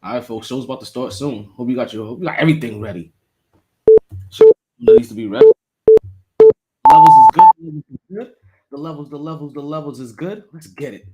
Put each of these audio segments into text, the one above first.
All right, folks. Show's about to start soon. Hope you got everything ready. Show that needs to be ready. Levels is good. Levels is good. The levels is good. Let's get it.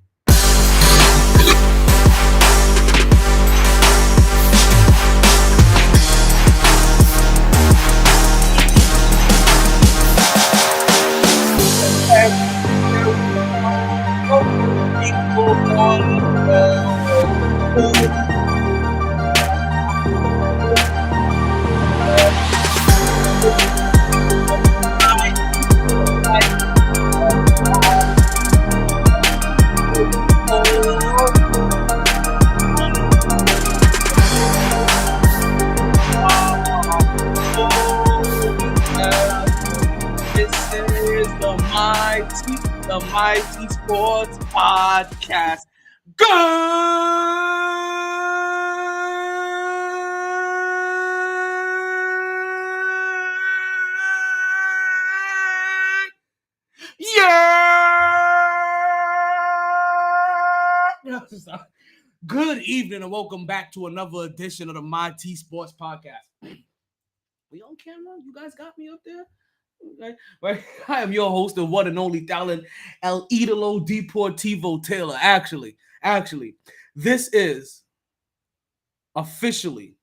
The MyT Sports Podcast. Good evening and welcome back to another edition of the MyT Sports Podcast. We on camera? You guys got me up there? Right. I am your host, the one and only talent, El Idolo Deportivo Taylor. Actually, this is officially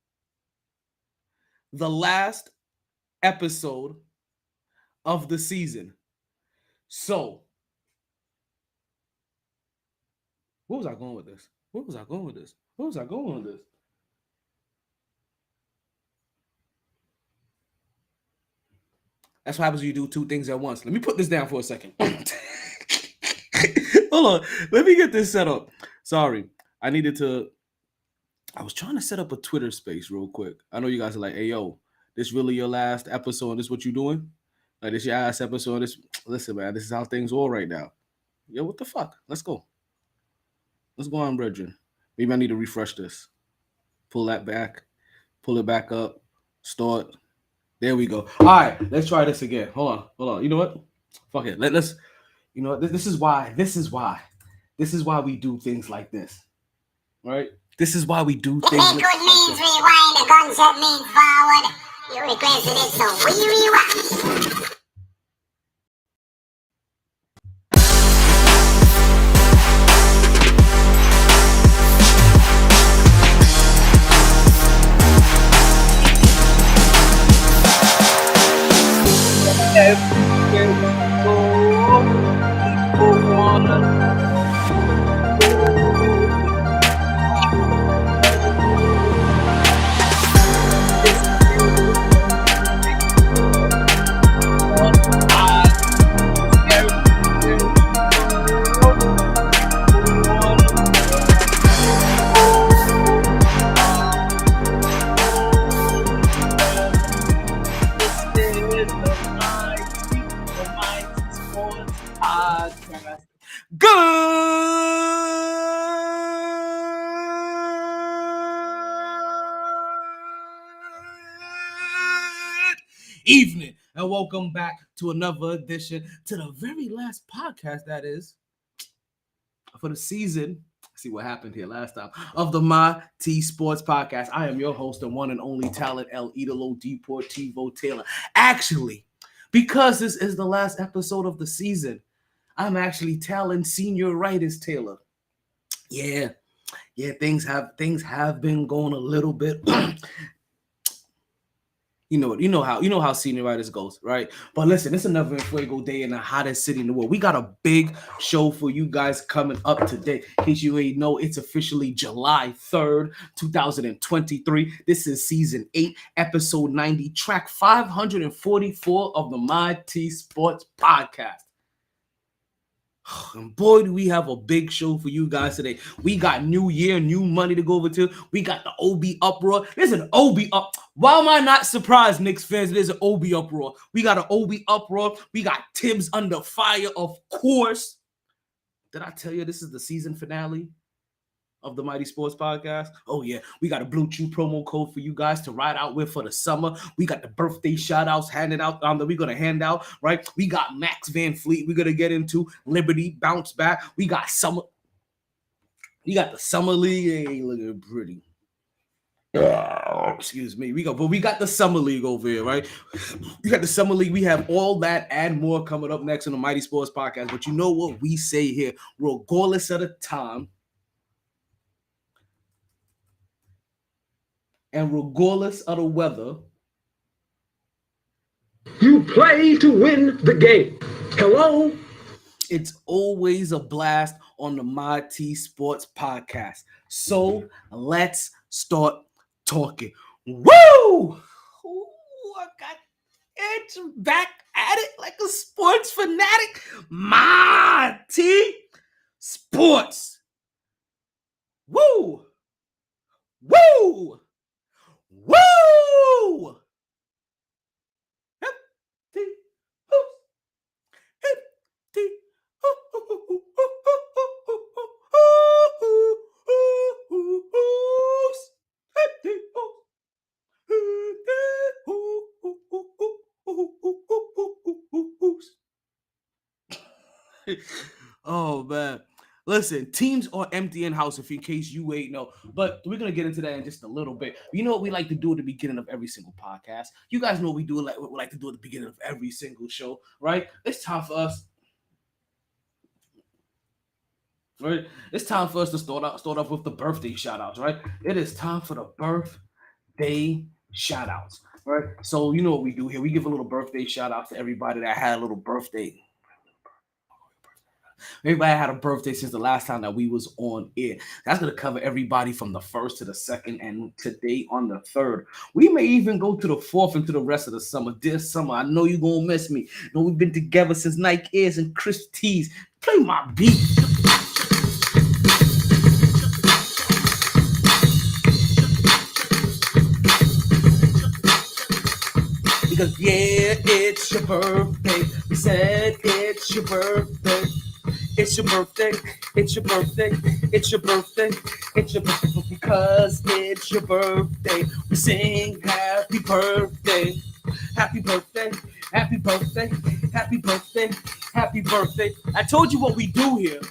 the last episode of the season. So, where was I going with this? That's what happens when you do two things at once. Let me put this down for a second. Hold on. Let me get this set up. Sorry. I was trying to set up a Twitter space real quick. I know you guys are like, hey, yo, this really your last episode and this what you doing? Like, this your last episode. Listen, man, this is how things are right now. Yo, what the fuck? Let's go. Let's go on, brethren. Maybe I need to refresh this. Pull that back. Pull it back up. Start. There we go. All right, let's try this again. Hold on. You know what? Fuck it. Let's. You know what? This is why we do things like this, right? This is why we do things. If it means rewind, the concept means forward. You requested it, so we rewind. Evening and welcome back to another edition, to the very last podcast that is for the season. See what happened here last time of the MyT Sports Podcast. I am your host, the one and only talent, El Idolo Deportivo Taylor. Actually, because this is the last episode of the season, I'm actually talent senior writers Taylor. Yeah, things have been going a little bit. You know how senior writers goes, right? But listen, it's another Fuego day in the hottest city in the world. We got a big show for you guys coming up today. In case you ain't know, it's officially July 3rd, 2023. This is season 8, episode 90, track 544 of the MyT Sports Podcast. And boy, do we have a big show for you guys today. We got new year, new money to go over to. We got the OB uproar. There's an OB up. Why am I not surprised, Knicks fans? There's an OB uproar. We got an OB uproar. We got Tibbs under fire, of course. Did I tell you this is the season finale of the MyT Sports Podcast? Oh yeah, we got a Blue Chew promo code for you guys to ride out with for the summer. We got the birthday shout outs handed out that we're gonna hand out, right? We got Max Van Fleet. We're gonna get into Liberty bounce back. We got the summer league. Ain't looking pretty. Excuse me. But we got the summer league over here, right? We got the summer league. We have all that and more coming up next on the Mighty Sports Podcast. But you know what we say here, regardless of the time and regardless of the weather, you play to win the game. Hello? it's always a blast on the MyT Sports Podcast. So let's start talking. Woo! Ooh, I got it back at it like a sports fanatic. MyT Sports. Woo! Woo! Woo! Oh man. Listen, teams are empty in house, if in case you ain't know. But we're gonna get into that in just a little bit. You know what we like to do at the beginning of every single podcast. You guys know what we do. Like what we like to do at the beginning of every single show, right? It's time for us. Right, it's time for us to start off with the birthday shout outs, right? It is time for the birthday shout outs, right? So you know what we do here. We give a little birthday shout out to everybody that had a little birthday. Everybody had a birthday since the last time that we was on air. That's going to cover everybody from the 1st to the 2nd and today on the 3rd. We may even go to the 4th and to the rest of the summer. This summer, I know you're going to miss me. You know, we've been together since Nike Airs and crisp tees. Play my beat. Because yeah, it's your birthday. We said it's your birthday. It's your birthday. It's your birthday. It's your birthday. It's your birthday. Because it's your birthday. We sing happy birthday. Happy birthday. Happy birthday. Happy birthday. Happy birthday. I told you what we do here.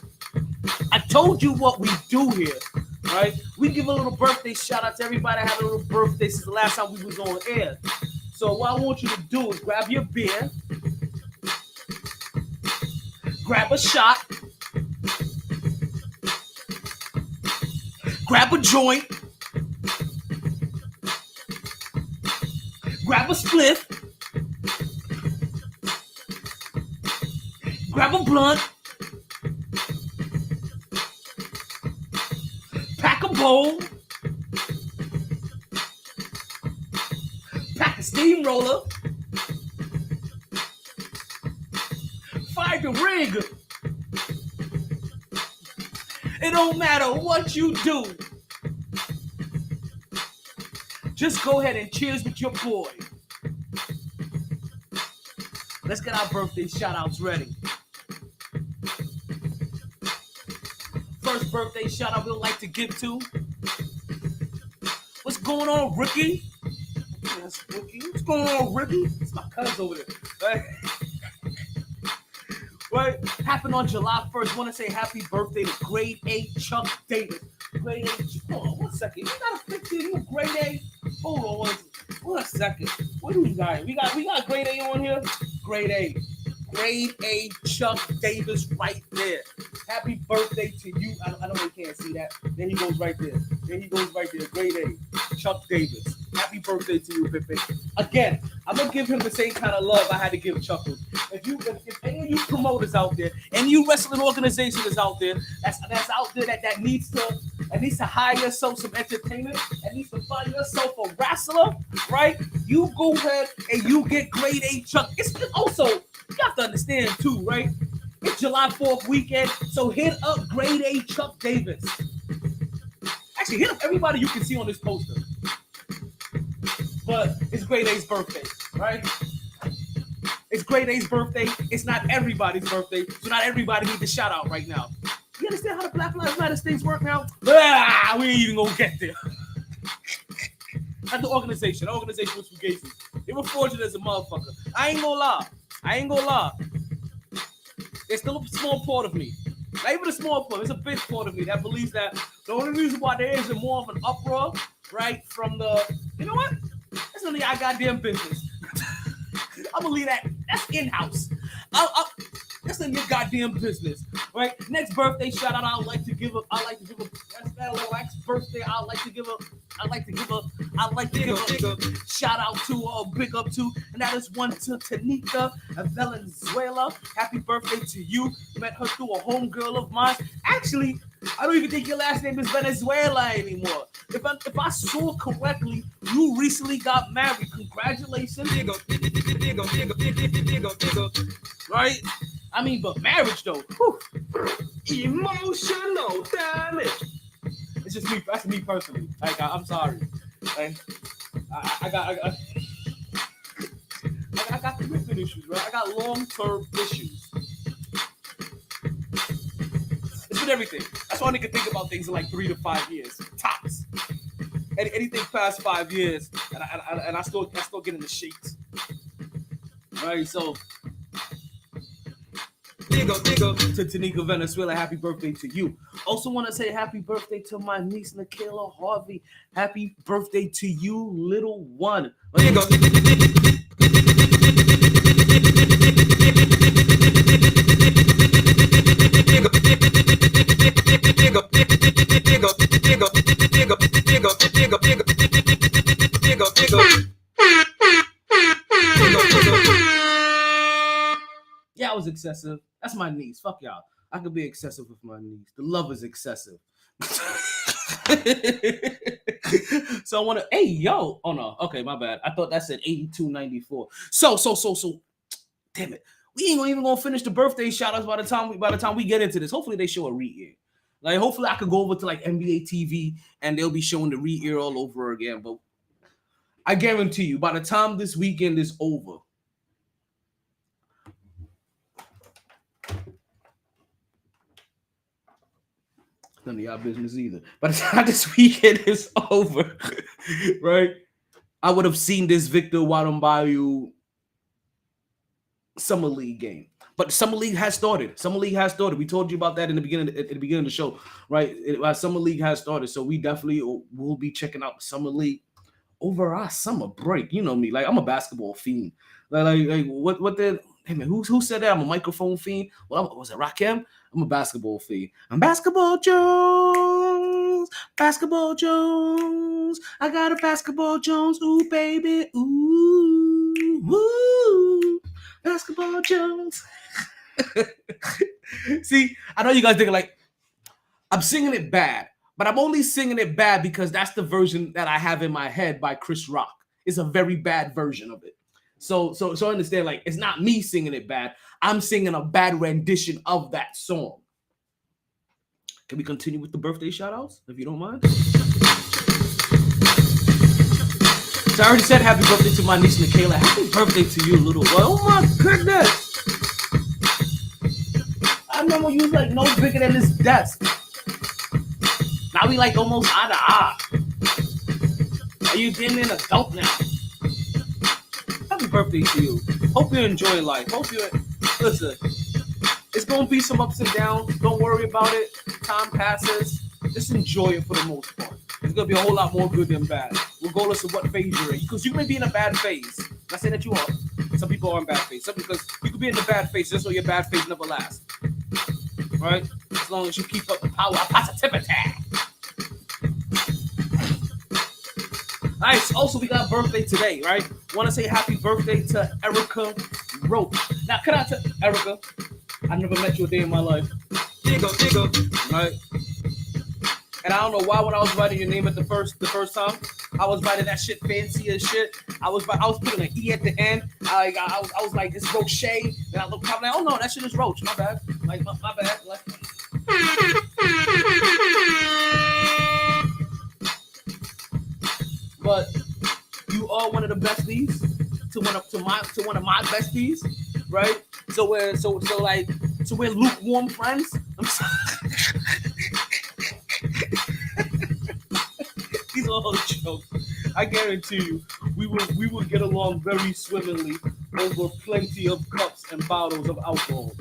Right? We give a little birthday shout out to everybody that had a little birthday since the last time we was on air. So what I want you to do is grab your beer, grab a shot, grab a joint, grab a spliff, grab a blunt, pack a bowl, pack a steamroller, fire the rig. It don't matter what you do. Just go ahead and cheers with your boy. Let's get our birthday shout outs ready. First birthday shout out we'd like to give to. What's going on, Ricky? That's Ricky. What's going on, Ricky? It's my cousin over there. Right? Right? Happened on July 1st. Want to say happy birthday to grade 8 Chuck Davis. Grade 8. Hold on 1 second. You got a 15? You grade 8? Hold on 1 second. What do we got? We got grade 8 on here? Grade 8. Grade 8 Chuck Davis right there. Happy birthday to you. I know you can't see that. There he goes right there. Grade 8. Chuck Davis. Happy birthday to you, Pepe. Again, I'm going to give him the same kind of love I had to give Chuckles. If any of you promoters out there, any of you wrestling organization is out there, that's out there that needs to hire yourself some entertainment, that needs to find yourself a wrestler, right? You go ahead and you get grade 8 Chuck. It's also, you have to understand too, right? It's July 4th weekend, so hit up grade 8 Chuck Davis. Actually, hit up everybody you can see on this poster. But it's grade 8's birthday, right? It's grade 8's birthday. It's not everybody's birthday, so not everybody needs a shout out right now. You understand how the Black Lives Matter things work now? We ain't even gonna get there. That's the organization. The organization was fugazi. They were fortunate as a motherfucker. I ain't gonna lie. There's still a small part of me. Not even a small part. It's a big part of me that believes that the only reason why there isn't more of an uproar right? From the, you know what? That's none of y'all goddamn business. I'm gonna leave that. That's in-house. That's none of your goddamn business, right? Next birthday shout out. I'd like to give a. That's that little ex birthday. I'd like to give a shout out to, big up to, and that is one to Tanika of Venezuela. Happy birthday to you. Met her through a homegirl of mine. Actually, I don't even think your last name is Venezuela anymore. If I saw correctly, you recently got married. Congratulations. Right? I mean, but marriage though. Whew. Emotional damage. It's just me. That's me personally. Like, I'm sorry. Like, I got commitment issues, right? I got long-term issues. It's been everything. That's why I can think about things in like 3 to 5 years, tops. Anything past 5 years, and I still get in the sheets. Right, so. To Tanika Venezuela, happy birthday to you. Also want to say happy birthday to my niece Nikayla Harvey. Happy birthday to you, little one. Yeah, I was excessive. That's my niece. Fuck y'all. I could be excessive with my niece. The love is excessive. So I want to. Hey, yo. Oh no. Okay, my bad. I thought that said 8294. So. Damn it. We ain't even gonna finish the birthday shout outs by the time we get into this. Hopefully they show a re-ear. Like, hopefully I could go over to like NBA TV and they'll be showing the re-ear all over again. But I guarantee you, by the time this weekend is over, none of y'all business either. By the time this weekend is over, right? I would have seen this Victor Wadumbayu Summer League game. But Summer League has started. We told you about that in the beginning of the show, right? Summer League has started, so we definitely will be checking out the Summer League over our summer break. You know me, like I'm a basketball fiend. Like what the hey man, who said that? I'm a microphone fiend. Well, was it Rakim? I'm a basketball fiend. I'm Basketball Jones. Basketball Jones. I got a Basketball Jones. Ooh, baby. Ooh. Basketball Jones. See, I know you guys think like I'm singing it bad, but I'm only singing it bad because that's the version that I have in my head by Chris Rock. It's a very bad version of it. So understand, like, it's not me singing it bad. I'm singing a bad rendition of that song. Can we continue with the birthday shout-outs, if you don't mind? So I already said happy birthday to my niece Nikayla. Happy birthday to you, little boy. Oh my goodness. I remember you was like no bigger than this desk. Now we like almost eye to eye. Are you getting an adult now? Happy birthday to you. Hope you're enjoying life. Listen, it's gonna be some ups and downs. Don't worry about it. Time passes. Just enjoy it for the most part. It's gonna be a whole lot more good than bad, regardless of what phase you're in. Because you may be in a bad phase. I'm not saying that you are. Some people are in bad phase. Because you could be in the bad phase just so your bad phase never lasts. Right? As long as you keep up the power of positivity. Nice. Also, we got birthday today, right? Want to say happy birthday to Erica Roach. Now, can I tell Erica? I never met you a day in my life. Diggle. Right? And I don't know why when I was writing your name at the first time, I was writing that shit fancy as shit. I was putting an E at the end. I was like, it's Roche. And I looked up like, oh no, that shit is Roach. My bad. Like my bad. Like. But you are one of the besties to one of my besties, right? So we're lukewarm friends. I'm sorry. These are all jokes. I guarantee you, we will get along very swimmingly over plenty of cups and bottles of alcohol.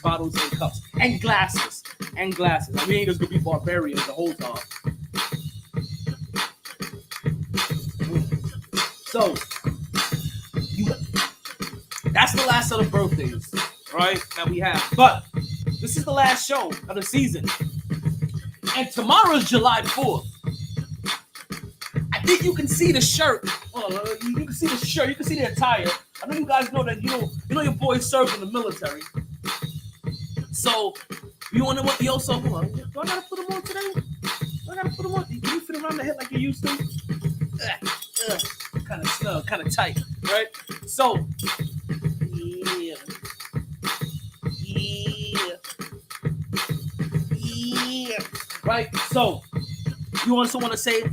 Bottles and cups and glasses. I mean, ain't just gonna be barbarians the whole time. So that's the last set of birthdays, right? That we have. But this is the last show of the season. And tomorrow's July 4th. I think you can see the shirt. You can see the shirt. You can see the attire. I know you guys know that you know your boy served in the military. So you want to what? Yo, so hold on. Do I gotta put them on today? Do I gotta put them on? Can you fit around the head like you used to? Kind of snug, kind of tight, right? So yeah. Right. So you also want to say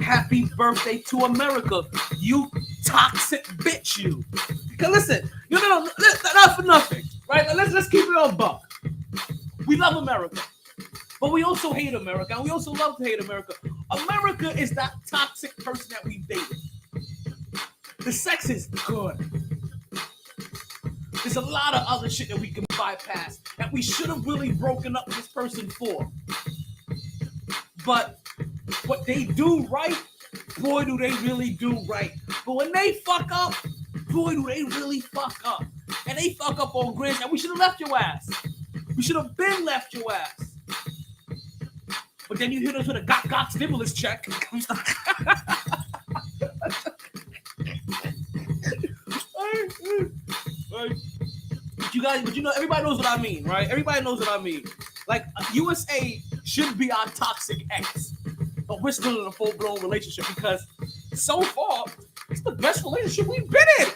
happy birthday to America, you toxic bitch, you. Because listen, no, not for nothing, right? Let's keep it on buck. We love America, but we also hate America, and we also love to hate America. America is that toxic person that we dated. The sex is good. There's a lot of other shit that we can bypass that we should have really broken up with this person for. But what they do right, boy, do they really do right. But when they fuck up, boy, do they really fuck up. And they fuck up on grids, and we should have left your ass. We should have been left your ass. But then you hit us with a got stimulus check. But you know, everybody knows what I mean, right? Everybody knows what I mean. Like, USA should be our toxic ex. But we're still in a full-blown relationship because so far, it's the best relationship we've been in.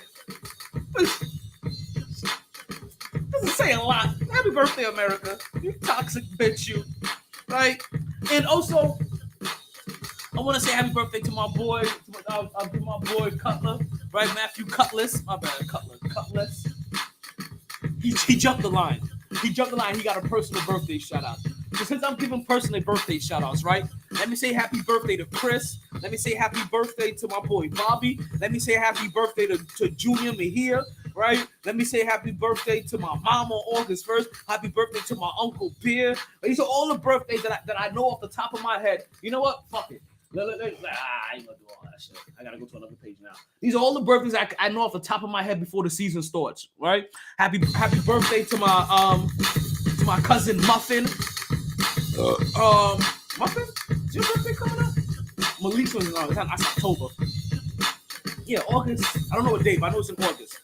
Doesn't say a lot. Happy birthday, America. You toxic bitch, you. Right? And also, I want to say happy birthday to my boy, to my boy Cutler, right? Matthew Cutlass. My bad, Cutlass. He jumped the line. He got a personal birthday shout out. So since I'm giving personal birthday shout outs, right? Let me say happy birthday to Chris. Let me say happy birthday to my boy Bobby. Let me say happy birthday to Junior Mejia, right? Let me say happy birthday to my mom on August 1st. Happy birthday to my Uncle Pierre. These are all the birthdays that I know off the top of my head. You know what? Fuck it. I ain't gonna do all that shit. I gotta go to another page now. These are all the birthdays I know off the top of my head before the season starts, right? Happy birthday to my cousin Muffin. Muffin? Is your birthday coming up? Malik's was that's October. Yeah, August. I don't know what date, but I know it's in August.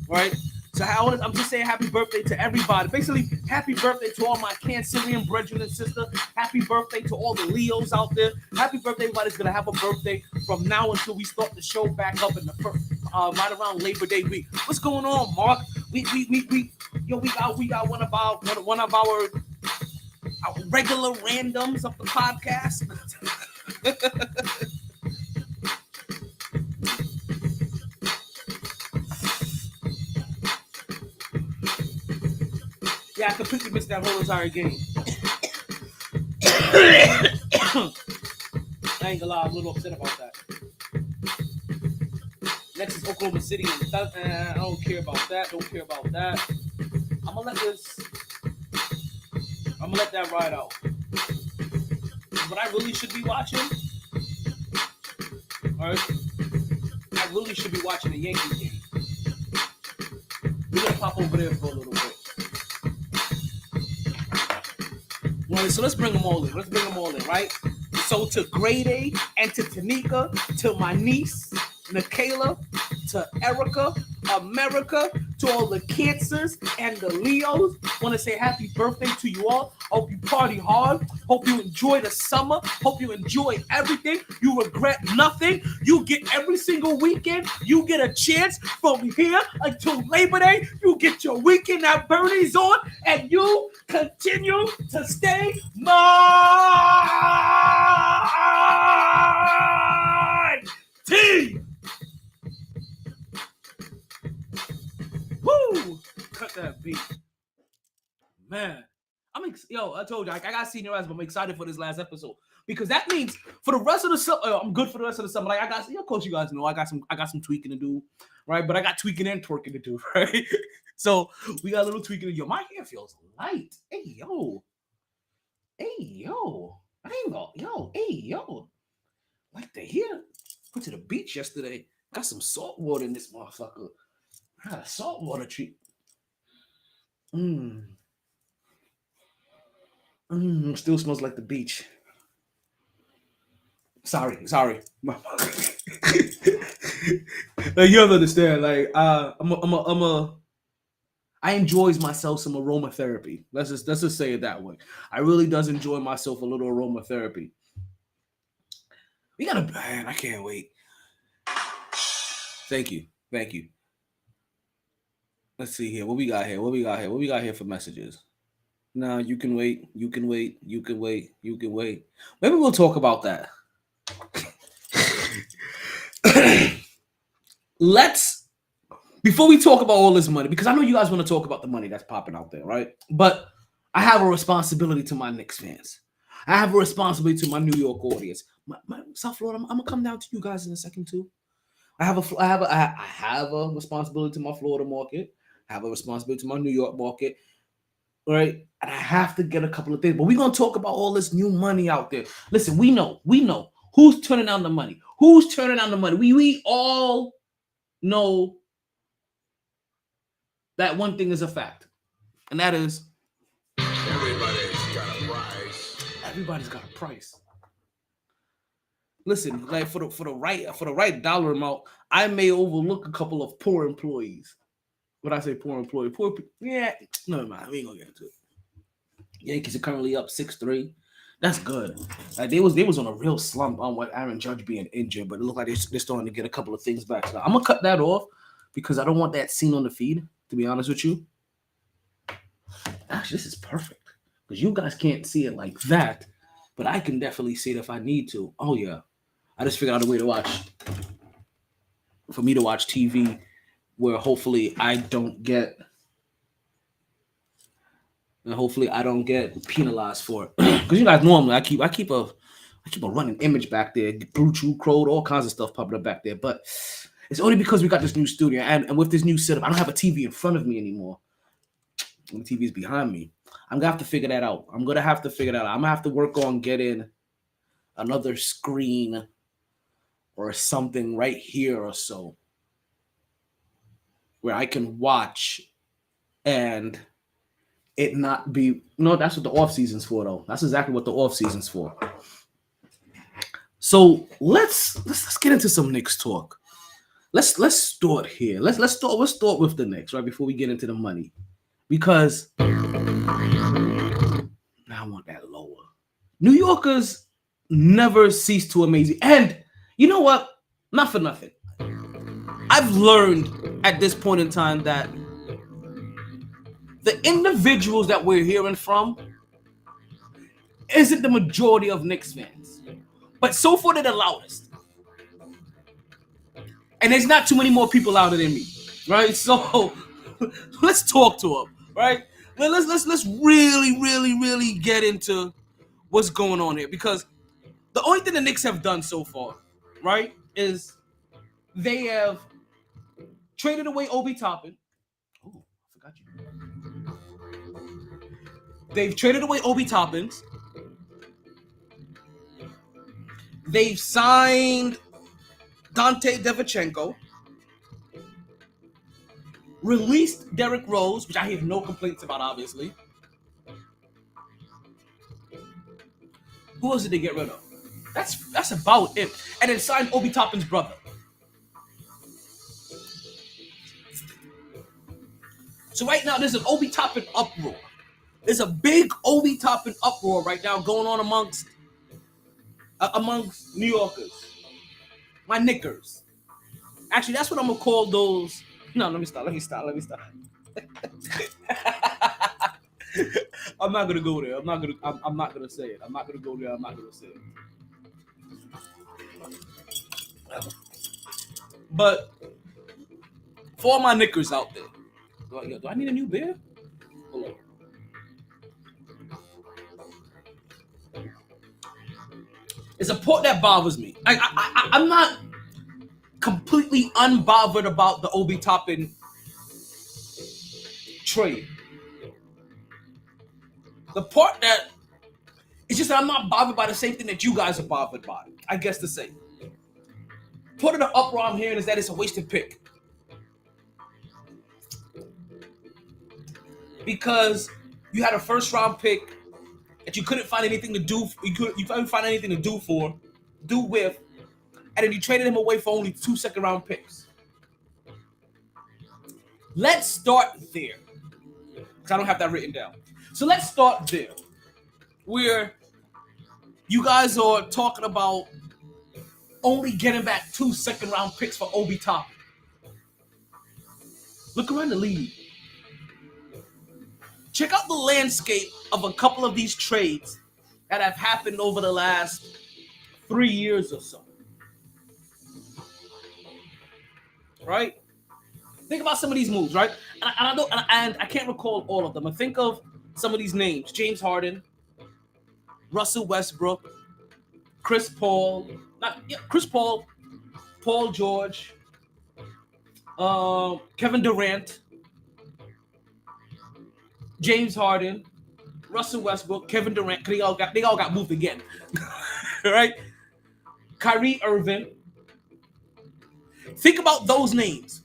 Right? So I'm just saying happy birthday to everybody. Basically, happy birthday to all my Cancerian brethren and sister. Happy birthday to all the Leos out there. Happy birthday, everybody's gonna have a birthday from now until we start the show back up in the first, right around Labor Day week. What's going on, Mark? We got one of our regular randoms of the podcast. Yeah, I completely missed that whole entire game. I ain't gonna lie, I'm a little upset about that. Next is Oklahoma City, and I don't care about that. I'm gonna let that ride out. What I really should be watching, alright? I really should be watching the Yankees game. We're gonna pop over there for a little bit. Right, so let's bring them all in. Right? So to Grade A and to Tanika, to my niece, Nikayla, to Erica, America, to all the Cancers and the Leos. Want to say happy birthday to you all. Hope you party hard. Hope you enjoy the summer. Hope you enjoy everything. You regret nothing. You get every single weekend. You get a chance from here until Labor Day. You get your weekend at Bernie's on, and you continue to stay MyT. Woo! Cut that beat. Man. I told you, I got senior eyes, but I'm excited for this last episode. Because that means for the rest of the summer, I'm good for the rest of the summer. Like of course you guys know, I got some tweaking to do, right? But I got tweaking and twerking to do, right? So we got a little tweaking to do. My hair feels light. Hey, yo. I ain't gonna, like the hair. Went to the beach yesterday. Got some salt water in this motherfucker. I got a salt water treat. Still smells like the beach. Sorry. Like, you don't understand. Like, I enjoys myself some aromatherapy. Let's just say it that way. I really does enjoy myself a little aromatherapy. We got a man. I can't wait. Thank you. Let's see here. What we got here for messages? No, you can wait. Maybe we'll talk about that. Before we talk about all this money, because I know you guys want to talk about the money that's popping out there, right? But I have a responsibility to my Knicks fans. I have a responsibility to my New York audience. My South Florida, I'm gonna come down to you guys in a second too. I have a responsibility to my Florida market. I have a responsibility to my New York market. Right? And I have to get a couple of things. But we're gonna talk about all this new money out there. Listen, we know who's turning down the money. We all know that one thing is a fact, and that is everybody's got a price. Listen, like for the right dollar amount, I may overlook a couple of poor employees. When I say poor employee, yeah, no, man, we ain't gonna get into it. Yankees are currently up 6-3. That's good. Like they was on a real slump on what Aaron Judge being injured, but it looked like they're starting to get a couple of things back. So I'm gonna cut that off because I don't want that seen on the feed. To be honest with you, actually, this is perfect because you guys can't see it like that, but I can definitely see it if I need to. Oh yeah, I just figured out a way to watch TV where hopefully I don't get penalized for it. Because you guys normally I keep a running image back there, Bluetooth, Crowd, all kinds of stuff popping up back there. But it's only because we got this new studio and with this new setup, I don't have a TV in front of me anymore. The TV is behind me. I'm gonna have to figure that out. I'm gonna have to work on getting another screen or something right here or so where I can watch and it not be that's what the off season's for though. That's exactly what the off season's for. So let's get into some Knicks talk. Let's start here. Let's start with the Knicks right before we get into the money, because now I want that lower. New Yorkers never cease to amaze me, and you know what? Not for nothing. I've learned at this point in time that the individuals that we're hearing from isn't the majority of Knicks fans, but so far they're the loudest. And there's not too many more people louder than me, right? So let's talk to them, right? Let's really get into what's going on here, because the only thing the Knicks have done so far, right, is they have traded away Obi Toppin. Oh, I forgot you. They've traded away Obi Toppins. They've signed Dante Devachenko. Released Derrick Rose, which I have no complaints about, obviously. Who else did they get rid of? That's about it. And then signed Obi Toppin's brother. So right now, there's an Obi Toppin uproar. There's a big Obi Toppin uproar right now going on amongst New Yorkers. My Knickers. Actually, that's what I'm going to call those. No, let me stop. I'm not gonna go there. I'm not gonna say it. I'm not gonna go there. I'm not gonna say it. But for all my Knickers out there, do I need a new beer? Hold on. It's a part that bothers me. I'm not completely unbothered about the Obi Toppin trade. The part that it's just that I'm not bothered by the same thing that you guys are bothered by, I guess to say. part of the uproar I'm hearing is that it's a wasted pick. Because you had a first round pick that you couldn't find anything to do. You couldn't find anything to do with, and then you traded him away for only 2 second round picks. Let's start there, because I don't have that written down. So let's start there, where you guys are talking about only getting back 2 second round picks for Obi Toppin. Look around the league. Check out the landscape of a couple of these trades that have happened over the last 3 years or so. Right? Think about some of these moves, right? And I can't recall all of them. I think of some of these names: James Harden, Russell Westbrook, Chris Paul, Paul George, Kevin Durant, James Harden, Russell Westbrook, Kevin Durant. They all got moved again, right? Kyrie Irving. Think about those names.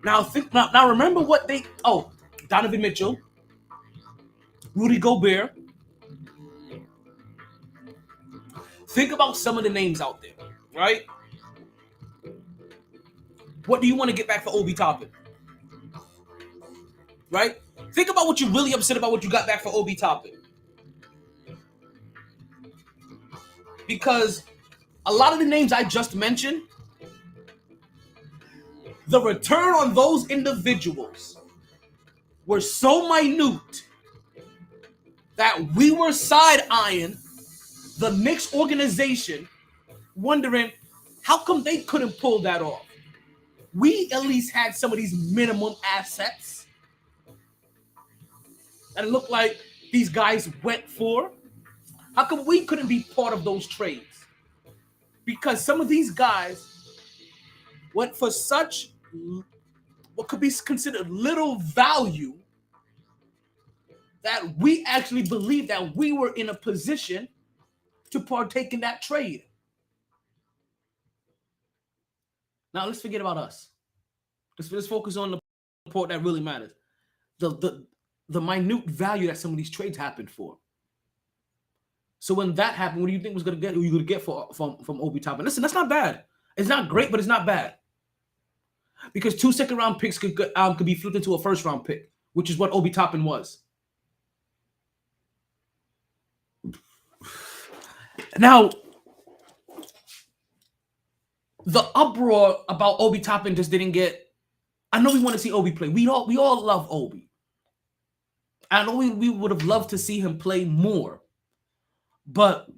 Now remember what they. Oh, Donovan Mitchell, Rudy Gobert. Think about some of the names out there, right? What do you want to get back for Obi Toppin? Right? Think about what you're really upset about what you got back for Obi Toppin. Because a lot of the names I just mentioned, the return on those individuals were so minute that we were side-eyeing the Knicks organization, wondering how come they couldn't pull that off. We at least had some of these minimum assets that it looked like these guys went for. How come we couldn't be part of those trades? Because some of these guys went for such what could be considered little value that we actually believed that we were in a position to partake in that trade. Now let's forget about us. Let's focus on the part that really matters. The minute value that some of these trades happened for. So when that happened, what do you think was going to get? Who you going to get from Obi Toppin? Listen, that's not bad. It's not great, but it's not bad. Because 2 second round picks could be flipped into a first round pick, which is what Obi Toppin was. Now, the uproar about Obi Toppin just didn't get. I know we want to see Obi play. We all love Obi. I know we would have loved to see him play more. But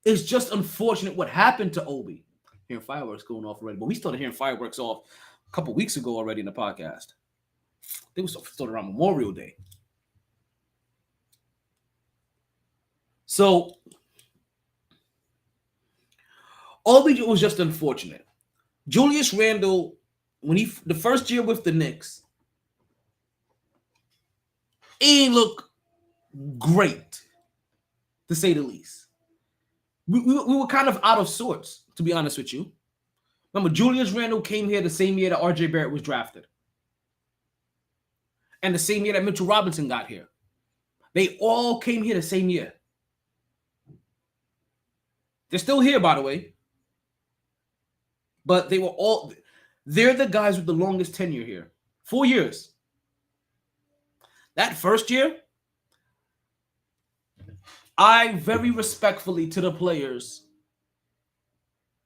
it's just unfortunate what happened to Obi. Hearing fireworks going off already. But we started hearing fireworks off a couple weeks ago already in the podcast. They were started around Memorial Day. So Obi was just unfortunate. Julius Randle, the first year with the Knicks, he didn't look great, to say the least. We were kind of out of sorts, to be honest with you. Remember, Julius Randle came here the same year that R.J. Barrett was drafted. And the same year that Mitchell Robinson got here. They all came here the same year. They're still here, by the way. But they're the guys with the longest tenure here. 4 years. That first year, I very respectfully to the players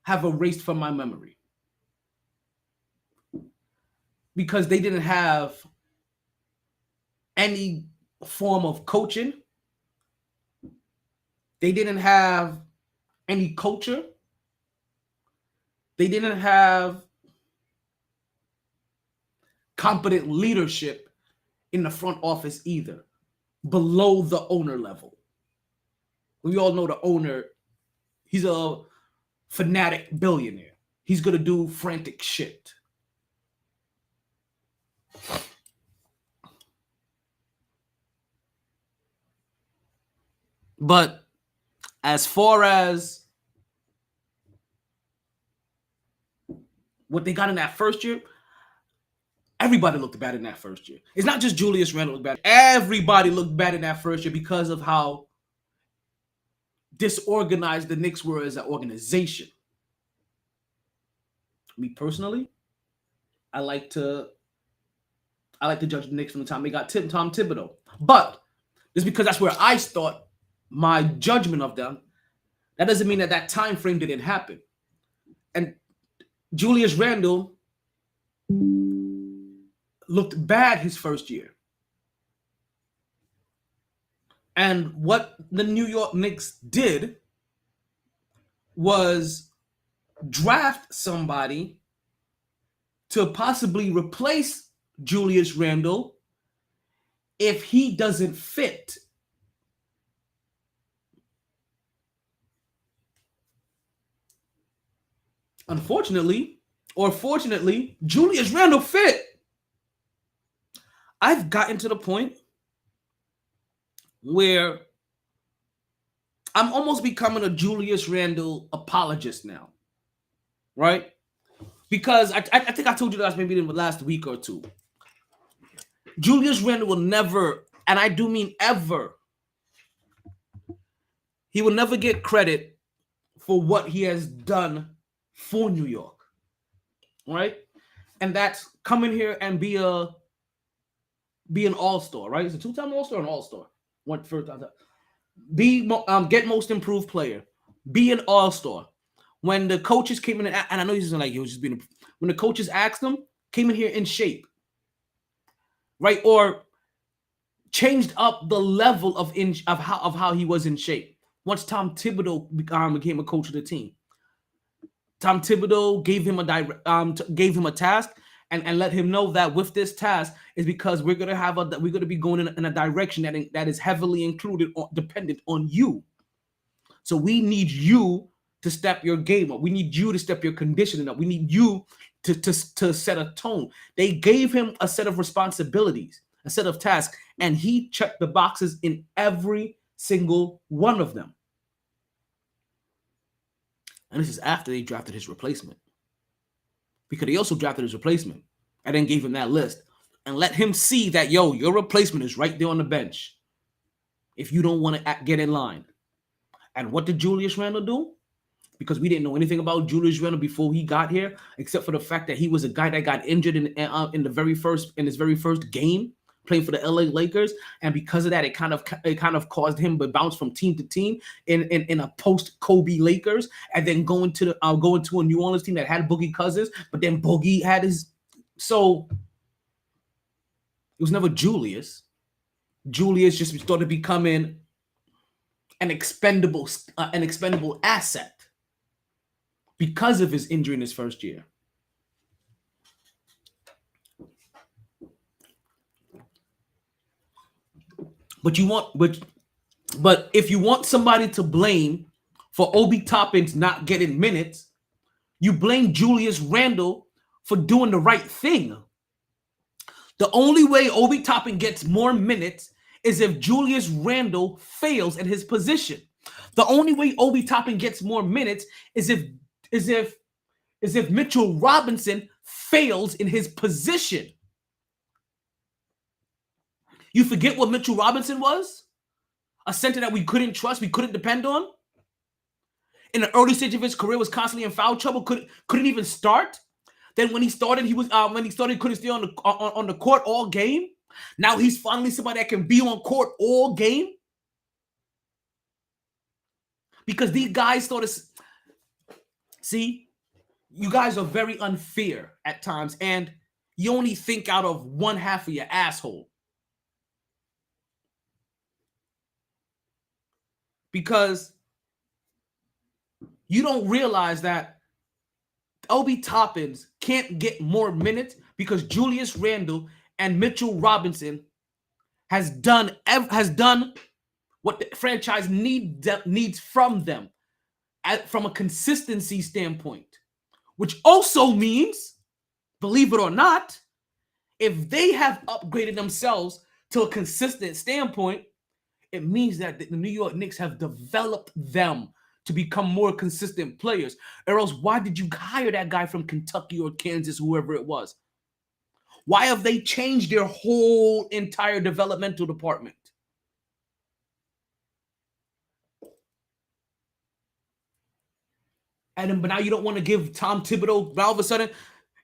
have erased from my memory. Because they didn't have any form of coaching. They didn't have any culture. They didn't have competent leadership in the front office either, below the owner level. We all know the owner, he's a fanatic billionaire. He's going to do frantic shit. But as far as what they got in that first year, everybody looked bad in that first year. It's not just Julius Randle looked bad. Everybody looked bad in that first year because of how disorganized the Knicks were as an organization. Me personally, I like to judge the Knicks from the time they got Tom Thibodeau. But just because that's where I start my judgment of them, that doesn't mean that time frame didn't happen. And Julius Randle looked bad his first year. And what the New York Knicks did was draft somebody to possibly replace Julius Randle if he doesn't fit. Unfortunately, or fortunately, Julius Randle fit. I've gotten to the point where I'm almost becoming a Julius Randle apologist now, right? Because I think I told you that maybe in the last week or two. Julius Randle will never, and I do mean ever, he will never get credit for what he has done for New York, right? And that's come in here and be an all-star, right? It's a two-time all-star and all-star. One first time. Get most improved player. Be an all-star. When the coaches came in, and I know he's like, he was just being, when the coaches asked him, came in here in shape, right? Or changed up the level of how he was in shape. Once Tom Thibodeau became a coach of the team, Tom Thibodeau gave him a task and let him know that with this task is because we're gonna be going in a direction that is heavily dependent on you. So we need you to step your game up. We need you to step your conditioning up. We need you to set a tone. They gave him a set of responsibilities, a set of tasks, and he checked the boxes in every single one of them. And this is after they drafted his replacement. Because they also drafted his replacement and then gave him that list and let him see that, yo, your replacement is right there on the bench if you don't want to get in line. And what did Julius Randle do? Because we didn't know anything about Julius Randle before he got here, except for the fact that he was a guy that got injured in his very first game playing for the LA Lakers, and because of that, it kind of caused him to bounce from team to team in a post Kobe Lakers, and then going to a New Orleans team that had Boogie Cousins, but then Boogie had his. So it was never Julius. Julius just started becoming an expendable asset because of his injury in his first year. But if you want somebody to blame for Obi Toppin's not getting minutes, you blame Julius Randle for doing the right thing. The only way Obi Toppin gets more minutes is if Julius Randle fails at his position. The only way Obi Toppin gets more minutes is if Mitchell Robinson fails in his position. You forget what Mitchell Robinson was? A center that we couldn't trust, we couldn't depend on. In the early stage of his career, was constantly in foul trouble, couldn't even start. Then when he started, he couldn't stay on the court all game. Now he's finally somebody that can be on court all game. Because these guys see, you guys are very unfair at times, and you only think out of one half of your asshole. Because you don't realize that Obi Toppins can't get more minutes because Julius Randle and Mitchell Robinson has done what the franchise needs from them from a consistency standpoint, which also means, believe it or not, if they have upgraded themselves to a consistent standpoint, It means that the New York Knicks have developed them to become more consistent players. Or else, why did you hire that guy from Kentucky or Kansas, whoever it was? Why have they changed their whole entire developmental department? But now you don't want to give Tom Thibodeau. Now all of a sudden,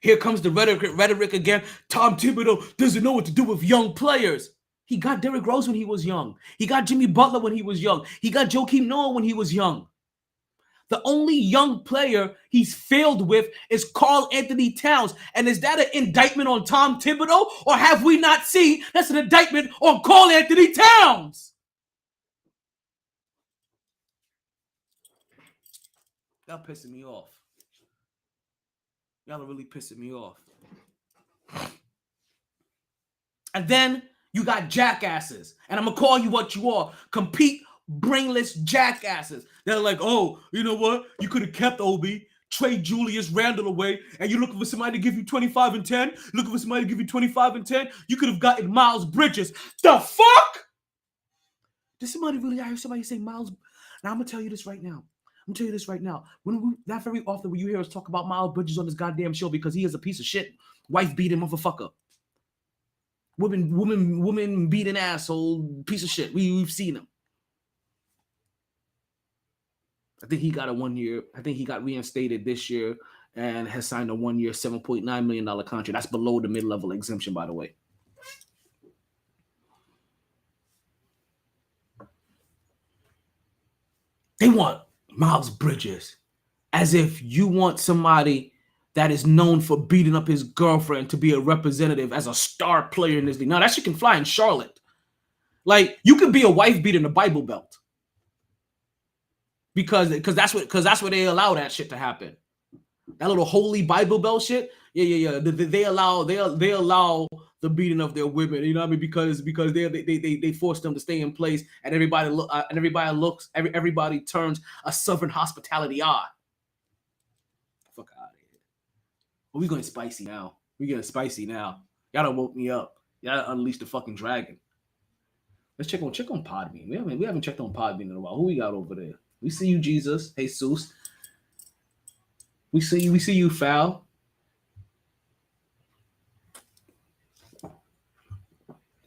here comes the rhetoric again. Tom Thibodeau doesn't know what to do with young players. He got Derrick Rose when he was young. He got Jimmy Butler when he was young. He got Joakim Noah when he was young. The only young player he's failed with is Karl Anthony Towns. And is that an indictment on Tom Thibodeau? Or have we not seen that's an indictment on Karl Anthony Towns? Y'all pissing me off. Y'all are really pissing me off. And then you got jackasses. And I'm going to call you what you are. Compete brainless jackasses. They're like, oh, you know what? You could have kept Obi, trade Julius Randle away, and you're looking for somebody to give you 25 and 10? Looking for somebody to give you 25 and 10? You could have gotten Miles Bridges. The fuck? Did somebody really, I heard somebody say Miles. Now, I'm going to tell you this right now. Not very often will you hear us talk about Miles Bridges on this goddamn show because he is a piece of shit. Wife beating motherfucker. Woman beating asshole, piece of shit. We've seen him. I think he got a 1 year. I think he got reinstated this year and has signed a 1 year, $7.9 million contract. That's below the mid-level exemption, by the way. They want Miles Bridges as if you want somebody that is known for beating up his girlfriend to be a representative as a star player in this league. Now, that shit can fly in Charlotte. Like, you could be a wife beater in the Bible Belt. Because that's where they allow that shit to happen. That little holy Bible Belt shit. Yeah. They allow the beating of their women. You know what I mean? Because they force them to stay in place, and everybody turns a Southern hospitality eye. Fuck out of here. Well, we going spicy now. We getting spicy now. Y'all done woke me up. Y'all unleashed the fucking dragon. Let's check on Podbean. We haven't checked on Podbean in a while. Who we got over there? We see you, Jesus, Jesus. We see you, Foul.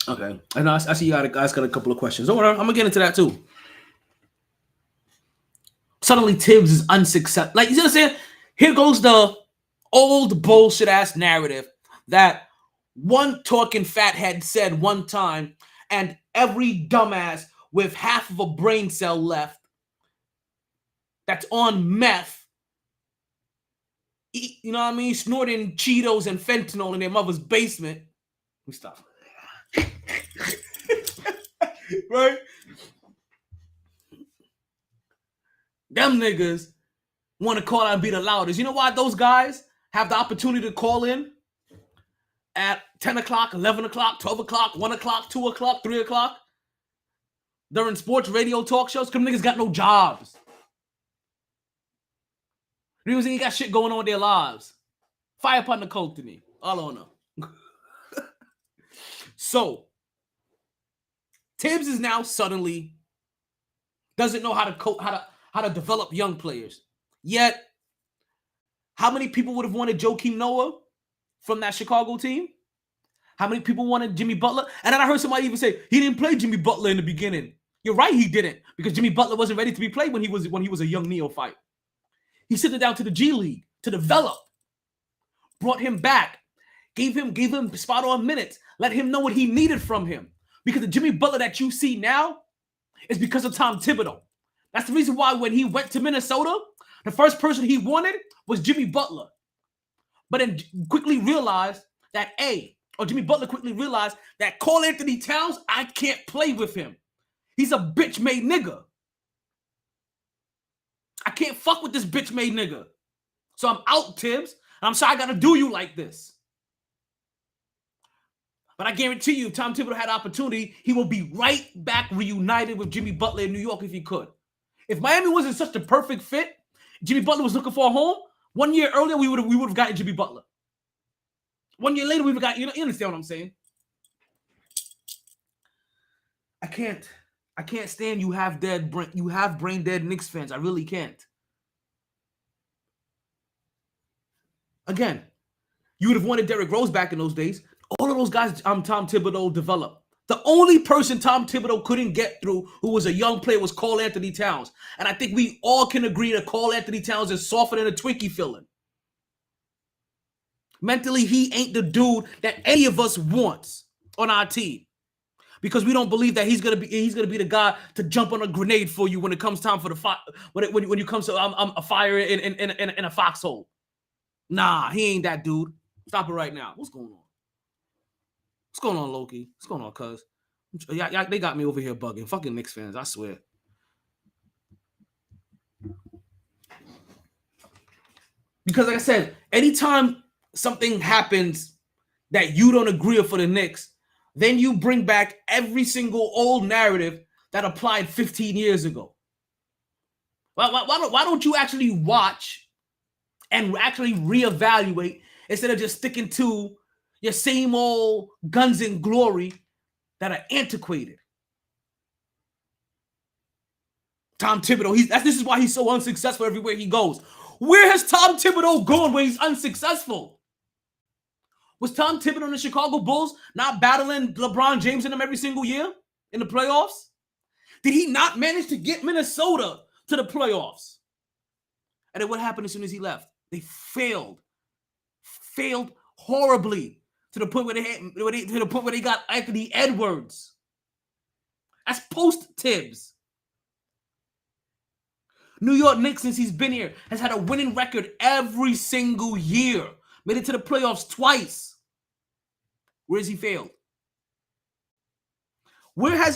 Okay, and I see you guys got a couple of questions. I'm gonna get into that too. Suddenly, Tibbs is unsuccessful. Like, you know what I'm saying? Here goes the old bullshit ass narrative that one talking fathead said one time, and every dumbass with half of a brain cell left that's on meth, you know what I mean, snorting Cheetos and fentanyl in their mother's basement. Let me stop. Right? Them niggas want to call out and be the loudest. You know why those guys have the opportunity to call in at 10 o'clock, 11 o'clock, 12 o'clock, 1 o'clock, 2 o'clock, 3 o'clock during sports radio talk shows? Because niggas got no jobs. Niggas ain't got shit going on with their lives. Fire upon the coke to me. All on them. So, Tibbs is now suddenly doesn't know how to develop young players. Yet, how many people would have wanted Joakim Noah from that Chicago team? How many people wanted Jimmy Butler? And then I heard somebody even say he didn't play Jimmy Butler in the beginning. You're right, he didn't, because Jimmy Butler wasn't ready to be played when he was a young neophyte. He sent him down to the G League to develop. Brought him back. Gave him spot on minutes. Let him know what he needed from him. Because the Jimmy Butler that you see now is because of Tom Thibodeau. That's the reason why when he went to Minnesota, the first person he wanted was Jimmy Butler. But then quickly realized that Jimmy Butler quickly realized that Karl Anthony Towns, I can't play with him. He's a bitch-made nigga. I can't fuck with this bitch-made nigga. So I'm out, Tibbs. And I'm sorry I got to do you like this. But I guarantee you, if Tom Thibodeau had opportunity, he will be right back reunited with Jimmy Butler in New York if he could. If Miami wasn't such a perfect fit, Jimmy Butler was looking for a home, 1 year earlier, we would have gotten Jimmy Butler. 1 year later, we would have got, you understand what I'm saying? I can't. I can't stand you have brain dead Knicks fans. I really can't. Again, you would have wanted Derrick Rose back in those days. All of those guys Tom Thibodeau developed. The only person Tom Thibodeau couldn't get through who was a young player was Karl Anthony Towns. And I think we all can agree that Karl Anthony Towns is softer than a Twinkie filling. Mentally, he ain't the dude that any of us wants on our team. Because we don't believe that he's gonna be the guy to jump on a grenade for you when it comes time for the fire. When you come to a fire in a foxhole. Nah, he ain't that dude. Stop it right now. What's going on? What's going on, Loki? What's going on, cuz? Yeah, they got me over here bugging. Fucking Knicks fans, I swear. Because like I said, anytime something happens that you don't agree with for the Knicks, then you bring back every single old narrative that applied 15 years ago. Why don't you actually watch and actually reevaluate instead of just sticking to your same old guns and glory that are antiquated? Tom Thibodeau, this is why he's so unsuccessful everywhere he goes. Where has Tom Thibodeau gone when he's unsuccessful? Was Tom Thibodeau and the Chicago Bulls not battling LeBron James in them every single year in the playoffs? Did he not manage to get Minnesota to the playoffs? And then what happened as soon as he left? They failed horribly to the point where they got Anthony Edwards. That's post Tibbs. New York Knicks, since he's been here, has had a winning record every single year. Made it to the playoffs twice. Where has he failed?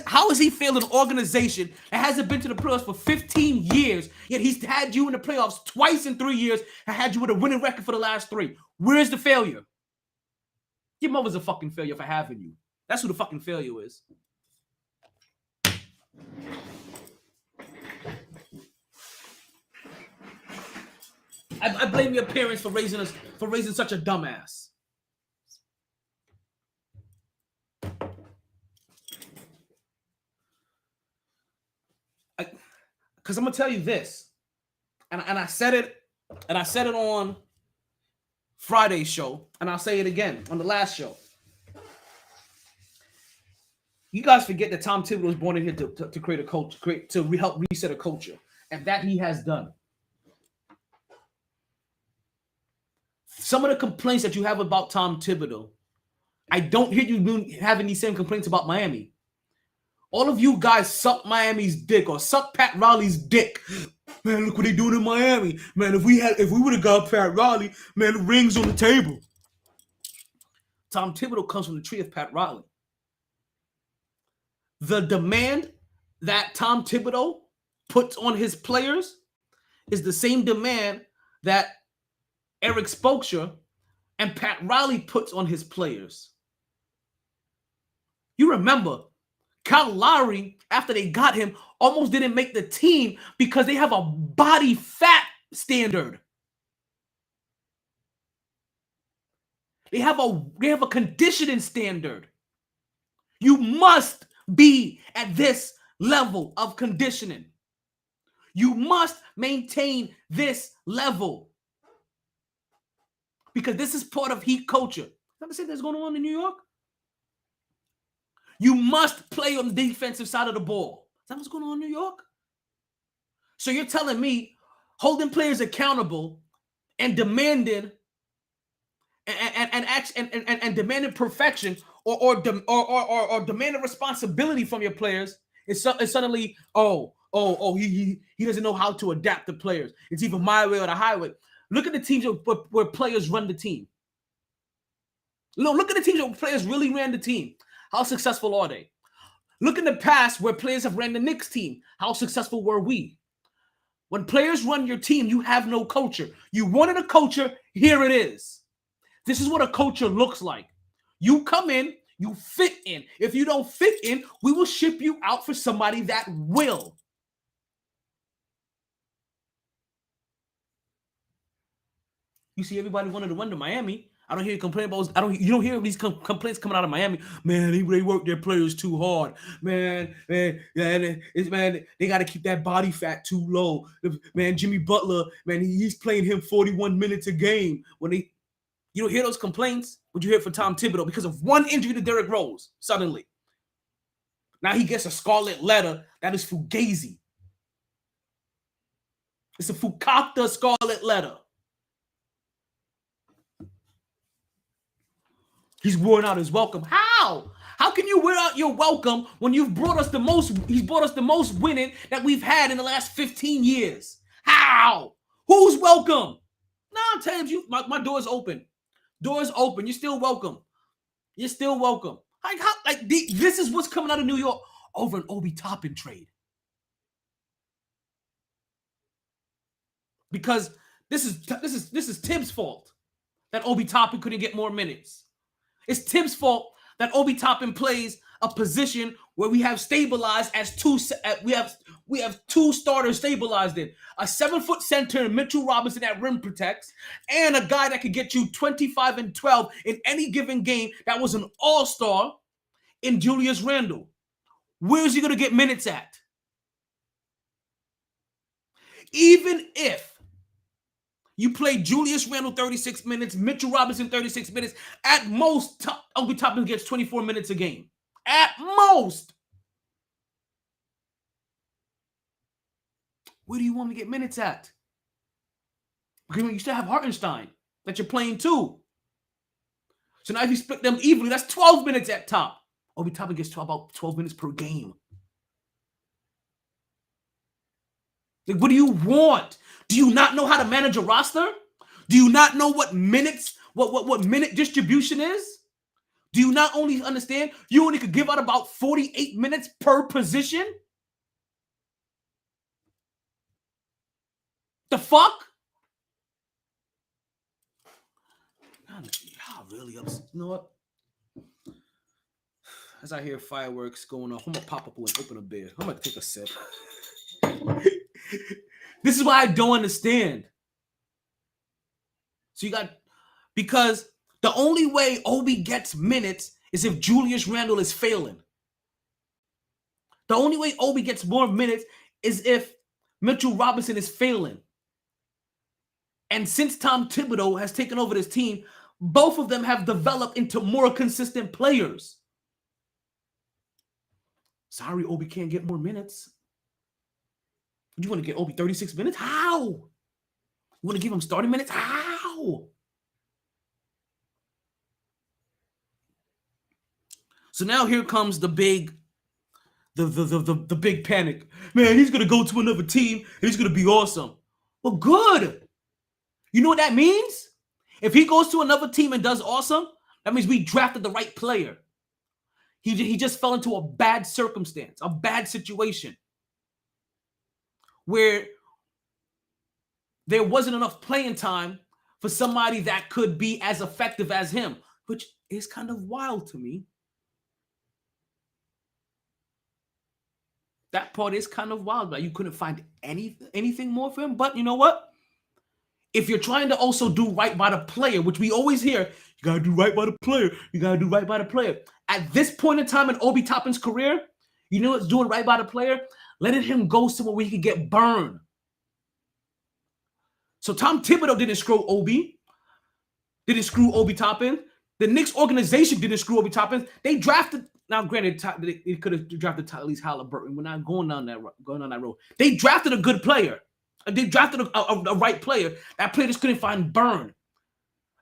How has he failed an organization that hasn't been to the playoffs for 15 years, yet he's had you in the playoffs twice in 3 years and had you with a winning record for the last 3? Where's the failure? Your mother's a fucking failure for having you. That's who the fucking failure is. I blame your parents for raising such a dumbass. Because I'm gonna tell you this, and I said it on Friday's show, and I'll say it again on the last show. You guys forget that Tom Thibodeau was born in here to create a culture, help reset a culture, and that he has done. Some of the complaints that you have about Tom Thibodeau, I don't hear you having these same complaints about Miami. All of you guys suck Miami's dick or suck Pat Riley's dick. Man, look what they doing in Miami. Man, if we would have got Pat Riley, man, the ring's on the table. Tom Thibodeau comes from the tree of Pat Riley. The demand that Tom Thibodeau puts on his players is the same demand that Eric Spoelstra and Pat Riley puts on his players. You remember, Kyle Lowry, after they got him, almost didn't make the team because they have a body fat standard. They have a conditioning standard. You must be at this level of conditioning. You must maintain this level. Because this is part of heat culture. Not to say that's going on in New York. You must play on the defensive side of the ball. Is that what's going on in New York? So you're telling me holding players accountable and demanding and demanding perfection or demanding responsibility from your players is suddenly he doesn't know how to adapt to players. It's either my way or the highway. Look at the teams where players run the team. Look at the teams where players really ran the team. How successful are they? Look in the past where players have ran the Knicks team. How successful were we? When players run your team, you have no culture. You wanted a culture, here it is. This is what a culture looks like. You come in, you fit in. If you don't fit in, we will ship you out for somebody that will. You see, everybody wanted to run to Miami. I don't hear you complain about. You don't hear these complaints coming out of Miami. Man, they work their players too hard. Man, they got to keep that body fat too low. Man, Jimmy Butler, man, he's playing him 41 minutes a game. You don't hear those complaints. What you hear from Tom Thibodeau because of one injury to Derrick Rose suddenly. Now he gets a scarlet letter that is fugazi. It's a Fukakta scarlet letter. He's worn out his welcome. How? How can you wear out your welcome when you've brought us the most? He's brought us the most winning that we've had in the last 15 years. How? Who's welcome? Nah, Tams, my door's open. Door's open. You're still welcome. You're still welcome. This is what's coming out of New York over an Obi Toppin trade. Because this is Tibbs' fault that Obi Toppin couldn't get more minutes. It's Tibbs' fault that Obi Toppin plays a position where we have stabilized as two. We have two starters stabilized in a 7-foot center in Mitchell Robinson that rim protects, and a guy that could get you 25 and 12 in any given game. That was an all-star in Julius Randle. Where is he going to get minutes at? Even if you play Julius Randle 36 minutes, Mitchell Robinson 36 minutes. At most, Obi Toppin gets 24 minutes a game. At most. Where do you want to get minutes at? Because you still have Hartenstein that you're playing too. So now if you split them evenly, that's 12 minutes at top. Obi Toppin gets about 12 minutes per game. Like, what do you want? Do you not know how to manage a roster? Do you not know what minutes, what minute distribution is? Do you not only understand you only could give out about 48 minutes per position? The fuck? Y'all really upset. You know what? As I hear fireworks going off, I'm gonna pop up and open a beer. I'm gonna take a sip. This is why I don't understand. So because the only way Obi gets minutes is if Julius Randle is failing. The only way Obi gets more minutes is if Mitchell Robinson is failing. And since Tom Thibodeau has taken over this team, both of them have developed into more consistent players. Sorry, Obi can't get more minutes. You want to get Obi 36 minutes? How? You want to give him starting minutes? How? So now here comes the big panic. Man, he's going to go to another team and he's going to be awesome. Well, good. You know what that means? If he goes to another team and does awesome, that means we drafted the right player. He just fell into a bad circumstance, a bad situation, where there wasn't enough playing time for somebody that could be as effective as him, which is kind of wild to me. That part is kind of wild, but you couldn't find anything more for him. But you know what? If you're trying to also do right by the player, which we always hear, you got to do right by the player. You got to do right by the player. At this point in time in Obi Toppin's career, you know what's doing right by the player? Letting him go somewhere where he could get burned. So Tom Thibodeau didn't screw Obi. Didn't screw Obi Toppin. The Knicks organization didn't screw Obi Toppin. They drafted. Now, granted, they could have drafted Tyrese Halliburton. We're not going down that road. They drafted a good player. They drafted a right player. That player just couldn't find burn.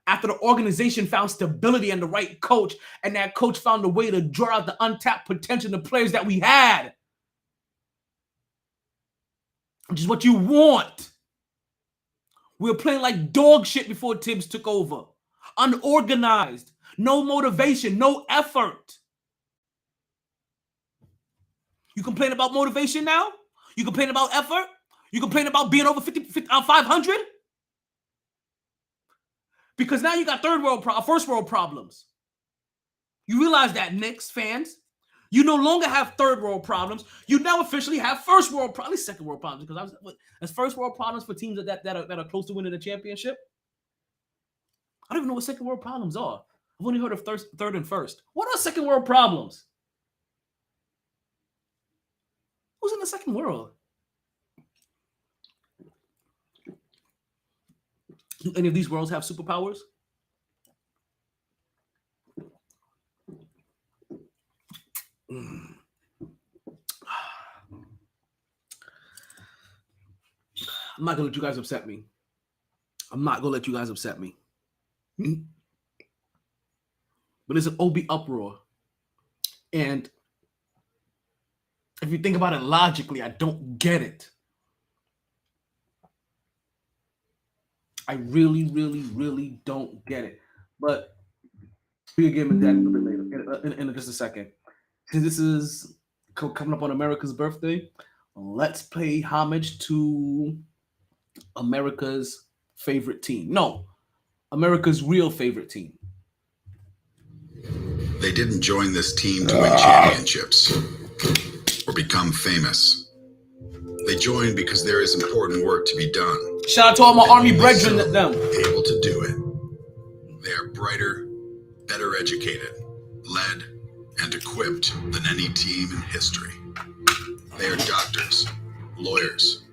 After the organization found stability and the right coach, and that coach found a way to draw out the untapped potential in the players that we had. Which is what you want. We were playing like dog shit before Tibbs took over. Unorganized. No motivation. No effort. You complain about motivation now? You complain about effort? You complain about being over 500? Because now you got first world problems. You realize that, Knicks fans? You no longer have third world problems. You now officially have first world problems, second world problems. Because that's first world problems for teams that are close to winning the championship. I don't even know what second world problems are. I've only heard of third and first. What are second world problems? Who's in the second world? Do any of these worlds have superpowers? I'm not gonna let you guys upset me. I'm not gonna let you guys upset me. But it's an OB uproar. And if you think about it logically, I don't get it. I really, really, really don't get it. But we'll get into that a little bit later, in just a second. Since this is coming up on America's birthday, let's pay homage to America's favorite team. No, America's real favorite team. They didn't join this team to win championships or become famous. They joined because there is important work to be done. Shout out to all my And Army only brethren so at them. able to do it. They are brighter, better educated, led, and equipped than any team in history. They are doctors, lawyers,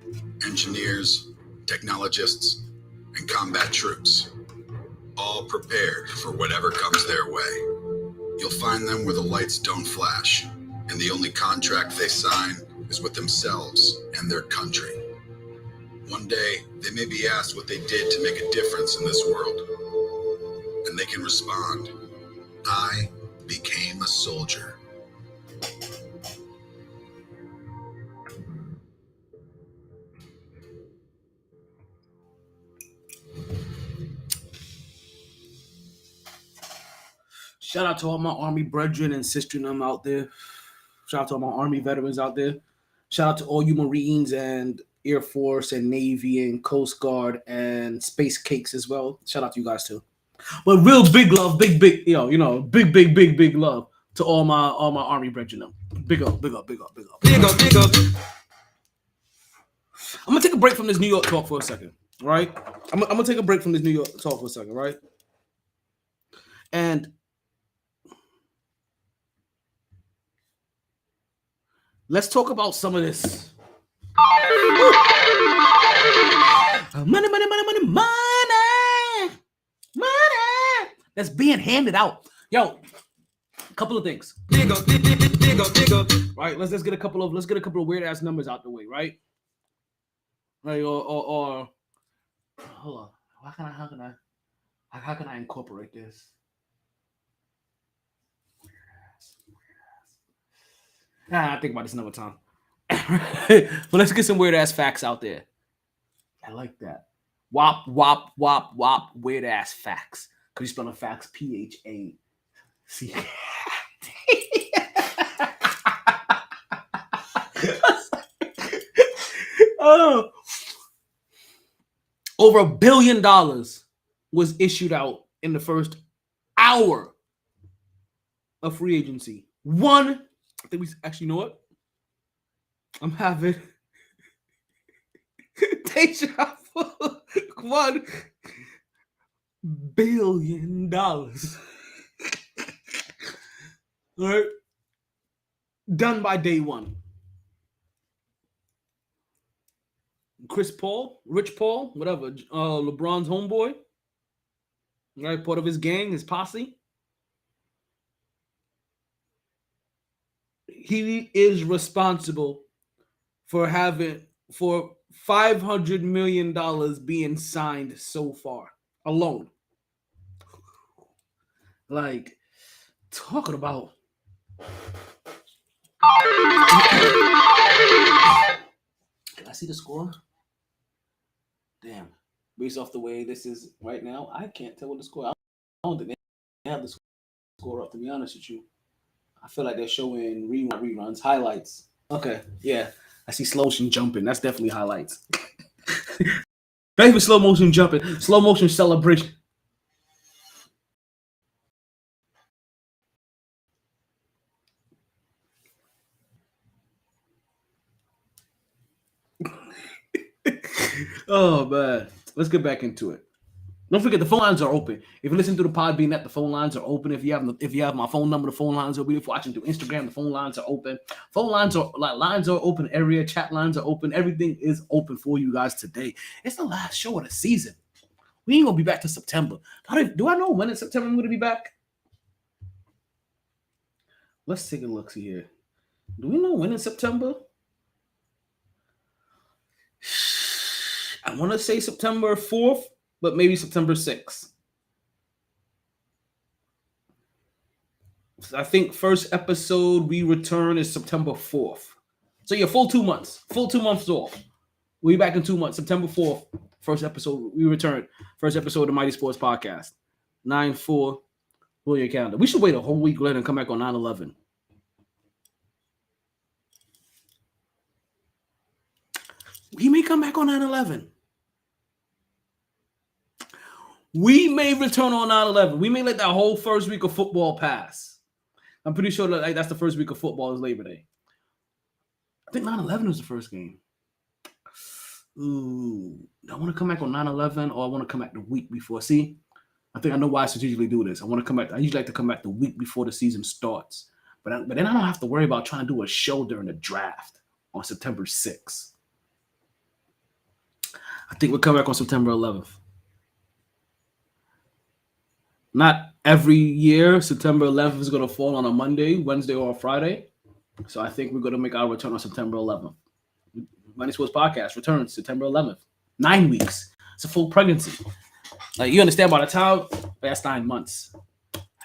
engineers, technologists, and combat troops, all prepared for whatever comes their way. You'll find them where the lights don't flash, and the only contract they sign is with themselves and their country. One day, they may be asked what they did to make a difference in this world, and they can respond, "I became a soldier." Shout out to all my Army brethren and sisters and them out there. Shout out to all my Army veterans out there. Shout out to all you Marines and Air Force and Navy and Coast Guard and Space Cakes as well. Shout out to you guys too. But real big love, big big love to all my Army brethren. Big up. I'm gonna take a break from this New York talk for a second, right? I'm gonna take a break from this New York talk for a second, right? And let's talk about some of this. Money. That's being handed out. Yo, a couple of things. Big up. Right, let's get a couple of weird ass numbers out the way, right? Right, or hold on. How can I incorporate this? I'll think about this another time. But let's get some weird ass facts out there. I like that. Wop, weird ass facts. Because you spell facts PHAC. Oh. Over $1 billion was issued out in the first hour of free agency. I think we actually, you know what? I'm having deja vu. $1 billion. All right. Done by day one. Rich Paul, whatever, LeBron's homeboy, right? Part of his gang, his posse. He is responsible for $500 million being signed so far alone. Like, talking about. Can I see the score? Damn. Based off the way this is right now, I can't tell what the score. I don't think they have the score up, to be honest with you. I feel like they're showing reruns, highlights. Okay, yeah. I see slow motion jumping. That's definitely highlights. Thanks for slow motion jumping. Slow motion celebration. Oh, man. Let's get back into it. Don't forget the phone lines are open. If you listen to the Podbean net, the phone lines are open. If you have my phone number, the phone lines are open. If you're watching through Instagram, the phone lines are open. Phone lines are open. Area chat lines are open. Everything is open for you guys today. It's the last show of the season. We ain't gonna be back to September. Do I know when in September I'm gonna be back? Let's take a look here. Do we know when in September? I want to say September 4th, but maybe September 6th. I think first episode we return is September 4th. So yeah, full 2 months. Full 2 months off. We'll be back in 2 months. September 4th, first episode, we return. First episode of the Mighty Sports Podcast. 9/4. Pull your calendar. We should wait a whole week later and come back on 9/11. We may come back on 9/11. We may return on 9/11. We may let that whole first week of football pass. I'm pretty sure that that's the first week of football is Labor Day. I think 9/11 was the first game. Ooh, do I want to come back on 9/11 or I want to come back the week before? See, I think I know why I strategically do this. I want to come back. I usually like to come back the week before the season starts. But then I don't have to worry about trying to do a show during the draft on September 6th. I think we'll come back on September 11th. Not every year, September 11th is going to fall on a Monday, Wednesday, or a Friday. So I think we're going to make our return on September 11th. Mighty Sports Podcast returns September 11th. 9 weeks. It's a full pregnancy. Like, you understand by the time, that's 9 months.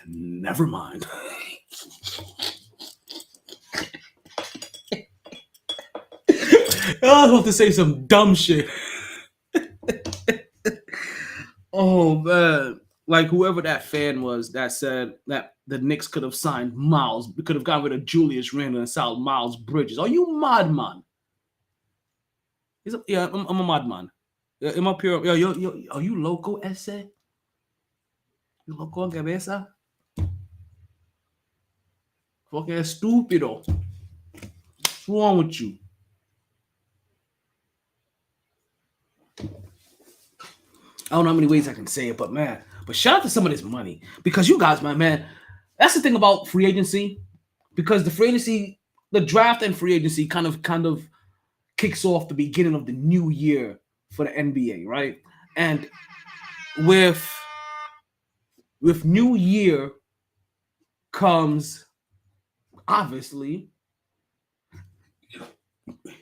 Never mind. I was about to say some dumb shit. Oh, man. Like, whoever that fan was that said that the Knicks could have signed Miles, could have gotten rid of Julius Randle and signed Miles Bridges. Are you mad, man? Yeah, I'm a mad man. Am I pure? Yo, are you loco, ese? You loco en cabeza? Fucking stupido. What's wrong with you? I don't know how many ways I can say it, but man, shout out to some of this money because you guys, man, that's the thing about free agency, because the free agency, the draft and free agency kind of kicks off the beginning of the new year for the NBA, right? And with new year comes obviously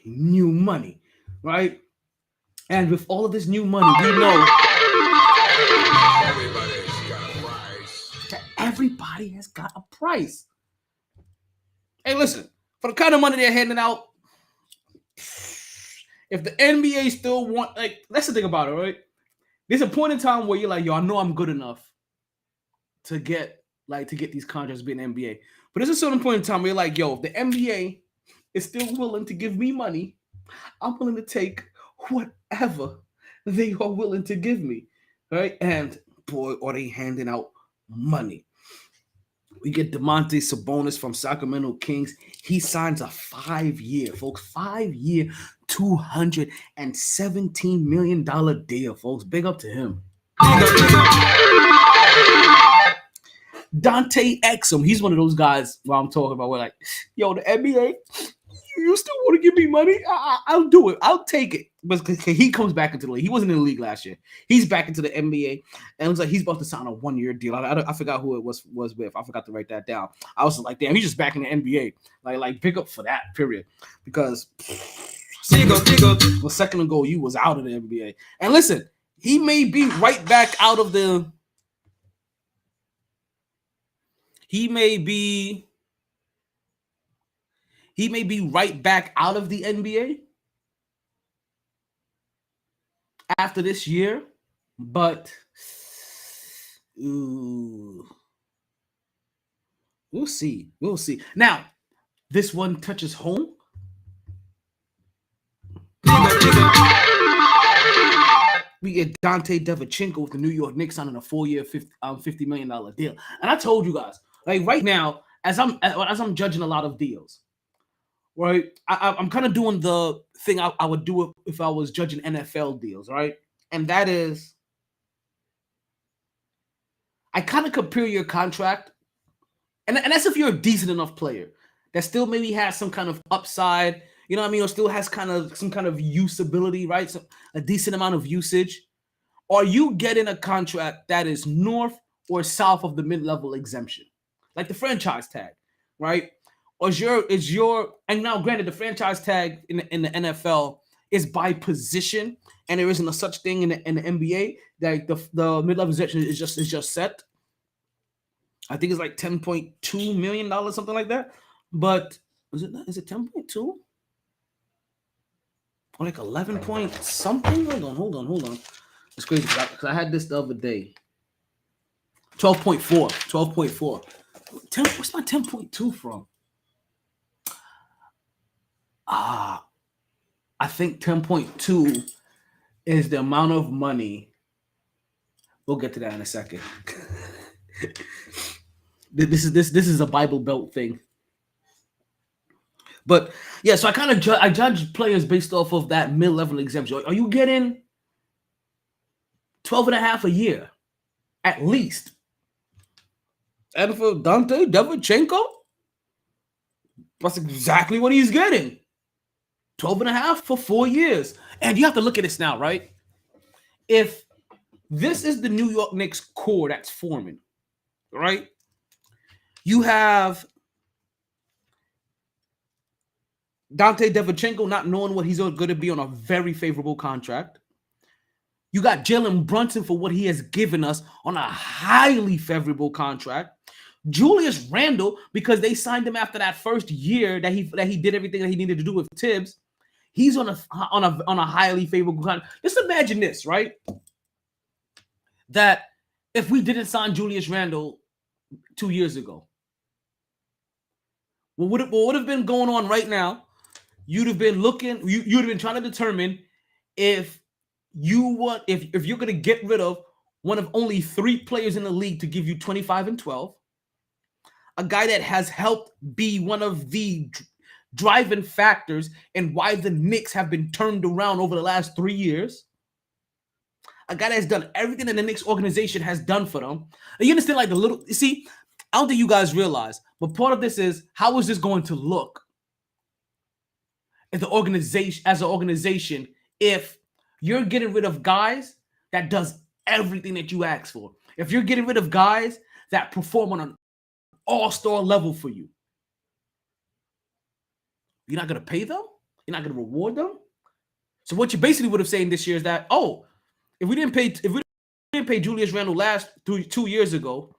new money, right? And with all of this new money, we know everybody has got a price. Hey, listen, for the kind of money they're handing out, if the NBA still want, like, that's the thing about it, right? There's a point in time where you're like, yo, I know I'm good enough to get these contracts being NBA. But there's a certain point in time where you're like, yo, if the NBA is still willing to give me money, I'm willing to take whatever they are willing to give me, right? And boy, are they handing out money. We get Domantas Sabonis from Sacramento Kings. He signs a 5-year, folks, 5-year, $217 million deal, folks. Big up to him. Dante Exum, he's one of those guys where I'm talking about. We're like, yo, the NBA, you still want to give me money? I'll do it. I'll take it. But he comes back into the league. He wasn't in the league last year. He's back into the NBA. And it was like he's about to sign a 1-year deal. I forgot who it was with. I forgot to write that down. I was like, damn, he's just back in the NBA. Like big up for that, period. Because a second ago, you was out of the NBA. And listen, he may be right back out of the... He may be right back out of the NBA after this year, but we'll see. We'll see. Now, this one touches home. We get Dante Devachenko with the New York Knicks signing a 4-year, $50 million deal. And I told you guys, like right now, as I'm judging a lot of deals, right? I'm kind of doing the thing I would do if I was judging NFL deals, right? And that is, I kind of compare your contract, and that's if you're a decent enough player that still maybe has some kind of upside, you know what I mean, or still has kind of some kind of usability, right? So a decent amount of usage. Are you getting a contract that is north or south of the mid-level exemption, like the franchise tag, right? Or is your and now granted the franchise tag in the NFL is by position, and there isn't a such thing in the NBA that the mid-level exemption is just set. I think it's like $10.2 million, something like that. But is it 10.2? Or like 11 point something? Hold on. It's crazy because I had this the other day. 12.4. 12.4. What's my 10.2 from? I think 10.2 is the amount of money. We'll get to that in a second. This is a Bible Belt thing. But yeah, so I kind of I judge players based off of that mid-level exemption. Are you getting 12.5 a year at least? And for Dante Devachenko, that's exactly what he's getting. 12.5 for 4 years. And you have to look at this now, right? If this is the New York Knicks core that's forming, right? You have Dante Devachenko not knowing what he's going to be on a very favorable contract. You got Jalen Brunson for what he has given us on a highly favorable contract. Julius Randle, because they signed him after that first year that he did everything that he needed to do with Tibbs. He's on a highly favorable contract. Just imagine this, right? That if we didn't sign Julius Randle 2 years ago, what would have been going on right now? You'd have been trying to determine if you're going to get rid of one of only 3 players in the league to give you 25 and 12, a guy that has helped be one of the driving factors in why the Knicks have been turned around over the last 3 years, a guy that has done everything that the Knicks organization has done for them. And you understand, like I don't think you guys realize, but part of this is, how is this going to look as an organization if you're getting rid of guys that does everything that you ask for? If you're getting rid of guys that perform on an all-star level for you, you're not going to pay them? You're not going to reward them? So what you basically would have said this year is that, if we didn't pay Julius Randle last 2 years ago,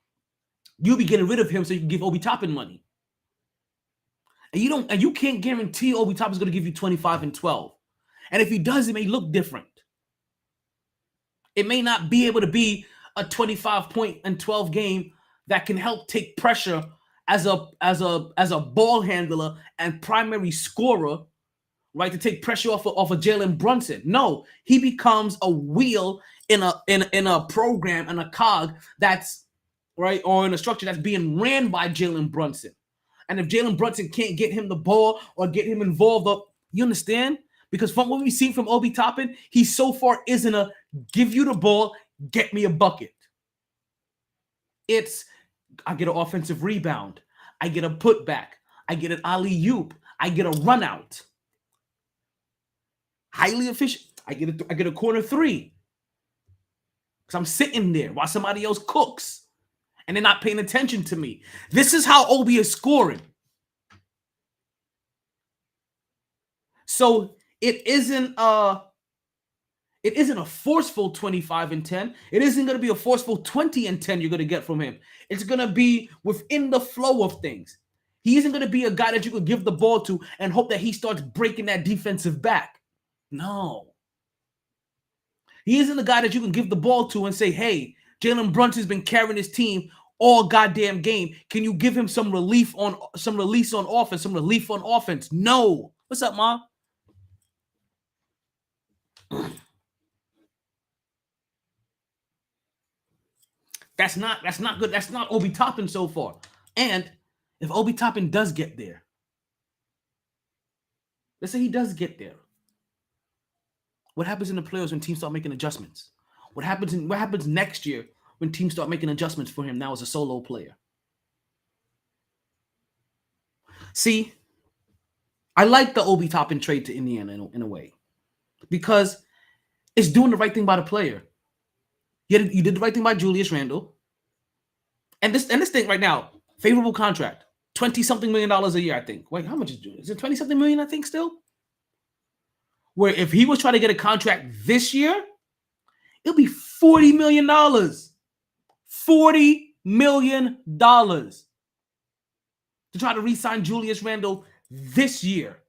you'll be getting rid of him so you can give Obi Toppin money. And you can't guarantee Obi Toppin is going to give you 25 and 12. And if he does, it may look different. It may not be able to be a 25 point and 12 game that can help take pressure as a ball handler and primary scorer, right? To take pressure off of Jalen Brunson. No, he becomes a wheel in a program and a cog that's right, or in a structure that's being ran by Jalen Brunson. And if Jalen Brunson can't get him the ball or get him involved, you understand? Because from what we've seen from Obi Toppin, he so far isn't a give you the ball, get me a bucket. It's, I get an offensive rebound, I get a putback, I get an alley-oop, I get a run out. Highly efficient. I get a corner 3. Because I'm sitting there while somebody else cooks and they're not paying attention to me. This is how Obi is scoring. So it isn't a forceful 25 and 10. It isn't going to be a forceful 20 and 10 you're going to get from him. It's going to be within the flow of things. He isn't going to be a guy that you could give the ball to and hope that he starts breaking that defensive back. No. He isn't the guy that you can give the ball to and say, hey, Jalen Brunson's been carrying his team all goddamn game. Can you give him some release on offense? No. What's up, Mom? That's not good. That's not Obi Toppin so far. And if Obi Toppin does get there, let's say he does get there, what happens in the playoffs when teams start making adjustments? What happens next year when teams start making adjustments for him now as a solo player. See, I like the Obi Toppin trade to Indiana in a way because it's doing the right thing by the player. You did the right thing by Julius Randle. And this thing right now, favorable contract, $20-something million a year, I think. Wait, how much is Julius? Is it 20-something million, I think, still? Where if he was trying to get a contract this year, it'll be $40 million. $40 million to try to re-sign Julius Randle this year.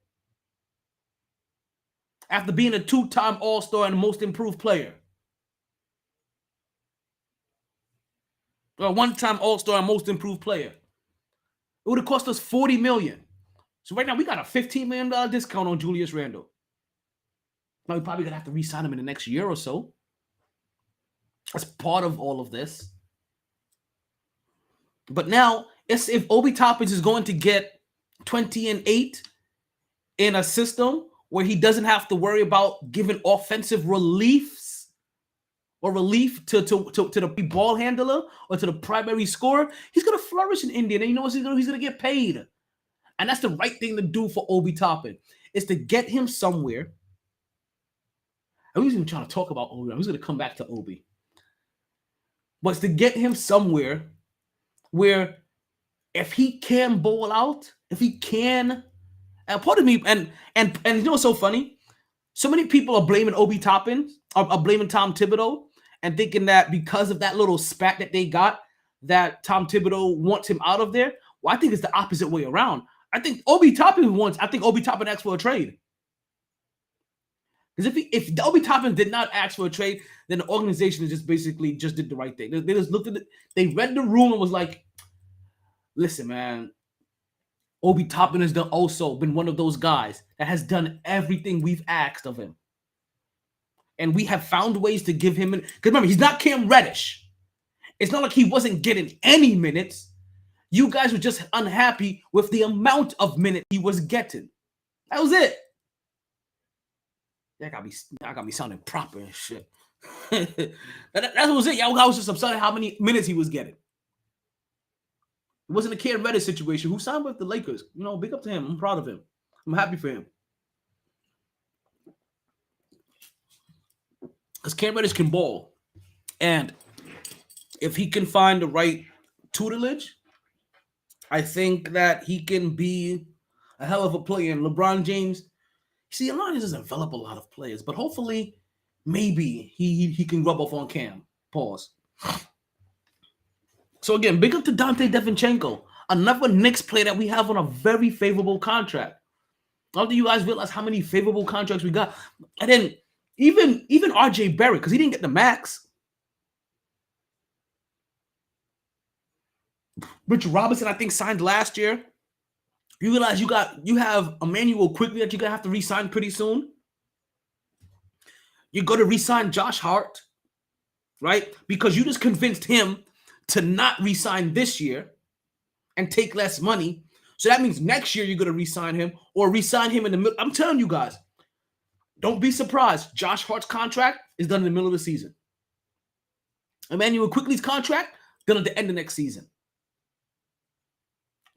After being a 2-time All-Star and most improved player. Or a 1-time All-Star and most improved player. It would have cost us $40 million. So right now we got a $15 million discount on Julius Randle. Now we're probably going to have to re-sign him in the next year or so. That's part of all of this. But now, if Obi Toppin is going to get 20-8 in a system where he doesn't have to worry about giving offensive reliefs or relief to the ball handler or to the primary scorer, he's going to flourish in India. And you know what he's going to get paid. And that's the right thing to do for Obi Toppin, is to get him somewhere. I was even trying to talk about Obi. I was going to come back to Obi. But it's to get him somewhere where if he can bowl out, if he can, and part of me, and you know what's so funny? So many people are blaming Obi Toppin, are blaming Tom Thibodeau, and thinking that because of that little spat that they got, that Tom Thibodeau wants him out of there. Well, I think it's the opposite way around. I think Obi Toppin asked for a trade. Because if Obi Toppin did not ask for a trade, then the organization just basically just did the right thing. They just looked at it, they read the room and was like, listen, man, Obi Toppin has also been one of those guys that has done everything we've asked of him. And we have found ways to give him, because remember, he's not Cam Reddish. It's not like he wasn't getting any minutes. You guys were just unhappy with the amount of minutes he was getting. That was it. I got me sounding proper and shit. that was it. Y'all was just upset at how many minutes he was getting. It wasn't a Cam Reddish situation. Who signed with the Lakers? You know, big up to him. I'm proud of him. I'm happy for him. Because Cam Reddish can ball. And if he can find the right tutelage, I think that he can be a hell of a player. And LeBron James, see, a lot doesn't develop a lot of players, but hopefully, maybe he can rub off on Cam. Pause. So again, big up to Dante DiVincenzo, another Knicks player that we have on a very favorable contract. How do you guys realize how many favorable contracts we got? And then even RJ Barrett, because he didn't get the max. Richard Robinson, I think, signed last year. You realize you have Emmanuel Quigley that you're gonna have to re-sign pretty soon. You're gonna re-sign Josh Hart, right? Because you just convinced him to not re-sign this year and take less money. So that means next year you're gonna re-sign him or re-sign him in the middle. I'm telling you guys, don't be surprised. Josh Hart's contract is done in the middle of the season. Emmanuel Quigley's contract done at the end of next season.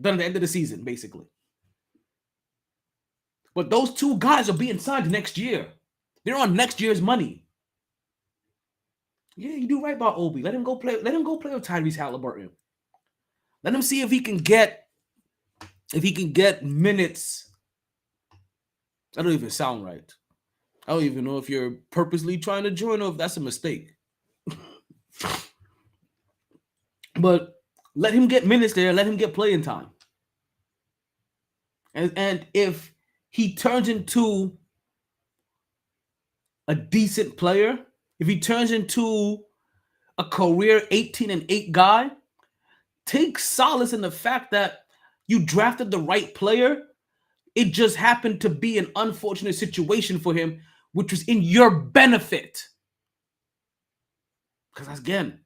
Done at the end of the season, basically. But those two guys are being signed next year. They're on next year's money. Yeah, you do right about Obi. Let him go play. Let him go play with Tyrese Halliburton. Let him see if he can get minutes. I don't even sound right. I don't even know if you're purposely trying to join or if that's a mistake. But let him get minutes there. Let him get playing time. And if he turns into a decent player, if he turns into a career 18-8 guy, take solace in the fact that you drafted the right player. It just happened to be an unfortunate situation for him, which was in your benefit. Because again,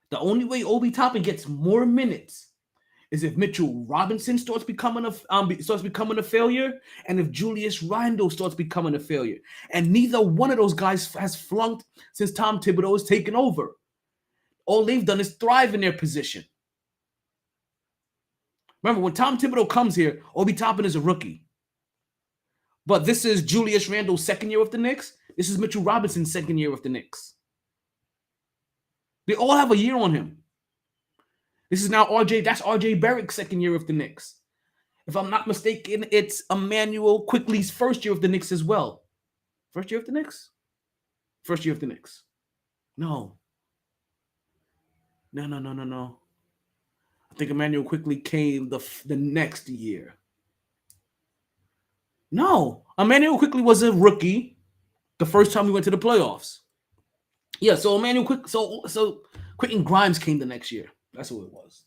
the only way Obi Toppin gets more minutes is if Mitchell Robinson starts becoming a failure, and if Julius Randle starts becoming a failure. And neither one of those guys has flunked since Tom Thibodeau has taken over. All they've done is thrive in their position. Remember, when Tom Thibodeau comes here, Obi Toppin is a rookie. But this is Julius Randle's second year with the Knicks. This is Mitchell Robinson's second year with the Knicks. They all have a year on him. This is now that's RJ Barrett's second year with the Knicks. If I'm not mistaken, it's Emmanuel Quickly's first year with the Knicks as well. First year of the Knicks? First year of the Knicks. No. I think Emmanuel Quickly came the next year. No. Emmanuel Quickly was a rookie the first time we went to the playoffs. Yeah, so Emmanuel Quick, so Quick and Grimes came the next year. That's who it was.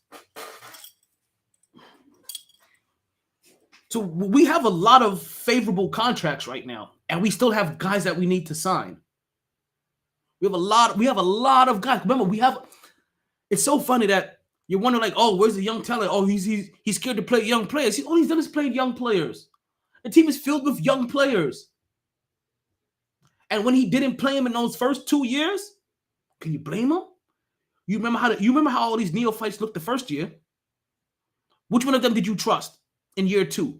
So we have a lot of favorable contracts right now, and we still have guys that we need to sign. We have a lot of guys. Remember, it's so funny that you're wondering, like, oh, where's the young talent? Oh, he's scared to play young players. All he's done is played young players. The team is filled with young players. And when he didn't play him in those first 2 years, can you blame him? You remember how all these neophytes looked the first year? Which one of them did you trust in year 2?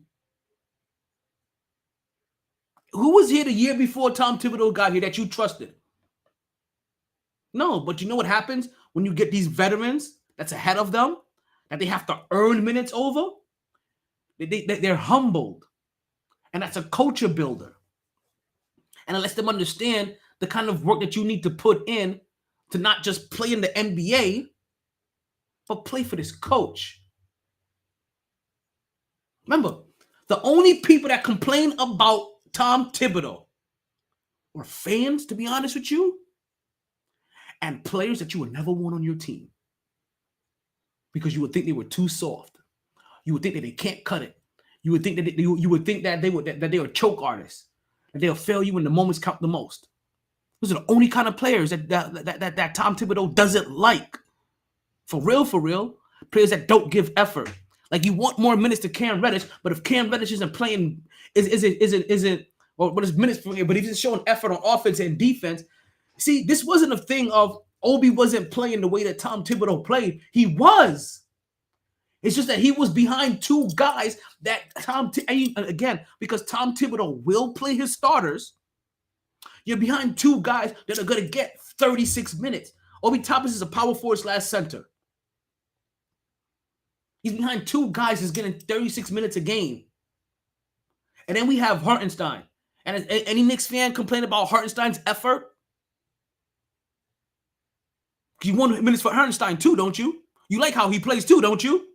Who was here the year before Tom Thibodeau got here that you trusted? No, but you know what happens when you get these veterans that's ahead of them, that they have to earn minutes over? They're humbled. And that's a culture builder. And it lets them understand the kind of work that you need to put in to not just play in the NBA, but play for this coach. Remember, the only people that complain about Tom Thibodeau were fans, to be honest with you, and players that you would never want on your team. Because you would think they were too soft. You would think that they can't cut it. You would think that they were choke artists. That they'll fail you when the moments count the most. Those are the only kind of players that Tom Thibodeau doesn't like. For real. Players that don't give effort. Like, you want more minutes to Cam Reddish, but if Cam Reddish isn't playing, what is minutes for him? But if he's showing effort on offense and defense, see, this wasn't a thing of Obi wasn't playing the way that Tom Thibodeau played. He was. It's just that he was behind two guys that again, because Tom Thibodeau will play his starters, you're behind two guys that are going to get 36 minutes. Obi Toppin is a power forward / center. He's behind two guys that's getting 36 minutes a game. And then we have Hartenstein. And any Knicks fan complain about Hartenstein's effort? You want minutes for Hartenstein too, don't you? You like how he plays too, don't you?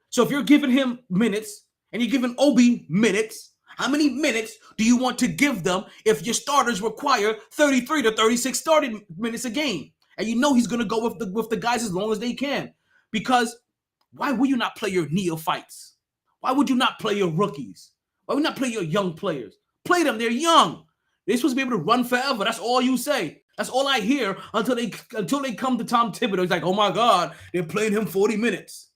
So if you're giving him minutes and you're giving Obi minutes, how many minutes do you want to give them if your starters require 33 to 36 starting minutes a game? And you know he's going to go with the guys as long as they can. Because why would you not play your neophytes? Why would you not play your rookies? Why would you not play your young players? Play them. They're young. They're supposed to be able to run forever. That's all you say. That's all I hear until they come to Tom Thibodeau. It's like, oh my God, they're playing him 40 minutes.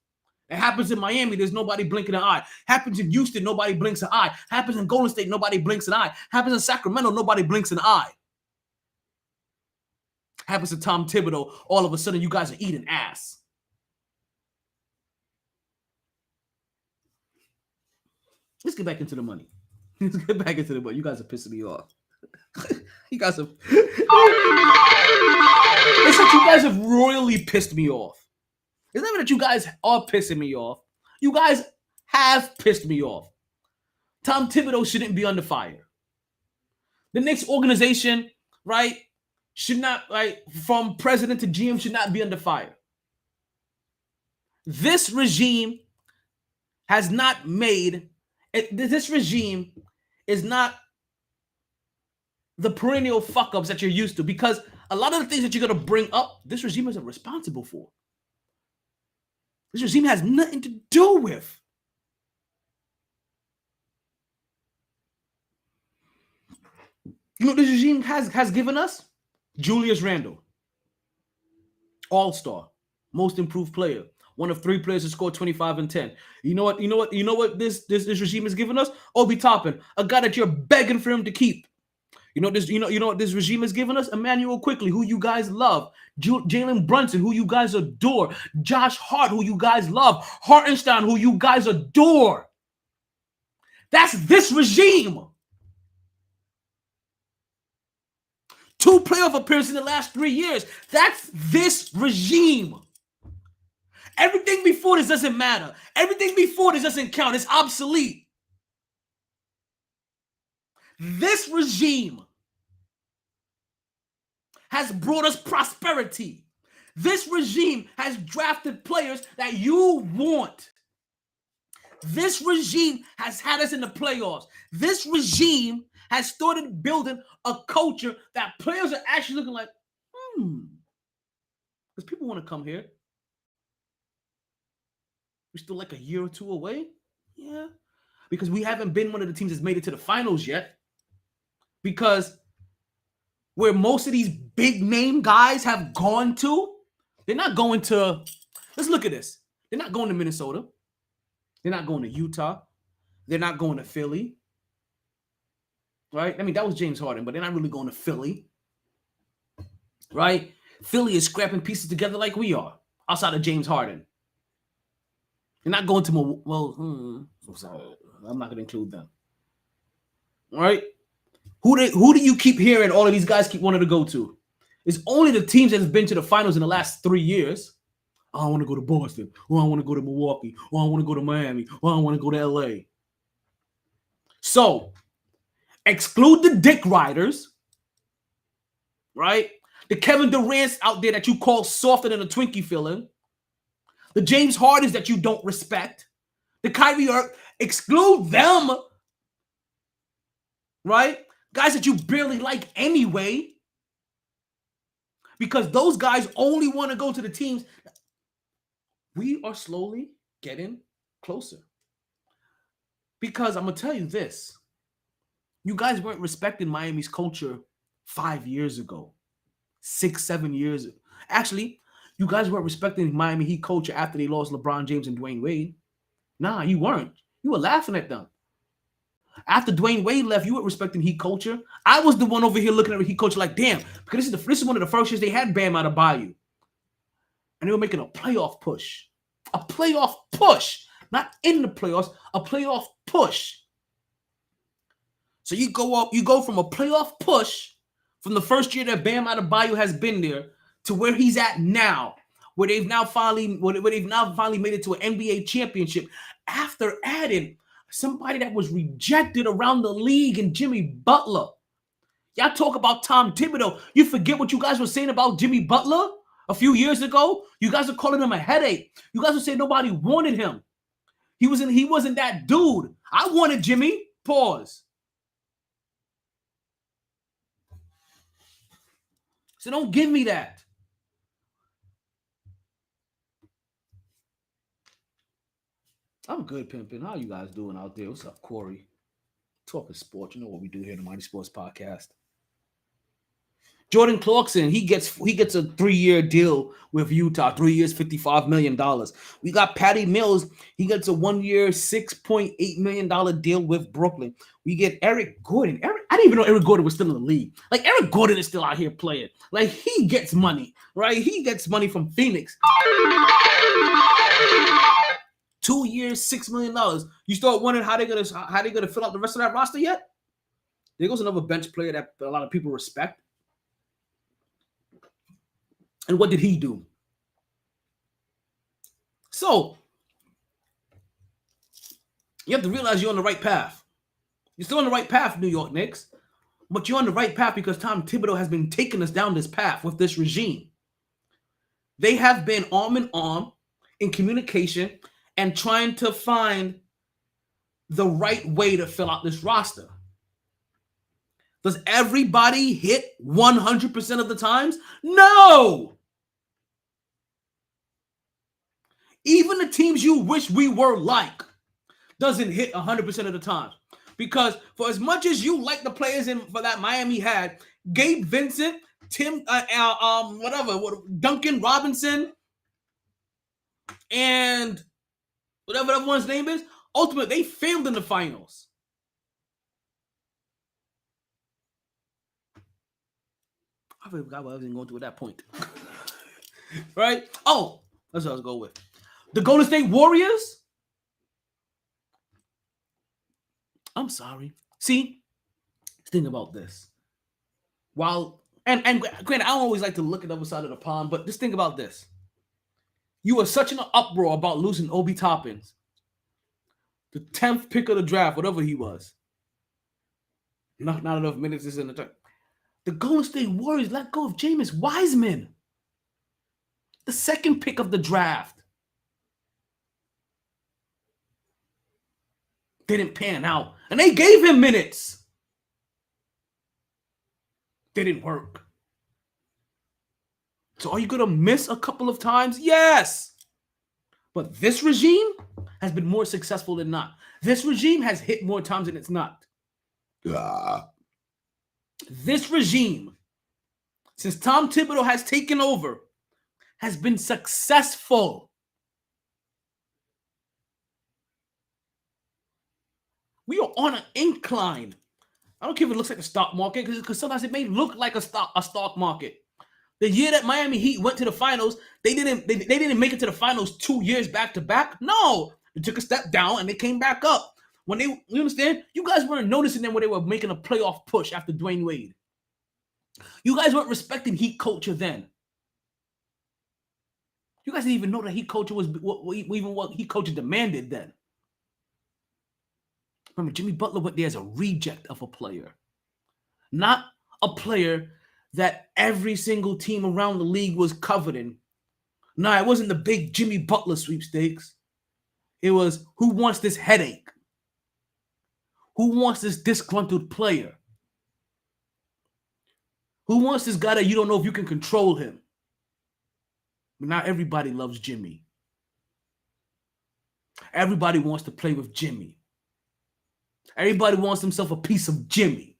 It happens in Miami, there's nobody blinking an eye. Happens in Houston, nobody blinks an eye. Happens in Golden State, nobody blinks an eye. Happens in Sacramento, nobody blinks an eye. Happens to Tom Thibodeau, all of a sudden you guys are eating ass. Let's get back into the money. Let's get back into the money. You guys are pissing me off. You guys have... It's like you guys have royally pissed me off. It's not even that you guys are pissing me off. You guys have pissed me off. Tom Thibodeau shouldn't be under fire. The Knicks organization, right, should not, right, from president to GM, should not be under fire. This regime has not made, this regime is not the perennial fuck-ups that you're used to, because a lot of the things that you're going to bring up, this regime isn't responsible for. This regime has nothing to do with. You know what this regime has given us? Julius Randle. All-star. Most improved player. One of 3 players to score 25 and 10. You know what this regime has given us? Obi Toppin. A guy that you're begging for him to keep. You know what this regime has given us? Emmanuel Quickly, who you guys love. Jalen Brunson, who you guys adore. Josh Hart, who you guys love. Hartenstein, who you guys adore. That's this regime. 2 playoff appearances in the last 3 years. That's this regime. Everything before this doesn't matter. Everything before this doesn't count. It's obsolete. This regime has brought us prosperity. This regime has drafted players that you want. This regime has had us in the playoffs. This regime has started building a culture that players are actually looking like, because people want to come here. We're still like a year or 2 away. Yeah. Because we haven't been one of the teams that's made it to the finals yet. Because where most of these big name guys have gone to, they're not going to, let's look at this. They're not going to Minnesota. They're not going to Utah. They're not going to Philly. Right? I mean, that was James Harden, but they're not really going to Philly. Right? Philly is scrapping pieces together like we are, outside of James Harden. They're not going to, I'm not going to include them. All right? Who do you keep hearing all of these guys keep wanting to go to? It's only the teams that have been to the finals in the last 3 years. Oh, I want to go to Boston. Oh, I want to go to Milwaukee. Oh, I want to go to Miami. Oh, I want to go to LA. So, exclude the dick riders, right? The Kevin Durant's out there that you call softer than a Twinkie filling. The James Hardens that you don't respect. The Kyrie Irving. Exclude them, right? Guys that you barely like anyway. Because those guys only want to go to the teams. We are slowly getting closer. Because I'm going to tell you this. You guys weren't respecting Miami's culture 5 years ago. 6, 7 years ago. Actually, you guys weren't respecting Miami Heat culture after they lost LeBron James and Dwayne Wade. Nah, you weren't. You were laughing at them. After Dwayne Wade left, you weren't respecting Heat culture. I was the one over here looking at Heat culture like, damn, because this is one of the first years they had Bam out of Bayou. And they were making a playoff push. A playoff push. Not in the playoffs, a playoff push. So you go from a playoff push from the first year that Bam Adebayo has been there to where he's at now, where they've now finally made it to an NBA championship after adding somebody that was rejected around the league in Jimmy Butler. Y'all talk about Tom Thibodeau. You forget what you guys were saying about Jimmy Butler a few years ago? You guys are calling him a headache. You guys were saying nobody wanted him. He wasn't that dude. I wanted Jimmy. Pause. So don't give me that. I'm good, pimping. How you guys doing out there? What's up, Corey? Talking sports. You know what we do here in the MyT Sports Podcast. Jordan Clarkson, he gets a 3-year deal with Utah, 3 years, $55 million. We got Patty Mills. He gets a 1-year, $6.8 million deal with Brooklyn. We get Eric Gordon. I didn't even know Eric Gordon was still in the league. Like, Eric Gordon is still out here playing. Like, he gets money, right? He gets money from Phoenix. 2 years, $6 million. You start wondering how they're gonna fill out the rest of that roster yet? There goes another bench player that a lot of people respect. And what did he do? So, you have to realize you're on the right path. You're still on the right path, New York Knicks. But you're on the right path because Tom Thibodeau has been taking us down this path with this regime. They have been arm in arm in communication and trying to find the right way to fill out this roster. Does everybody hit 100% of the times? No! Even the teams you wish we were like doesn't hit 100% of the time. Because for as much as you like the players for that Miami had, Gabe Vincent, Duncan Robinson, and whatever that one's name is, ultimately they failed in the finals. I forgot what I was going to at that point. Right? Oh, that's what I was going with. The Golden State Warriors. I'm sorry. See, think about this. While and granted, I don't always like to look at the other side of the pond, but just think about this. You were such an uproar about losing Obi Toppins, the 10th pick of the draft, whatever he was. Not enough minutes is in the turn. The Golden State Warriors let go of Jameis Wiseman, the 2nd pick of the draft. Didn't pan out. And they gave him minutes. Didn't work. So are you going to miss a couple of times? Yes. But this regime has been more successful than not. This regime has hit more times than it's not. This regime, since Tom Thibodeau has taken over, has been successful. We are on an incline. I don't care if it looks like a stock market because sometimes it may look like a stock market. The year that Miami Heat went to the finals, they didn't make it to the finals 2 years back to back. No, they took a step down and they came back up. When you understand, you guys weren't noticing them when they were making a playoff push after Dwayne Wade. You guys weren't respecting Heat culture then. You guys didn't even know that Heat culture was what Heat culture demanded then. Remember, Jimmy Butler went there as a reject of a player, not a player that every single team around the league was coveting. No, it wasn't the big Jimmy Butler sweepstakes. It was, who wants this headache? Who wants this disgruntled player? Who wants this guy that you don't know if you can control him? But now everybody loves Jimmy. Everybody wants to play with Jimmy. Everybody wants himself a piece of Jimmy.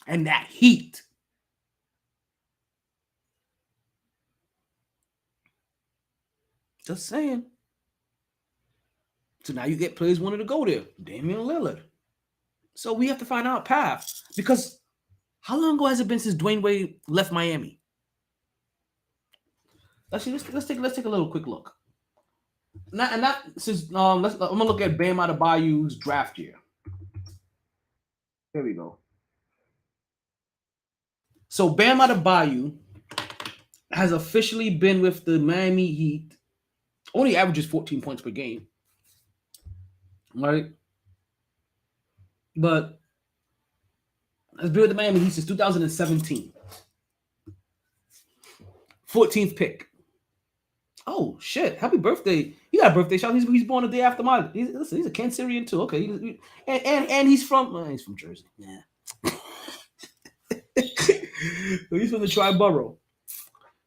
And that heat. Just saying. So now you get players wanting to go there. Damian Lillard. So we have to find out a path. Because how long ago has it been since Dwayne Wade left Miami? Let's take a little quick look. I'm gonna look at Bam Adebayo's draft year. Here we go. So Bam Adebayo has officially been with the Miami Heat. Only averages 14 points per game. Right? But has been with the Miami Heat since 2017. 14th pick. Oh shit! Happy birthday! He got a birthday shout. He's born the day after mine. He's a Cancerian too. Okay, and he's from Jersey. Yeah, he's from the Tri-Borough,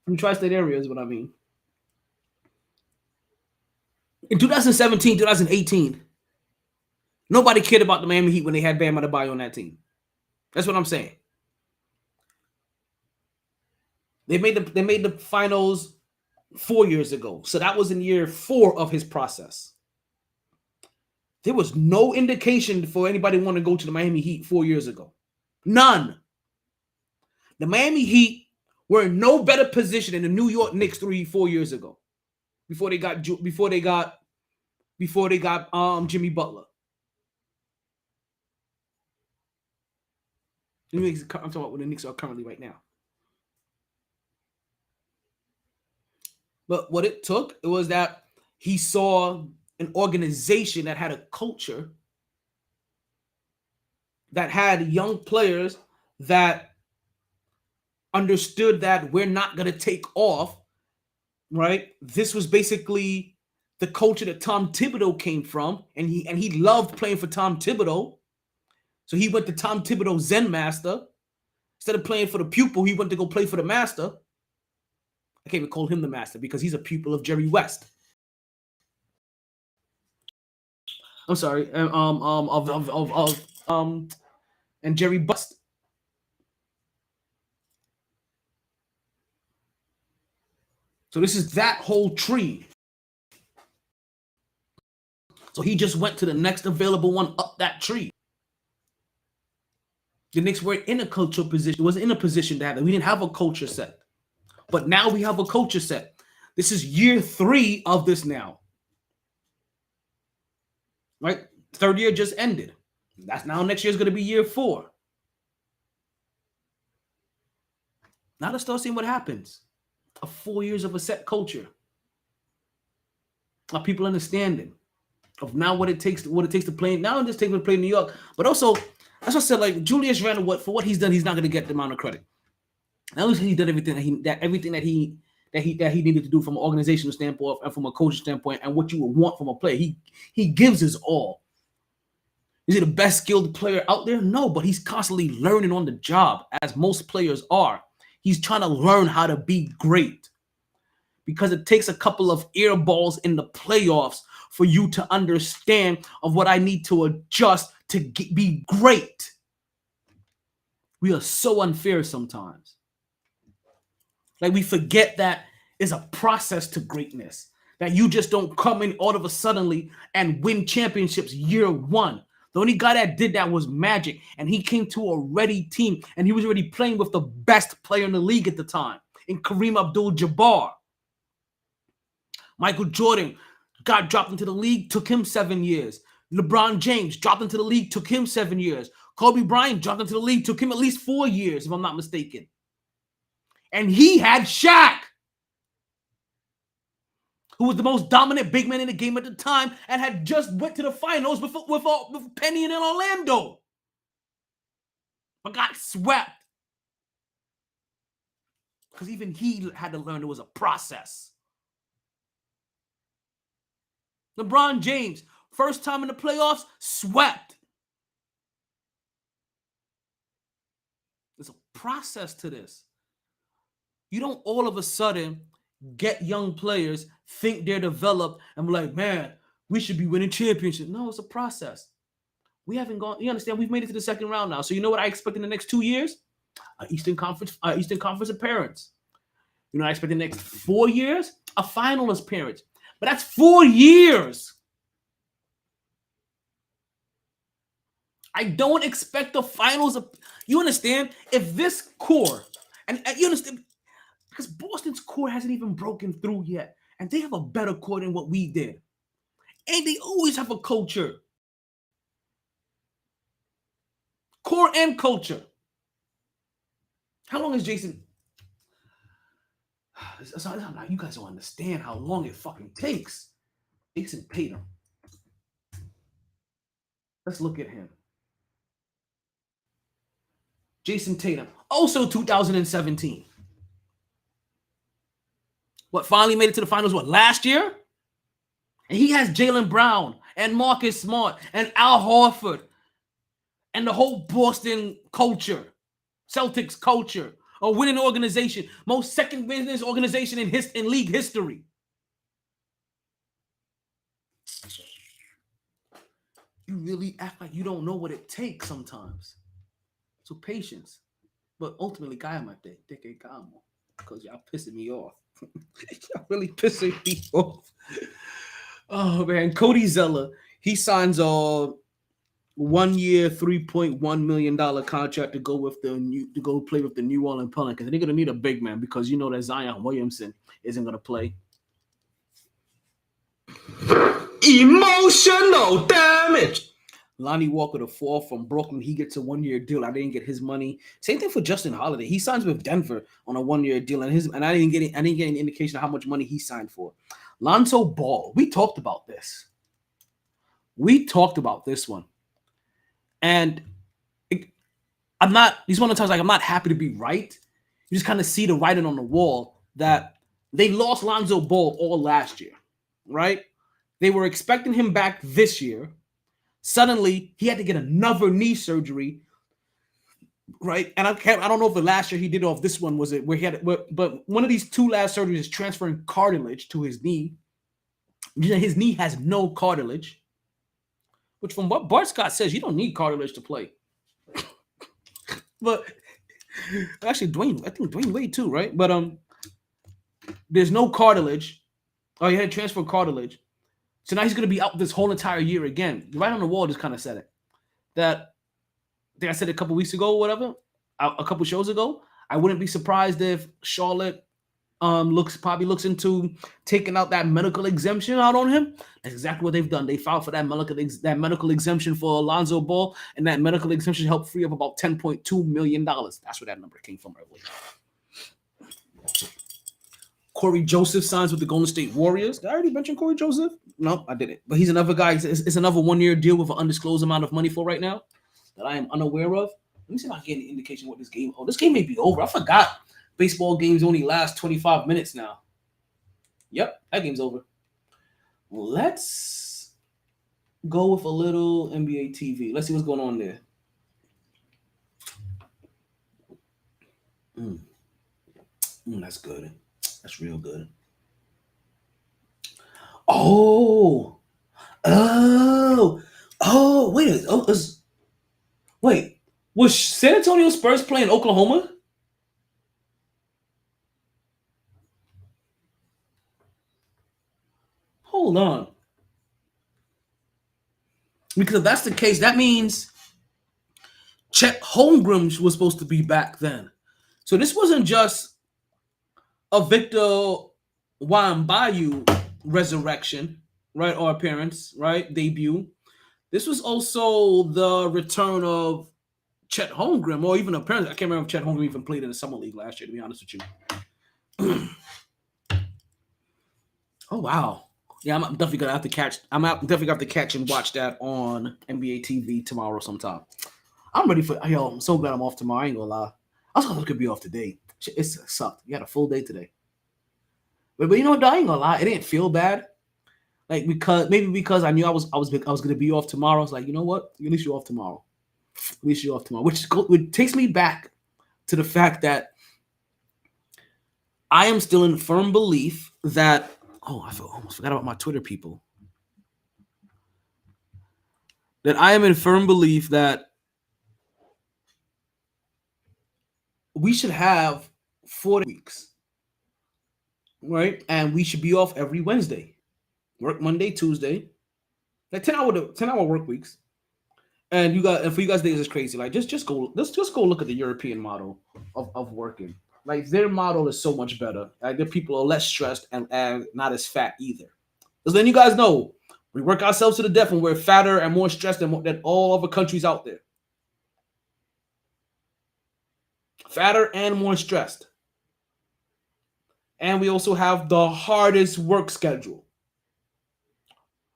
from the Tri-State area is what I mean. In 2017, 2018, nobody cared about the Miami Heat when they had Bam Adebayo on that team. That's what I'm saying. They made the finals 4 years ago. So that was in year 4 of his process. There was no indication for anybody wanting to go to the Miami Heat 4 years ago. None. The Miami Heat were in no better position than the New York Knicks 4 years ago. Before they got Jimmy Butler. I'm talking about what the Knicks are currently right now. But what it took, it was that he saw an organization that had a culture, that had young players that understood that we're not going to take off, right? This was basically the culture that Tom Thibodeau came from, and he loved playing for Tom Thibodeau. So he went to Tom Thibodeau's Zen master. Instead of playing for the pupil, he went to go play for the master. I can't even call him the master because he's a pupil of Jerry West. I'm sorry, and Jerry Bust. So this is that whole tree. So he just went to the next available one up that tree. The Knicks were in a cultural position, was in a position to have that. We didn't have a culture set. But now we have a culture set. This is year 3 of this now. Right? Third year just ended. That's now next year is going to be year 4. Now let's start seeing what happens. 4 years of a set culture. Of people understanding of now what it takes to play. Not just take to play in New York, but also, as I said, like Julius Randle, for what he's done, he's not going to get the amount of credit. At least he did everything that he needed to do from an organizational standpoint and from a coaching standpoint, and what you would want from a player. He gives his all. Is he the best skilled player out there? No, but he's constantly learning on the job, as most players are. He's trying to learn how to be great, because it takes a couple of air balls in the playoffs for you to understand of what I need to adjust to be great. We are so unfair sometimes. Like, we forget that it's a process to greatness, that you just don't come in all of a suddenly and win championships year 1. The only guy that did that was Magic, and he came to a ready team, and he was already playing with the best player in the league at the time, in Kareem Abdul-Jabbar. Michael Jordan got dropped into the league, took him 7 years. LeBron James dropped into the league, took him 7 years. Kobe Bryant dropped into the league, took him at least 4 years, if I'm not mistaken. And he had Shaq, who was the most dominant big man in the game at the time and had just went to the finals with Penny and in Orlando, but got swept. Because even he had to learn it was a process. LeBron James, first time in the playoffs, swept. There's a process to this. You don't all of a sudden get young players, think they're developed, and be like, man, we should be winning championships. No, it's a process. We haven't gone, you understand, we've made it to the second round now. So you know what I expect in the next 2 years? Eastern Conference appearance. You know what I expect in the next 4 years? A finalist appearance. But that's 4 years. I don't expect the finals. You understand? If this core, and you understand, because Boston's core hasn't even broken through yet. And they have a better core than what we did. And they always have a culture. Core and culture. How long is Jason? You guys don't understand how long it fucking takes. Jason Tatum. Let's look at him. Jason Tatum. Also 2017. What, finally made it to the finals, what, last year? And he has Jaylen Brown and Marcus Smart and Al Horford and the whole Boston culture, Celtics culture, a winning organization, most second winningest organization in league history. You really act like you don't know what it takes sometimes. So patience. But ultimately, Kayamate, Deke Kamo, because y'all pissing me off. Y'all really pissing me off. Oh man, Cody Zeller, he signs a 1 year, $3.1 million contract to go play with the New Orleans Pelicans. And they're gonna need a big man because you know that Zion Williamson isn't gonna play. Emotional damage. Lonnie Walker, the 4 from Brooklyn, he gets a 1 year deal. I didn't get his money. Same thing for Justin Holiday. He signs with Denver on a 1 year deal, and I didn't get any indication of how much money he signed for. Lonzo Ball, we talked about this. We talked about this one, and I'm not. These one of the times like I'm not happy to be right. You just kind of see the writing on the wall that they lost Lonzo Ball all last year, right? They were expecting him back this year. Suddenly, he had to get another knee surgery, right? And I don't know if the last year he did, or if this one was it, where he had, but one of these 2 last surgeries is transferring cartilage to his knee. His knee has no cartilage, which from what Bart Scott says, you don't need cartilage to play. But actually, I think Dwayne Wade too, right? But there's no cartilage. Oh, he had to transfer cartilage. So now he's going to be out this whole entire year again. Right on the wall just kind of said it. That think I said a couple weeks ago or whatever, a couple shows ago, I wouldn't be surprised if Charlotte probably looks into taking out that medical exemption out on him. That's exactly what they've done. They filed for that medical exemption for Alonzo Ball, and that medical exemption helped free up about $10.2 million. That's where that number came from earlier. Corey Joseph signs with the Golden State Warriors. Did I already mention Corey Joseph? No, I didn't. But he's another guy. It's another one-year deal with an undisclosed amount of money for right now that I am unaware of. Let me see if I can get any indication what this game. Oh, this game may be over. I forgot. Baseball games only last 25 minutes now. Yep, that game's over. Let's go with a little NBA TV. Let's see what's going on there. That's good. That's real good. Oh, wait. Wait, was San Antonio Spurs playing Oklahoma? Hold on. Because if that's the case, that means Chet Holmgren was supposed to be back then. So this wasn't just a Victor Wembanyama resurrection, right, or appearance, right, debut. This was also the return of Chet Holmgren, or even appearance. I can't remember if Chet Holmgren even played in the Summer League last year, to be honest with you. Oh, wow. Yeah, I'm definitely gonna have to catch. I'm definitely gonna have to catch and watch that on NBA TV tomorrow sometime. I'm ready for. I'm so glad I'm off tomorrow. I ain't gonna lie. I thought I could be off today. It sucked. You had a full day today. But you know what? I ain't gonna lie. It didn't feel bad. Like because I knew I was gonna be off tomorrow. I was like, you know what? At least you're off tomorrow. At least you're off tomorrow. Which takes me back to the fact that I am still in firm belief that. Oh, I almost forgot about my Twitter people. That I am in firm belief that we should have 4 weeks, right? And we should be off every Wednesday. Work Monday, Tuesday, like 10-hour work weeks. And for you guys, this is crazy. Like just go look at the European model of working. Like their model is so much better. Like their people are less stressed and not as fat either. Because then you guys know we work ourselves to the death and we're fatter and more stressed than all other countries out there. Fatter and more stressed. And we also have the hardest work schedule.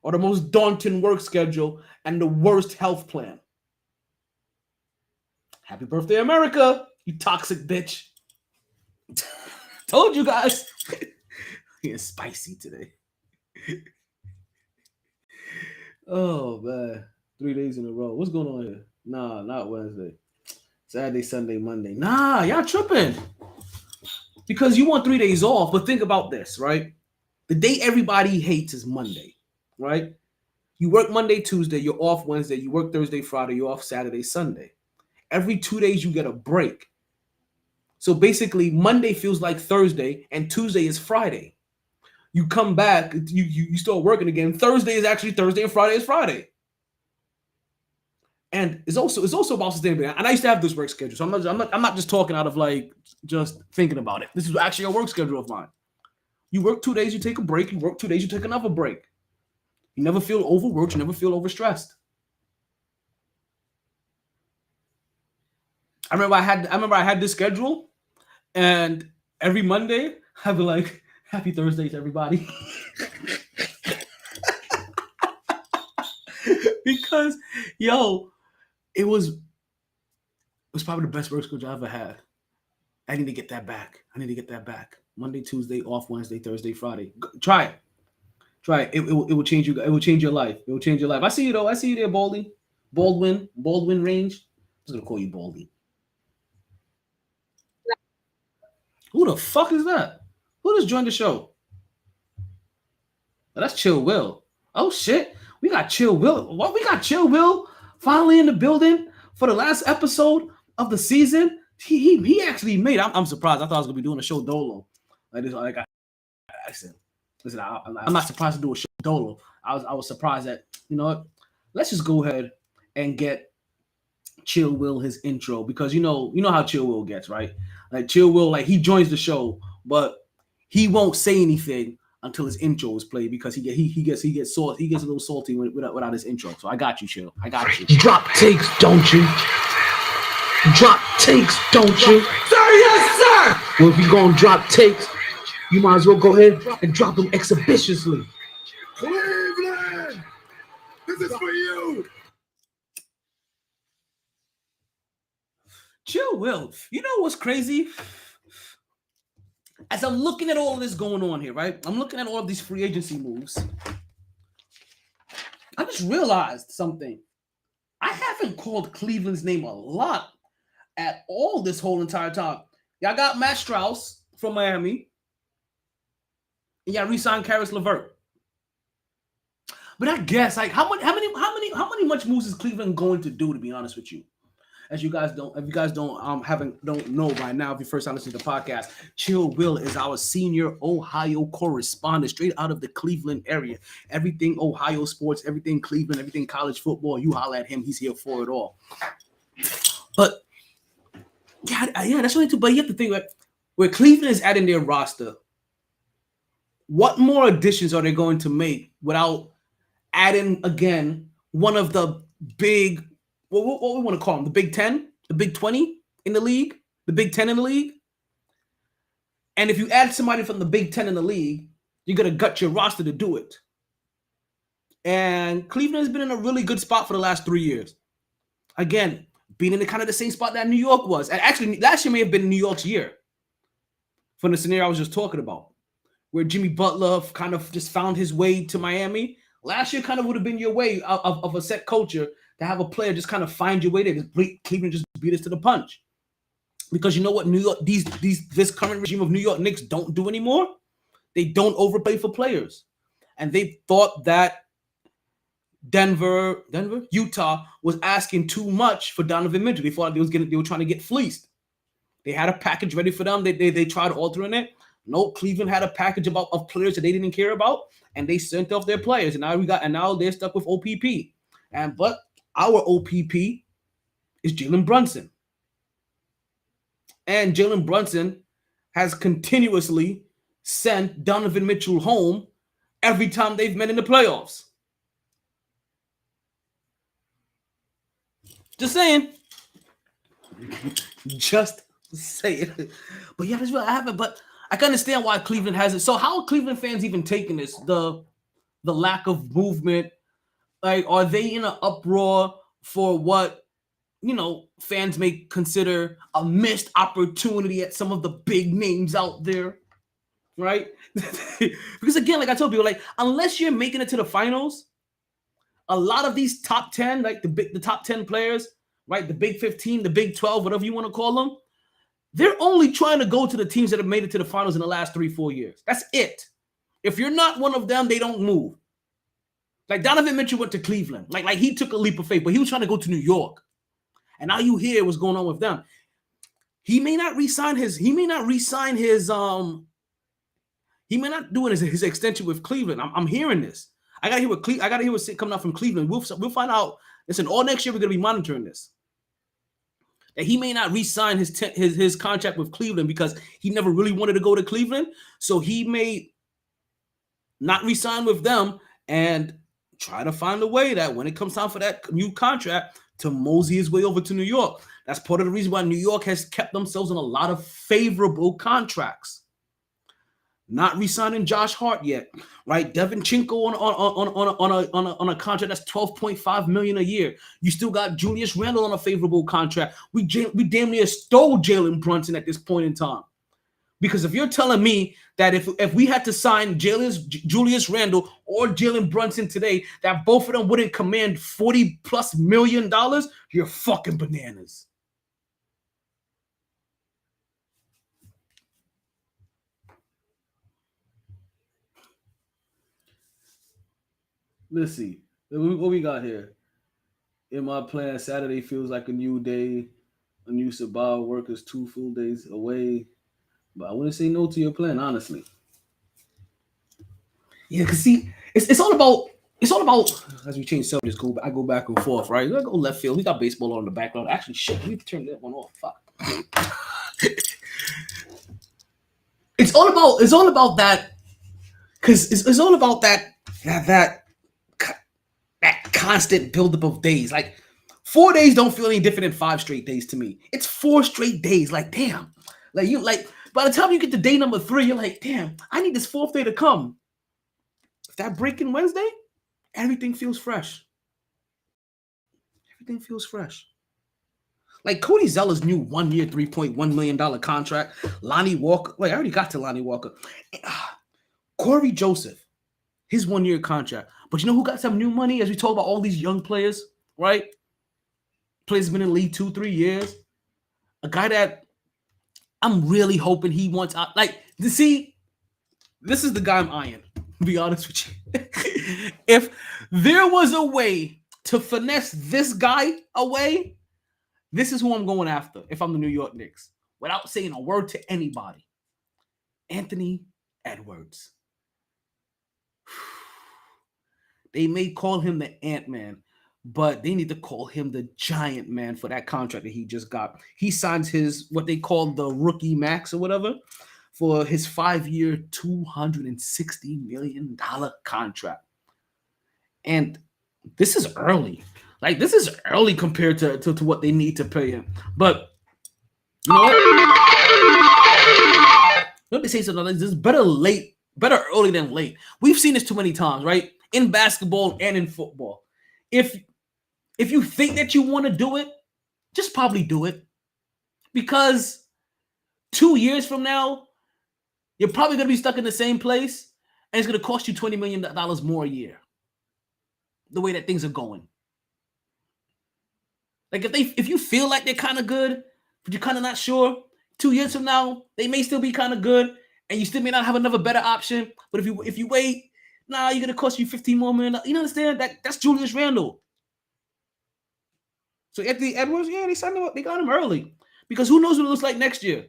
Or the most daunting work schedule and the worst health plan. Happy birthday, America, you toxic bitch. Told you guys. It's spicy today. Oh, man. 3 days in a row. What's going on here? Nah, not Wednesday. Saturday, Sunday, Monday. Nah, y'all tripping. Because you want 3 days off, but think about this, right? The day everybody hates is Monday, right? You work Monday, Tuesday, you're off Wednesday. You work Thursday, Friday, you're off Saturday, Sunday. Every 2 days you get a break. So basically, Monday feels like Thursday, and Tuesday is Friday. You come back, you start working again. Thursday is actually Thursday, and Friday is Friday. And it's also about sustainability. And I used to have this work schedule, so I'm not just talking out of like just thinking about it. This is actually a work schedule of mine. You work 2 days, you take a break. You work 2 days, you take another break. You never feel overworked. You never feel overstressed. I remember I had this schedule, and every Monday I'd be like, "Happy Thursday to everybody," because it was probably the best work schedule I ever had. I need to get that back. Monday, Tuesday, off Wednesday, Thursday, Friday. Try it. It will change you. It will change your life. It will change your life. I see you though. I see you there, Baldy. Baldwin range. I'm just gonna call you Baldy. Who the fuck is that? Who just joined the show? Oh, that's Chill Will. Oh shit. We got Chill Will. What? We got Chill Will finally in the building for the last episode of the season. He actually made. I'm surprised. I thought I was gonna be doing a show dolo. Like this. Like I said. Listen, I'm not surprised to do a show dolo. I was surprised that, you know what? Let's just go ahead and get Chill Will his intro, because you know how Chill Will gets, right? Like Chill Will, like he joins the show, but he won't say anything until his intro is played, because he gets salt, he gets a little salty without his intro. So I got you, Chill. I got you. Drop takes, don't you? Drop takes, don't you? Sir, yes, sir! Well, if you're going to drop takes, you might as well go ahead and drop them exhibitiously. Cleveland! This is for you! Chill Will. You know what's crazy? As I'm looking at all of this going on here, right? I'm looking at all of these free agency moves. I just realized something. I haven't called Cleveland's name a lot at all this whole entire time. Y'all got Matt Strauss from Miami, and y'all re-signed Karis LeVert. But I guess, like, how many much moves is Cleveland going to do? To be honest with you, if you guys don't know by now, if you first time listening to the podcast, Chill Will is our senior Ohio correspondent, straight out of the Cleveland area. Everything Ohio sports, everything Cleveland, everything college football. You holler at him, he's here for it all. But yeah, that's what I do. But you have to think, like, where Cleveland is adding their roster, what more additions are they going to make without adding again one of the big, what we want to call them, the Big 10, the Big 20 in the league, the Big 10 in the league? And if you add somebody from the Big 10 in the league, you're going to gut your roster to do it. And Cleveland has been in a really good spot for the last 3 years. Again, being in the kind of the same spot that New York was. And actually, last year may have been New York's year, from the scenario I was just talking about, where Jimmy Butler kind of just found his way to Miami. Last year kind of would have been your way of a set culture to have a player just kind of find your way there. Cleveland just beat us to the punch. Because you know what New York, this current regime of New York Knicks don't do anymore? They don't overpay for players. And they thought that Utah was asking too much for Donovan Mitchell. They thought they were trying to get fleeced. They had a package ready for them. They tried altering it. No, Cleveland had a package of players that they didn't care about, and they sent off their players. And now they're stuck with OPP. But our OPP is Jalen Brunson. And Jalen Brunson has continuously sent Donovan Mitchell home every time they've met in the playoffs. Just saying. Just saying. But yeah, that's what I haven't. But I can understand why Cleveland has it. So how are Cleveland fans even taking this? The lack of movement. Like, are they in an uproar for what, fans may consider a missed opportunity at some of the big names out there? Right? Because again, like I told people, like, unless you're making it to the finals, a lot of these top 10, like the top 10 players, right? The Big 15, the Big 12, whatever you want to call them, they're only trying to go to the teams that have made it to the finals in the last 3-4 years. That's it. If you're not one of them, they don't move. Like Donovan Mitchell went to Cleveland. Like he took a leap of faith, but he was trying to go to New York. And now you hear what's going on with them. He may not re-sign his he may not do his extension with Cleveland. I'm hearing this. I gotta hear what's coming out from Cleveland. We'll find out. Listen, all next year we're gonna be monitoring this. That he may not re-sign his contract with Cleveland because he never really wanted to go to Cleveland. So he may not re-sign with them and try to find a way that when it comes time for that new contract to mosey his way over to New York. That's part of the reason why New York has kept themselves in a lot of favorable contracts. Not re-signing Josh Hart yet, right? Devin Chinko on a contract that's $12.5 million a year. You still got Julius Randle on a favorable contract. We damn near stole Jalen Brunson at this point in time. Because if you're telling me that if we had to sign Julius Randle or Jalen Brunson today, that both of them wouldn't command $40+ million, you're fucking bananas. Let's see. What we got here? In my plan, Saturday feels like a new day. A new Sabah work is 2 full days away. But I wouldn't say no to your plan, honestly. Yeah, because see, it's all about It's all about, as we change subjects, I go back and forth, right? I go left field. We got baseball on the background. Actually, shit, we need to turn that one off. Fuck. It's all about that, because it's all about that constant buildup of days. Like 4 days don't feel any different than 5 straight days to me. It's 4 straight days. Like damn, like by the time you get to day number 3, you're like damn, I need this 4th day to come. If that breaking Wednesday, everything feels fresh. Everything feels fresh. Like Cody Zeller's new 1 year, $3.1 million contract. Lonnie Walker. Wait, I already got to Lonnie Walker. Corey Joseph, his 1 year contract. But you know who got some new money? As we talk about all these young players, right? Players been in the league 2-3 years. A guy that I'm really hoping he wants out. Like, to see, this is the guy I'm eyeing. To be honest with you. If there was a way to finesse this guy away, this is who I'm going after if I'm the New York Knicks, without saying a word to anybody. Anthony Edwards. They may call him the Ant-Man, but they need to call him the Giant Man for that contract that he just got. He signs his, what they call the rookie max or whatever, for his 5-year, $260 million contract. And this is early. Like, this is early compared to what they need to pay him. But, you know what? Let me say something. This is better early than late. We've seen this too many times, right? In basketball and in football. If you think that you want to do it, just probably do it. Because 2 years from now, you're probably going to be stuck in the same place, and it's going to cost you $20 million more a year. The way that things are going. Like, if you feel like they're kind of good, but you're kind of not sure, 2 years from now, they may still be kind of good, and you still may not have another better option. But if you wait, you're going to cost you $15 more million. You understand? That's Julius Randle. So Anthony Edwards, yeah, they got him early. Because who knows what it looks like next year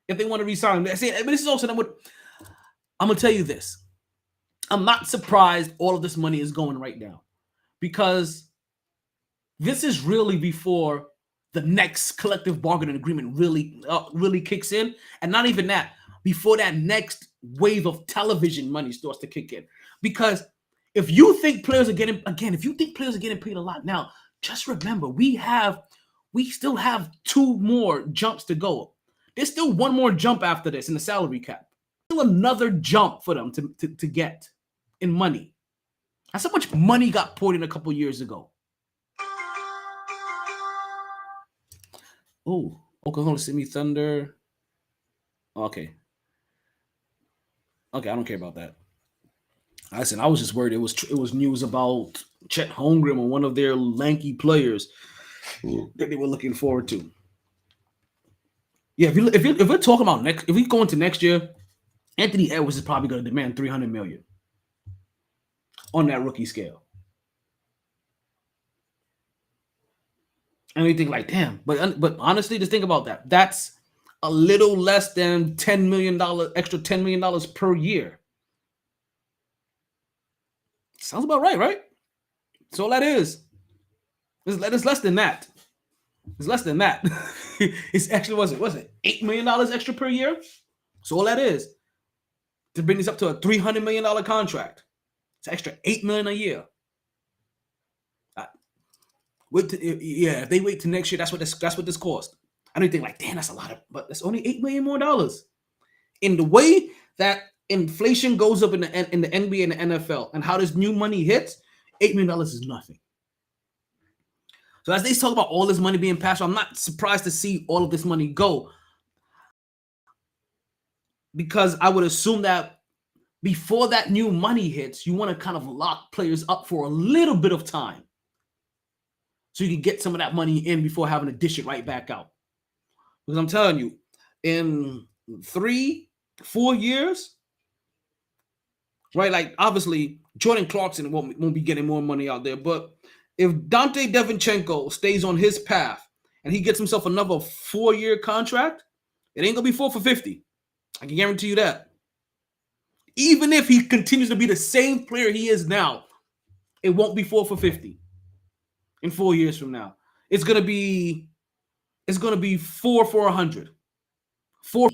if they want to re-sign him. But this is also, I'm going to tell you this. I'm not surprised all of this money is going right now. Because this is really before the next collective bargaining agreement really kicks in. And not even that, before that next wave of television money starts to kick in. Because if you think players are getting paid a lot now, just remember, we still have 2 more jumps to go. There's still 1 more jump after this in the salary cap. Still another jump for them to get in money. That's how much money got poured in a couple years ago. Oh, Oklahoma City Thunder. Okay, I don't care about that. Listen, I was just worried it was news about Chet Holmgren or one of their lanky players that they were looking forward to. Yeah, if we're talking about if we go into next year, Anthony Edwards is probably going to demand $300 million on that rookie scale. And you think like, damn, but honestly, just think about that. That's a little less than $10 million, extra $10 million per year. Sounds about right? That's all that is. It's less than that. It's less than that. It's actually, was it $8 million extra per year? So all that is. To bring this up to a $300 million contract. It's extra $8 million a year. If they wait till next year, that's what this cost. I don't think like, damn, that's a lot but that's only $8 million more dollars. In the way that inflation goes up in the NBA and the NFL, and how this new money hits, $8 million is nothing. So as they talk about all this money being passed, I'm not surprised to see all of this money go, because I would assume that before that new money hits, you want to kind of lock players up for a little bit of time, so you can get some of that money in before having to dish it right back out. Because I'm telling you, in 3-4 years, right? Like, obviously, Jordan Clarkson won't be getting more money out there. But if Dante Devinchenko stays on his path and he gets himself another 4-year contract, it ain't going to be 4 for 50. I can guarantee you that. Even if he continues to be the same player he is now, it won't be 4 for 50 in 4 years from now. It's gonna be 4 for 100. 4.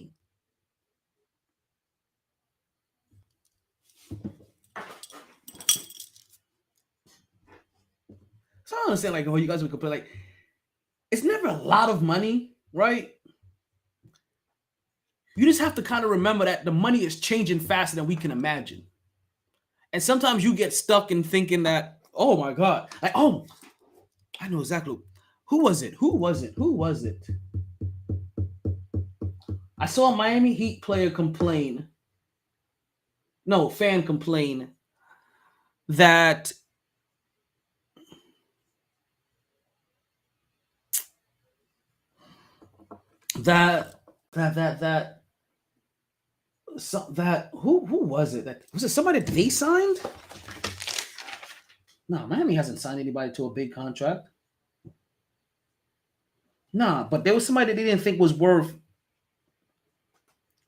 So I don't understand, like, oh, you guys would complain, like, it's never a lot of money, right? You just have to kind of remember that the money is changing faster than we can imagine. And sometimes you get stuck in thinking that, oh my God, like, oh, I know exactly. Who was it? I saw a Miami Heat player fan complain that who was it? Was it somebody that they signed? No, Miami hasn't signed anybody to a big contract. Nah, but there was somebody that they didn't think was worth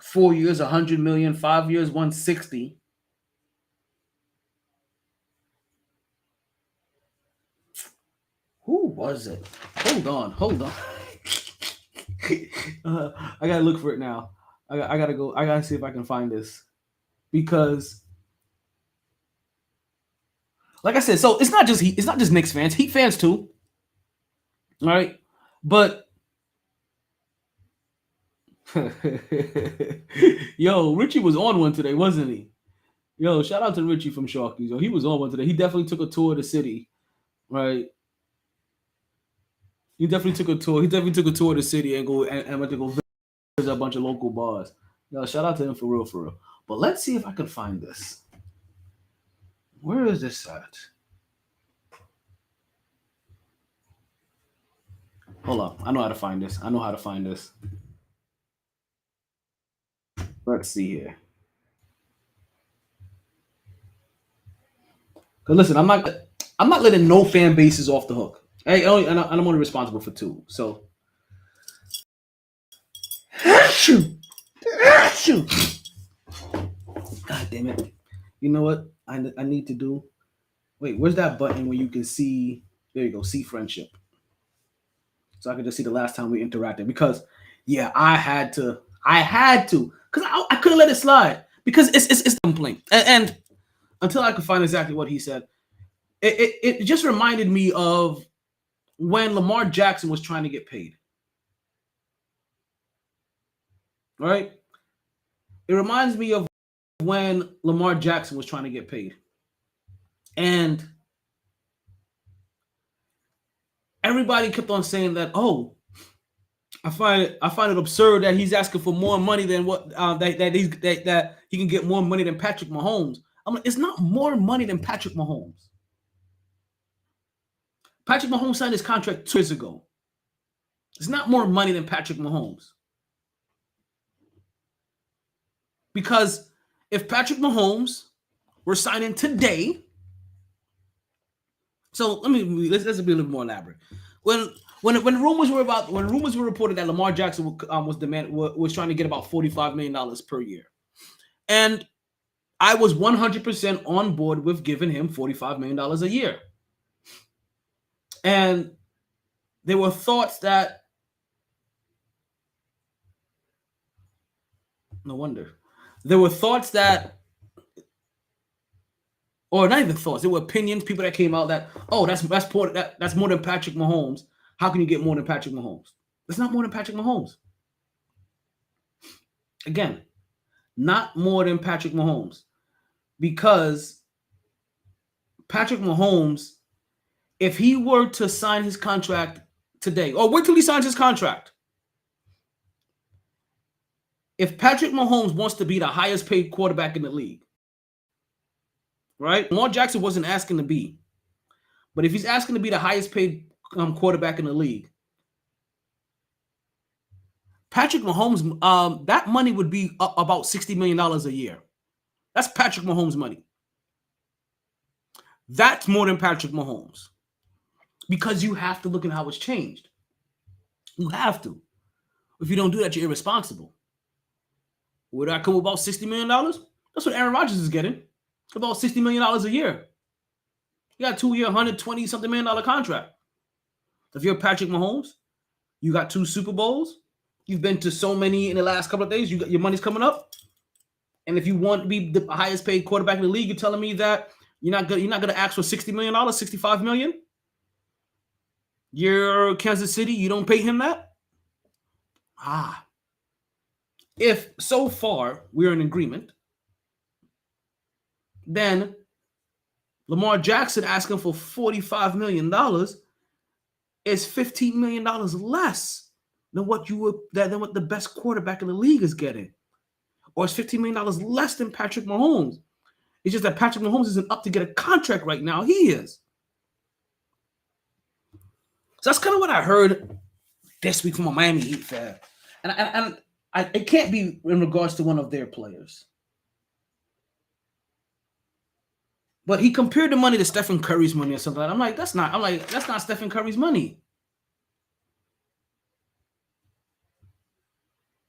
4 years, 100 million, 5 years, 160. Who was it? Hold on. I gotta look for it now. I gotta go. I gotta see if I can find this, because, like I said, so it's not just Knicks fans, Heat fans too. All right, but yo, Richie was on one today, wasn't he? Yo, shout out to Richie from Sharkies. Yo, he was on one today. He definitely took a tour of the city, right? He definitely took a tour. He definitely took a tour of the city and went to go visit a bunch of local bars. Yo, shout out to him for real. But let's see if I can find this. Where is this at? Hold up. I know how to find this. Let's see here. Cause listen, I'm not letting no fan bases off the hook. Hey, and I'm only responsible for 2. So, shoot. God damn it! You know what I need to do? Wait, where's that button where you can see? There you go. See friendship. So I can just see the last time we interacted. Because yeah, I had to. Because I couldn't let it slide. Because it's a complaint. And until I could find exactly what he said, it just reminded me of when Lamar Jackson was trying to get paid. Right? It reminds me of when Lamar Jackson was trying to get paid. And everybody kept on saying that, oh, I find it absurd that he's asking for more money than what that he can get more money than Patrick Mahomes. I'm like, it's not more money than Patrick Mahomes. Patrick Mahomes signed his contract 2 years ago. It's not more money than Patrick Mahomes. Because if Patrick Mahomes were signing today, so let's be a little more elaborate. When rumors were reported that Lamar Jackson was trying to get about $45 million per year, and I was 100% on board with giving him $45 million a year. And there were thoughts that, no wonder, there were thoughts that, or not even thoughts, there were opinions, people that came out that, oh, that's more than Patrick Mahomes. How can you get more than Patrick Mahomes? That's not more than Patrick Mahomes. Again, not more than Patrick Mahomes. Because Patrick Mahomes, if he were to sign his contract today, or wait till he signs his contract, if Patrick Mahomes wants to be the highest paid quarterback in the league, right? Lamar Jackson wasn't asking to be, but if he's asking to be the highest paid quarterback in the league, Patrick Mahomes, that money would be about $60 million a year. That's Patrick Mahomes' money. That's more than Patrick Mahomes. Because you have to look at how it's changed. You have to. If you don't do that, you're irresponsible. Would I come with about $60 million? That's what Aaron Rodgers is getting. About $60 million a year. You got a 2-year, $120-something million contract. If you're Patrick Mahomes, you got 2 Super Bowls. You've been to so many in the last couple of days. You got your money's coming up. And if you want to be the highest paid quarterback in the league, you're telling me that you're not gonna ask for $60 million, $65 million? You're Kansas City, you don't pay him that? If so far we're in agreement, then Lamar Jackson asking for $45 million is $15 million less than what the best quarterback in the league is getting. Or it's $15 million less than Patrick Mahomes. It's just that Patrick Mahomes isn't up to get a contract right now. He is. So that's kind of what I heard this week from a Miami Heat fan. And it can't be in regards to one of their players. But he compared the money to Stephen Curry's money or something like that. That's not Stephen Curry's money.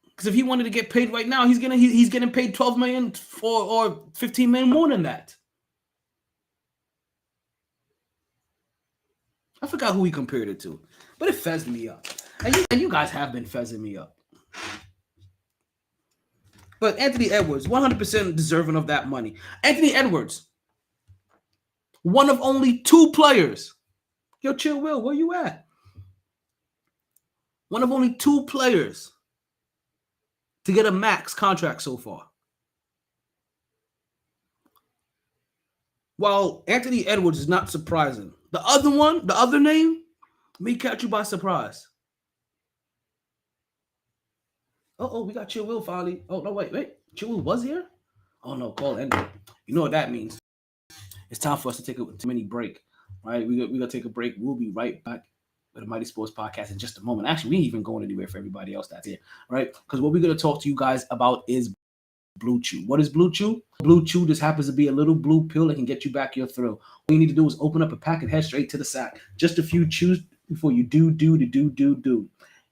Because if he wanted to get paid right now, he's getting paid $12 million or $15 million more than that. I forgot who he compared it to, but it fezzed me up. And you guys have been fezzing me up. But Anthony Edwards, 100% deserving of that money. Anthony Edwards, one of only 2 players. Yo, Chill Will, where you at? One of only 2 players to get a max contract so far. While Anthony Edwards is not surprising, the other name, may catch you by surprise. We got Chill Will finally. Oh, no, wait. Chill Will was here? Oh, no, call ended. You know what that means. It's time for us to take a mini break, right? We're going to take a break. We'll be right back with the Mighty Sports Podcast in just a moment. Actually, we ain't even going anywhere for everybody else that's here, right? Because what we're going to talk to you guys about is Blue Chew. What is Blue Chew? Blue Chew just happens to be a little blue pill that can get you back your thrill. All you need to do is open up a pack and head straight to the sack. Just a few chews before you do.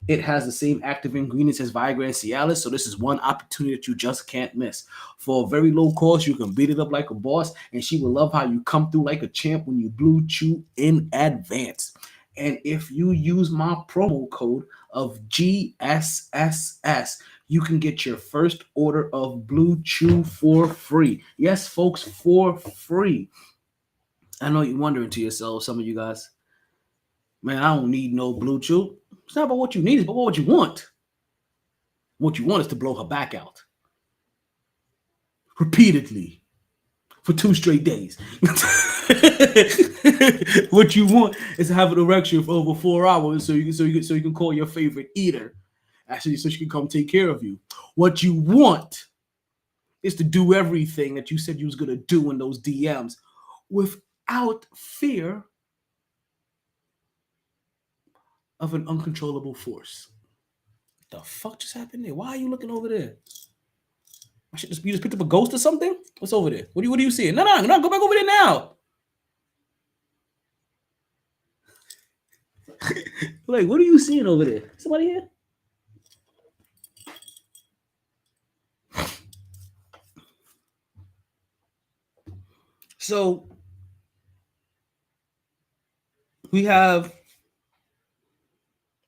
It has the same active ingredients as Viagra and Cialis, so this is one opportunity that you just can't miss. For a very low cost, you can beat it up like a boss, and she will love how you come through like a champ when you Blue Chew in advance. And if you use my promo code of GSSS, you can get your first order of Blue Chew for free. Yes, folks, for free. I know you're wondering to yourself, some of you guys, man, I don't need no Blue Chew. It's not about what you need, it's about what you want. What you want is to blow her back out. Repeatedly. For 2 straight days. What you want is to have an erection for over 4 hours so you can call your favorite eater. Actually, so she can come take care of you. What you want is to do everything that you said you was going to do in those DMs without fear of an uncontrollable force. What the fuck just happened there? Why are you looking over there? You just picked up a ghost or something? What's over there? What are you seeing? No, go back over there now. Like, what are you seeing over there? Somebody here? So we have,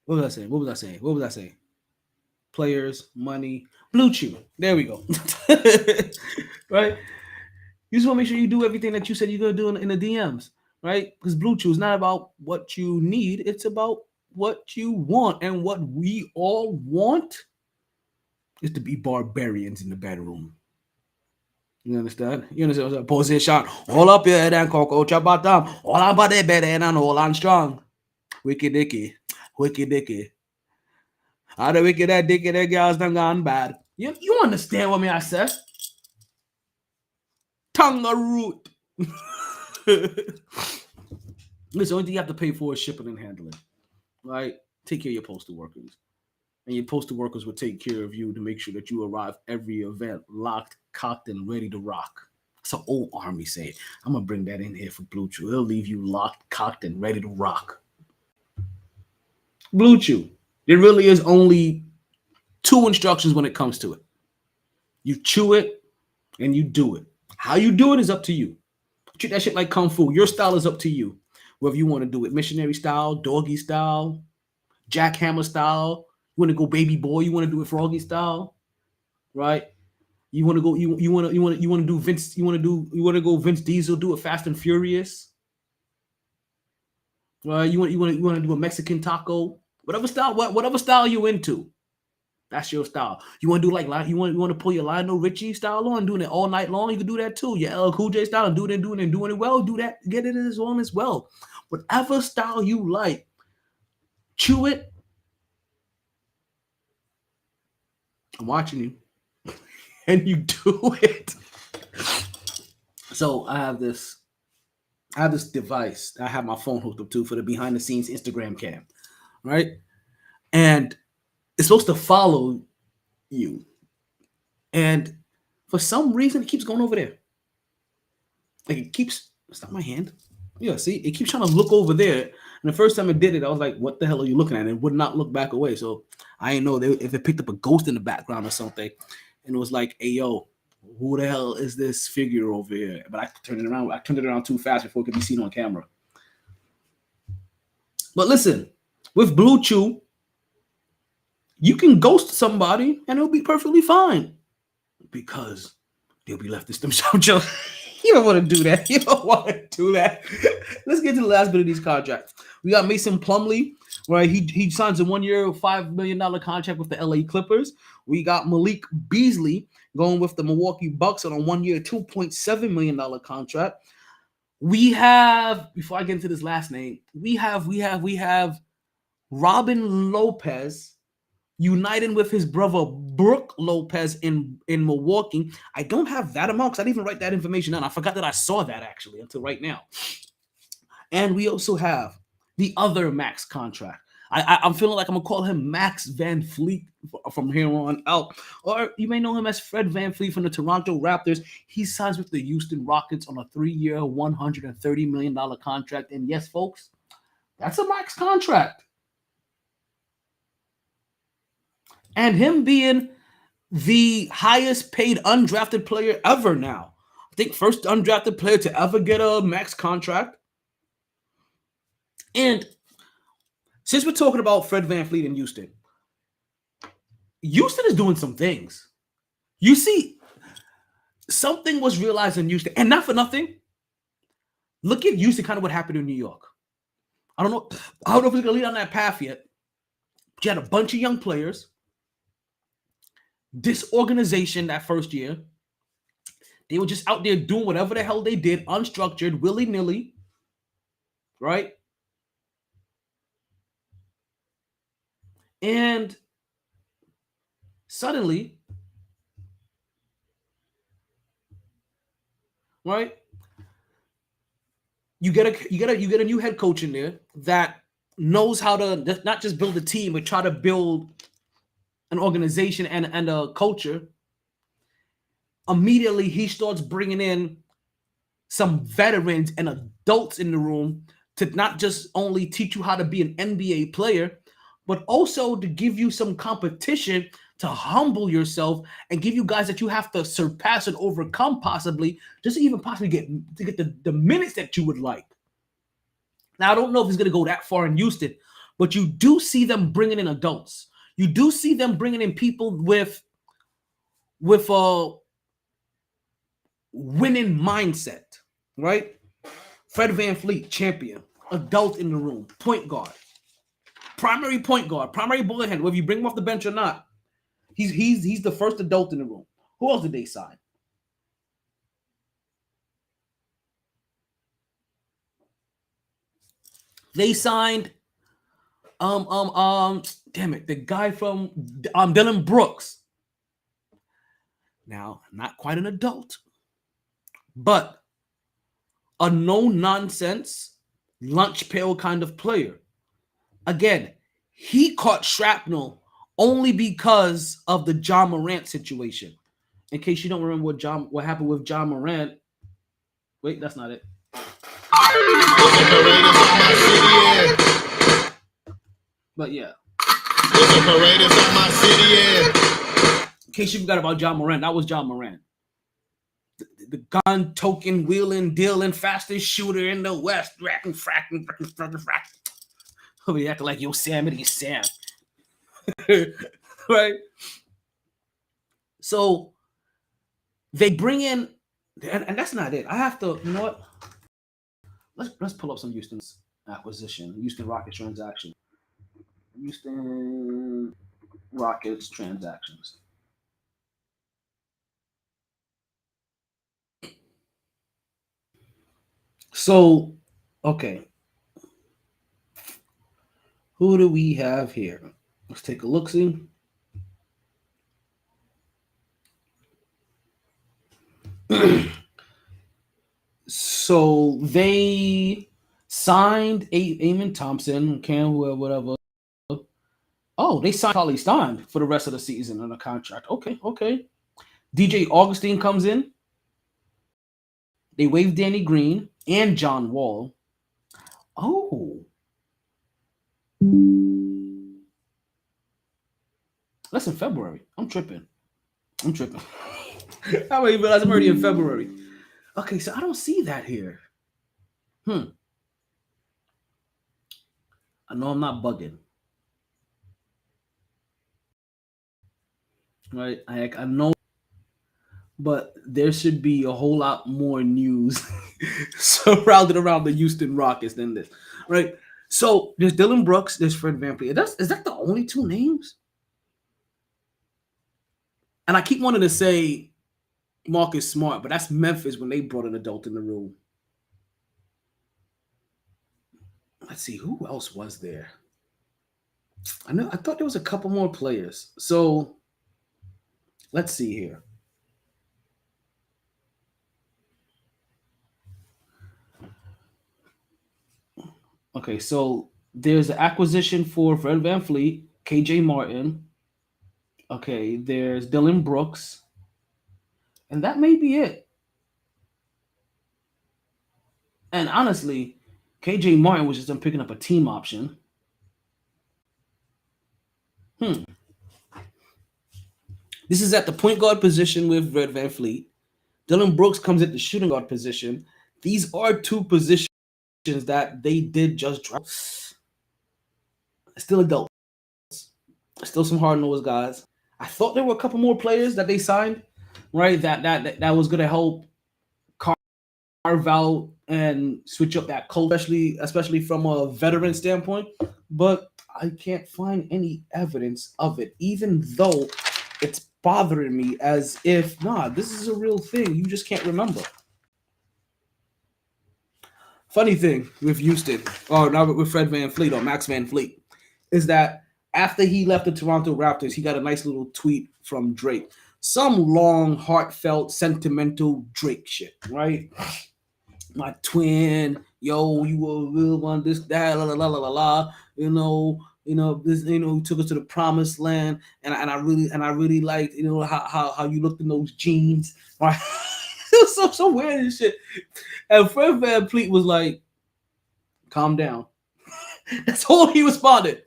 what was I saying? Players, money, Blue Chew. There we go. Right? You just want to make sure you do everything that you said you're going to do in the DMs, right? Because Blue Chew is not about what you need. It's about what you want. And what we all want is to be barbarians in the bedroom. You understand? You understand? Position. All up your head and cock out your bottom. All on body bed and all on strong. Wicked dicky. How the wicked that dicky that girls done gone bad. You understand what I said? Tongue root. Listen, only thing you have to pay for is shipping and handling. Right? Take care of your postal workers. And your postal workers will take care of you to make sure that you arrive every event locked, cocked, and ready to rock. That's an old army saying. I'm going to bring that in here for Blue Chew. He'll leave you locked, cocked, and ready to rock. Blue Chew. There really is only 2 instructions when it comes to it. You chew it and you do it. How you do it is up to you. Treat that shit like kung fu. Your style is up to you. Whether you want to do it missionary style, doggy style, jackhammer style. You want to go baby boy. You want to do it froggy style, right? You want to go. You want to do Vince. You want to go Vince Diesel. Do it Fast and Furious. Right? You want to do a Mexican taco. Whatever style you into. That's your style. You want to do like you want to pull your Lionel Richie style on, doing it all night long. You can do that too. Your LL Cool J style and doing it well. Do that. Get it as on as well. Whatever style you like, chew it. I'm watching you, and you do it. So I have this device I have my phone hooked up to for the behind the scenes Instagram cam, right? And it's supposed to follow you. And for some reason, it keeps going over there. Like it's not my hand. Yeah, see, it keeps trying to look over there. And the first time it did it, I was like, what the hell are you looking at? And it would not look back away. So I didn't know if it picked up a ghost in the background or something. And it was like, hey, yo, who the hell is this figure over here? But I turned it around too fast before it could be seen on camera. But listen, with Blue Chew, you can ghost somebody and it'll be perfectly fine because they'll be left to themselves. You don't want to do that. You don't want to do that. Let's get to the last bit of these contracts. We got Mason Plumlee, right? He signs a 1 year, $5 million contract with the LA Clippers. We got Malik Beasley going with the Milwaukee Bucks on a 1 year, $2.7 million contract. We have, before I get into this last name, we have Robin Lopez uniting with his brother Brooke Lopez in Milwaukee. I don't have that amount because I didn't even write that information down. I forgot that I saw that actually until right now. And we also have the other max contract. I'm feeling like I'm going to call him Max Van Fleet from here on out. Or you may know him as Fred Van Fleet from the Toronto Raptors. He signs with the Houston Rockets on a 3-year, $130 million contract. And yes, folks, that's a max contract. And him being the highest paid undrafted player ever now. I think first undrafted player to ever get a max contract. And since we're talking about Fred Van Fleet in Houston, Houston is doing some things. You see, something was realized in Houston, and not for nothing. Look at Houston, kind of what happened in New York. I don't know if it's going to lead on that path yet. But you had a bunch of young players. Disorganization that first year. They were just out there doing whatever the hell they did, unstructured, willy-nilly, right? And suddenly, right? You get a new head coach in there that knows how to not just build a team, but try to build an organization and a culture. Immediately, he starts bringing in some veterans and adults in the room to not just only teach you how to be an NBA player, but also to give you some competition to humble yourself and give you guys that you have to surpass and overcome possibly, just to even possibly get the minutes that you would like. Now, I don't know if it's going to go that far in Houston, but you do see them bringing in adults. You do see them bringing in people with a winning mindset, right? Fred Van Fleet, champion, adult in the room, point guard, primary point guard, primary bullet handler. Whether you bring him off the bench or not, he's the first adult in the room. Who else did they sign? They signed damn it, the guy from Dylan Brooks. Now, not quite an adult, but a no-nonsense, lunch pail kind of player. Again, he caught shrapnel only because of the John Morant situation. In case you don't remember what happened with John Morant. Wait, that's not it. But yeah. In case you forgot about John Morant, that was John Morant. the gun token wheeling dealing fastest shooter in the West, racking fracking. We acting like Yosemite Sam, right? So they bring in, and that's not it. I have to, you know what? Let's pull up some Houston's acquisition, Houston Rockets transaction, Houston Rockets transactions. So, okay, who do we have here? Let's take a look. See. So they signed Eamon Thompson, Cam, whatever. Oh, they signed Carly Stein for the rest of the season on a contract. Okay. DJ Augustine comes in. They waived Danny Green and John Wall. Oh. That's in February. I'm tripping. I don't even realize I'm already in February. Okay, so I don't see that here. I know I'm not bugging. Right? I know, but there should be a whole lot more news surrounded around the Houston Rockets than this. Right? So there's Dylan Brooks, there's Fred VanVleet. Is that the only two names? And I keep wanting to say Marcus Smart, but that's Memphis when they brought an adult in the room. Let's see, who else was there? I thought there was a couple more players. So let's see here. Okay, so there's an acquisition for Fred VanVleet, KJ Martin. Okay, there's Dylan Brooks. And that may be it. And honestly, KJ Martin was just them picking up a team option. This is at the point guard position with Fred VanVleet. Dylan Brooks comes at the shooting guard position. These are two positions that they did just drop. Still adults. Still some hard-nosed guys. I thought there were a couple more players that they signed, right? That was gonna help carve out and switch up that culture, especially from a veteran standpoint. But I can't find any evidence of it, even though it's bothering me as if, this is a real thing. You just can't remember. Funny thing with Houston, or now with Fred VanVleet or Max VanVleet, is that after he left the Toronto Raptors, he got a nice little tweet from Drake. Some long, heartfelt, sentimental Drake shit, right? My twin, yo, you were a real one, this, that, la la la la la, this, took us to the promised land, and I really liked, how you looked in those jeans, right? It was so weird and shit. And Fred VanVleet was like, calm down. That's all he responded.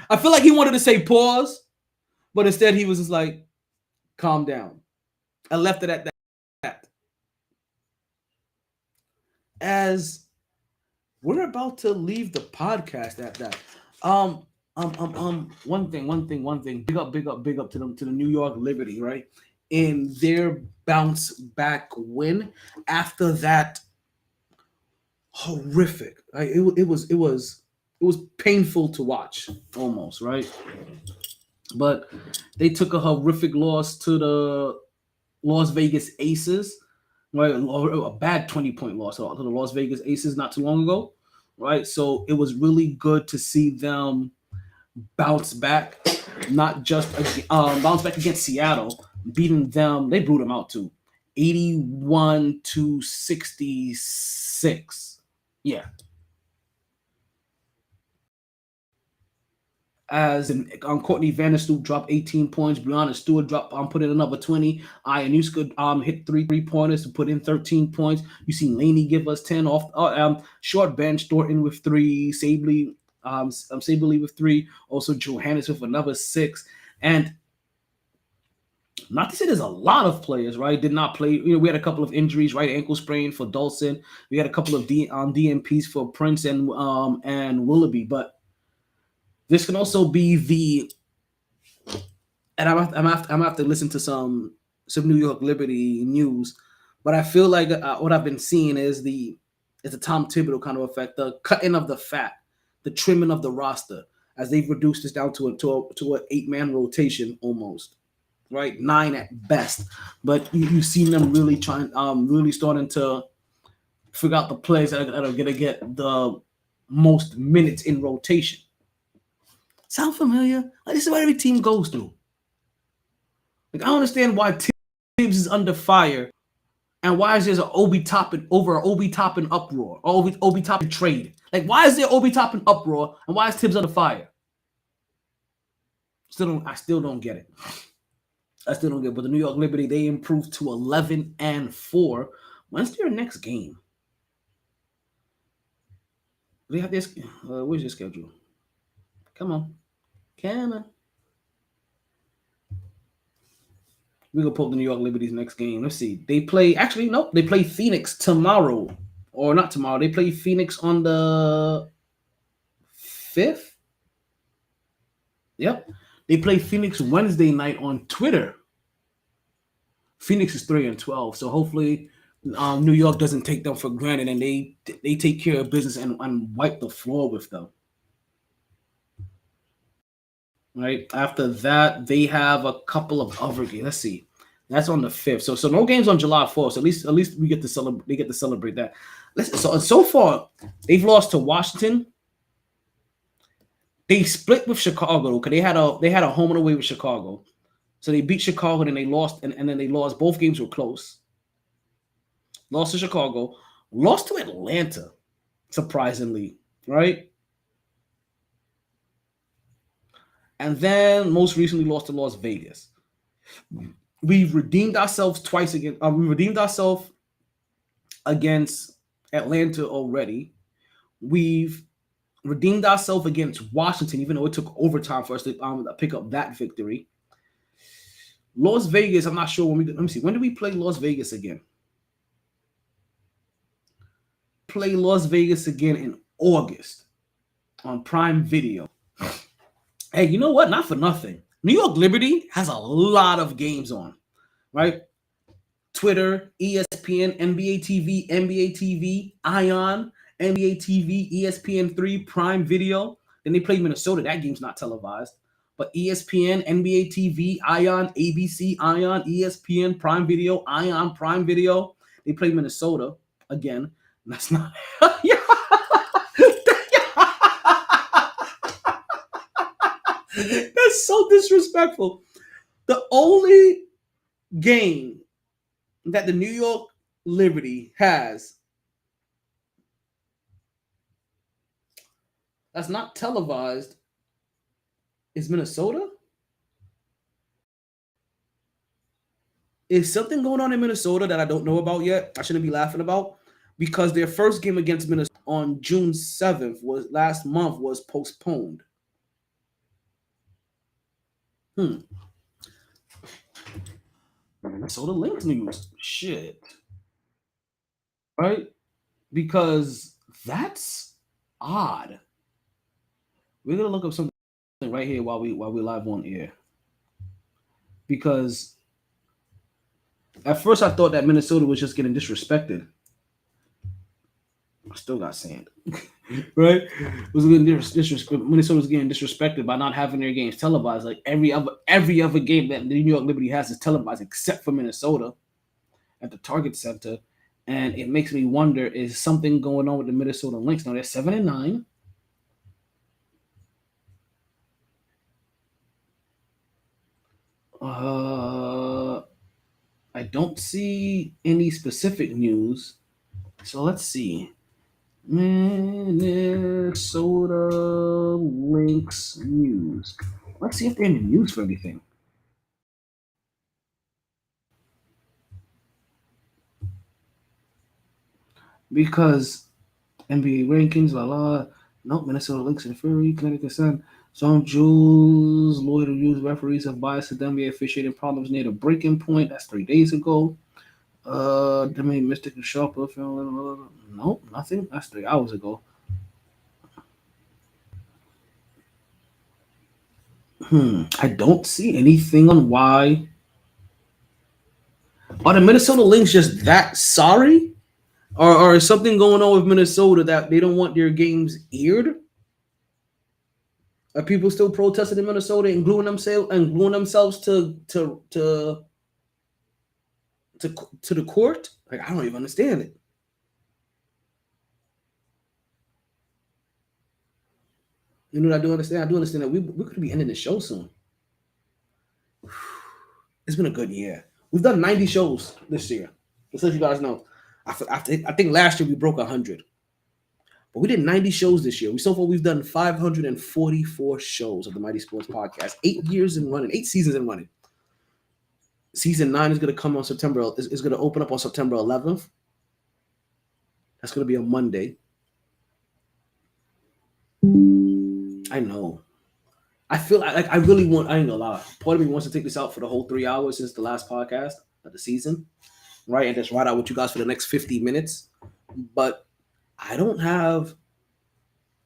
I feel like he wanted to say pause, but instead he was just like, calm down. I left it at that. As we're about to leave the podcast at that. One thing. Big up to them, to the New York Liberty, right? In their bounce back win after that horrific. Right? It was painful to watch, almost, right? But they took a horrific loss to the Las Vegas Aces, right? A bad 20-point loss to the Las Vegas Aces not too long ago, right? So it was really good to see them bounce back, not just bounce back against Seattle, beating them. They blew them out too, 81-66. Yeah. As Courtney Vanderstoop dropped 18 points, Brianna Stewart put in another 20. Ianuska hit 3-pointers to put in 13 points. You see Laney give us 10 off short bench. Thornton with 3, Sabley with 3. Also Johannes with another 6. And Not to say there's a lot of players, right? Did not play. We had a couple of injuries, right? Ankle sprain for Dawson. We had a couple of DNPs for Prince and Willoughby. But this can also be the. And I'm have to listen to some New York Liberty news, but I feel like what I've been seeing is the Tom Thibodeau kind of effect, the cutting of the fat, the trimming of the roster, as they've reduced this down to a 8-man rotation almost. Right, 9 at best, but you've seen them really really starting to figure out the players that are gonna get the most minutes in rotation. Sound familiar? Like, this is what every team goes through. Like, I don't understand why Tibbs is under fire, and why is there an Obi Toppin uproar or Obi Toppin trade? Like, why is there Obi Toppin uproar, and why is Tibbs under fire? I still don't get it. But the New York Liberty, they improved to 11-4. When's their next game? Do they have this? Where's your schedule? Come on. We're gonna pull the New York Liberty's next game. Let's see. They play they play Phoenix tomorrow. Or not tomorrow. They play Phoenix on the 5th. Yep. They play Phoenix Wednesday night on Twitter. Phoenix is 3-12, so hopefully New York doesn't take them for granted and they take care of business and wipe the floor with them. Right after that, they have a couple of other games. Let's see, that's on the 5th. So no games on July 4th. So at least we get to celebrate. They get to celebrate that. So far, they've lost to Washington. They split with Chicago because they had a home and away with Chicago. So they beat Chicago and they lost, and then they lost. Both games were close. Lost to Chicago, lost to Atlanta, surprisingly, right? And then most recently lost to Las Vegas. We've redeemed ourselves twice again. We redeemed ourselves against Atlanta already. We've redeemed ourselves against Washington, even though it took overtime for us to pick up that victory. Las Vegas, I'm not sure let me see. When do we play Las Vegas again? Play Las Vegas again in August on Prime Video. Hey, you know what? Not for nothing. New York Liberty has a lot of games on, right? Twitter, ESPN, NBA TV, Ion, NBA TV, ESPN3, Prime Video. Then they play Minnesota. That game's not televised. But ESPN, NBA TV, Ion, ABC, Ion, ESPN, Prime Video, Ion, Prime Video. They play Minnesota again. That's not. That's so disrespectful. The only game that the New York Liberty has that's not televised is Minnesota. Is something going on in Minnesota that I don't know about yet? I shouldn't be laughing about, because their first game against Minnesota on June 7th last month was postponed. Minnesota Lynx news. Shit. Right? Because that's odd. We're gonna look up something right here while we're live on air. Because at first I thought that Minnesota was just getting disrespected. I still got sand. Right? Minnesota was getting disrespected by not having their games televised. Like every other game that the New York Liberty has is televised except for Minnesota at the Target Center. And it makes me wonder, is something going on with the Minnesota Lynx? Now they're 7-9. I don't see any specific news. So let's see. Minnesota Lynx news. Let's see if they're in the news for anything. Because NBA rankings, Nope, Minnesota Lynx and Fury, Connecticut Sun. Some Jews, lawyer reviews referees have biased to the NBA officiating problems near the breaking point. That's 3 days ago. They made Mystic and Sharper. Nope, nothing. That's 3 hours ago. I don't see anything on why. Are the Minnesota Lynx just that sorry? Or is something going on with Minnesota that they don't want their games aired? Are people still protesting in Minnesota and gluing themselves to the court? Like, I don't even understand it. You know what I do understand? I do understand that we could be ending the show soon. It's been a good year. We've done 90 shows this year. Just so you guys know. I think last year we broke 100. But we did 90 shows this year. So far we've done 544 shows of the Mighty Sports Podcast. 8 years in running, 8 seasons in running. Season 9 is going to come on September. Is going to open up on September 11th. That's going to be a Monday. I know. I feel like I really want. I ain't gonna lie. Part of me wants to take this out for the whole 3 hours since the last podcast of the season, right? And just ride out with you guys for the next 50 minutes. But I don't have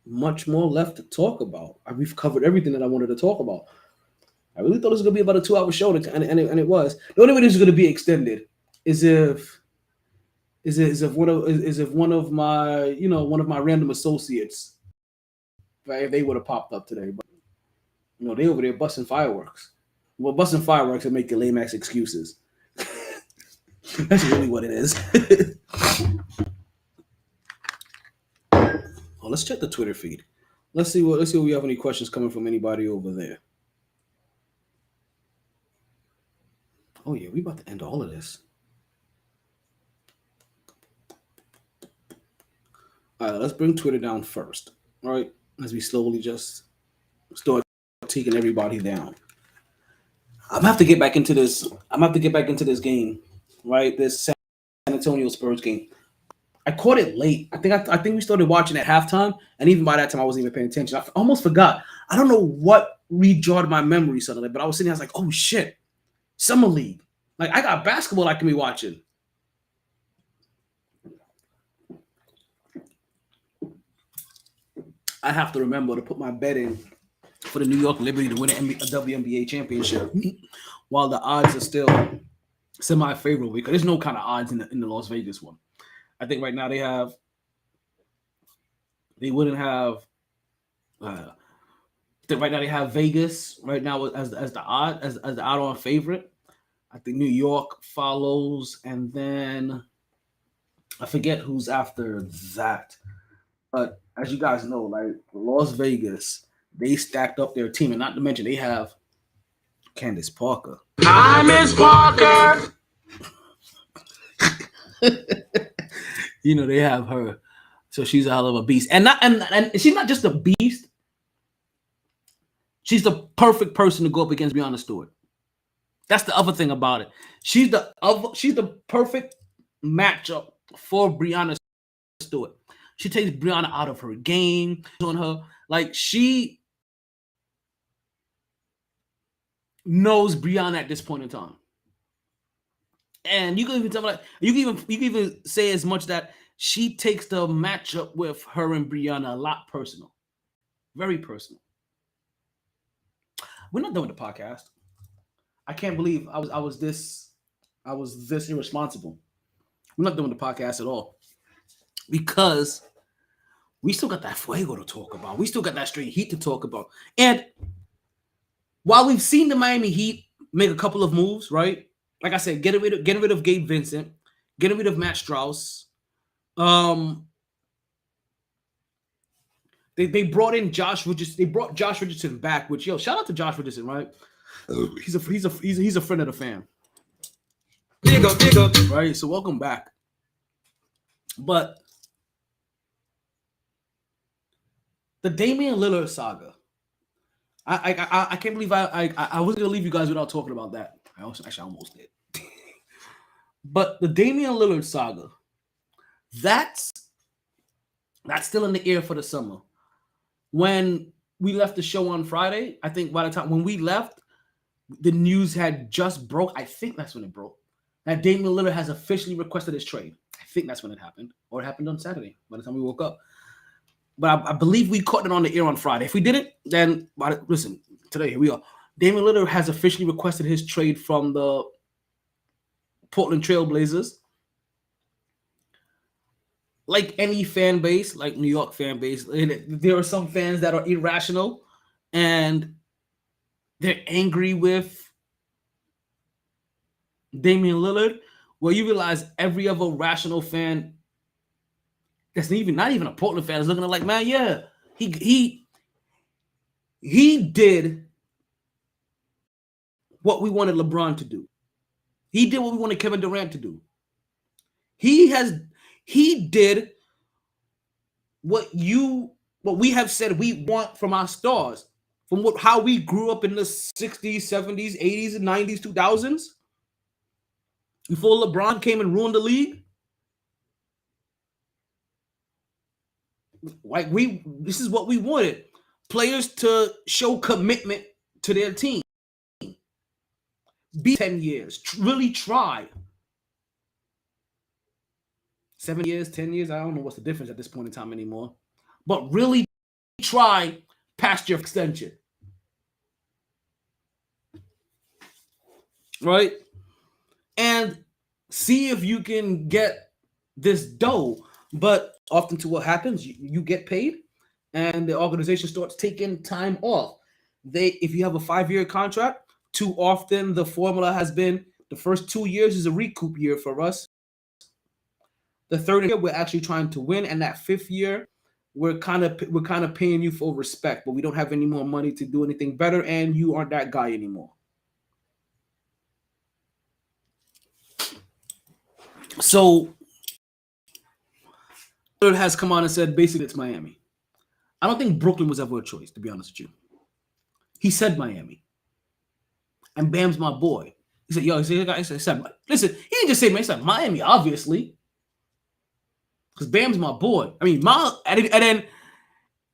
much more left to talk about. We've covered everything that I wanted to talk about. I really thought it was going to be about a 2-hour show, and it was. The only way this is going to be extended is if one of my random associates, right, if they would have popped up today. But they over there busting fireworks. Well, busting fireworks and making lame ass excuses. That's really what it is. Oh, let's check the Twitter feed. Let's see what we have any questions coming from anybody over there. Oh yeah, we about to end all of this. All right, let's bring Twitter down first. All right, as we slowly just start taking everybody down. I'm gonna have to get back into this. Game, right? This San Antonio Spurs game. I caught it late. I think we started watching at halftime, and even by that time, I wasn't even paying attention. I almost forgot. I don't know what rejarred my memory suddenly, but I was sitting there, I was like, oh shit, Summer League. Like, I got basketball I can be watching. I have to remember to put my bet in for the New York Liberty to win a WNBA championship while the odds are still semi-favorable, because there's no kind of odds in the Las Vegas one. I think right now they have Vegas right now as the odd-on favorite. I think New York follows, and then I forget who's after that. But as you guys know, like Las Vegas, they stacked up their team, and not to mention they have Candace Parker. Hi, Miss Parker. They have her, so she's a hell of a beast, and she's not just a beast. She's the perfect person to go up against Breanna Stewart. That's the other thing about it. She's the perfect matchup for Breanna Stewart. She takes Breanna out of her game on her. Like, she knows Breanna at this point in time. And you can even tell me, like, you can even say as much that she takes the matchup with her and Breanna a lot personal. Very personal. We're not done with the podcast. I can't believe I was this irresponsible. We're not done with the podcast at all. Because we still got that fuego to talk about. We still got that straight heat to talk about. And while we've seen the Miami Heat make a couple of moves, right? Like I said, getting rid of Gabe Vincent, getting rid of Matt Strauss. They brought in Josh Richardson. They brought Josh Richardson back, which, shout out to Josh Richardson, right? He's a friend of the fam. Big up. Right? So welcome back. But the Damian Lillard saga. I can't believe I was gonna leave you guys without talking about that. I almost did. But the Damian Lillard saga, that's still in the air for the summer. When we left the show on Friday, I think by the time when we left, the news had just broke. I think that's when it broke. That Damian Lillard has officially requested his trade. I think that's when it happened, or it happened on Saturday by the time we woke up. But I believe we caught it on the air on Friday. If we didn't, then listen, today here we are. Damian Lillard has officially requested his trade from the Portland Trail Blazers. Like any fan base, like New York fan base, there are some fans that are irrational and they're angry with Damian Lillard. Well, you realize every other rational fan that's not even a Portland fan is looking at like, man, yeah, he did what we wanted LeBron to do. He did what we wanted Kevin Durant to do. He did what we have said we want from our stars, from how we grew up in the 60s, 70s, 80s, and 90s, 2000s, before LeBron came and ruined the league. Like this is what we wanted. Players to show commitment to their team. Be 10 years. Really try. 7 years, 10 years, I don't know what's the difference at this point in time anymore. But really try past your extension. Right? And see if you can get this dough. But often to what happens, you get paid and the organization starts taking time off. If you have a 5-year contract, too often the formula has been the first 2 years is a recoup year for us. The third year, we're actually trying to win, and that 5th year, we're kind of paying you for respect, but we don't have any more money to do anything better, and you aren't that guy anymore. So, Lillard has come on and said basically it's Miami. I don't think Brooklyn was ever a choice, to be honest with you. He said Miami, and Bam's my boy. He said, "Yo," he said, listen, he didn't just say, "Man," he said Miami, obviously. Because Bam's my boy. I mean, and then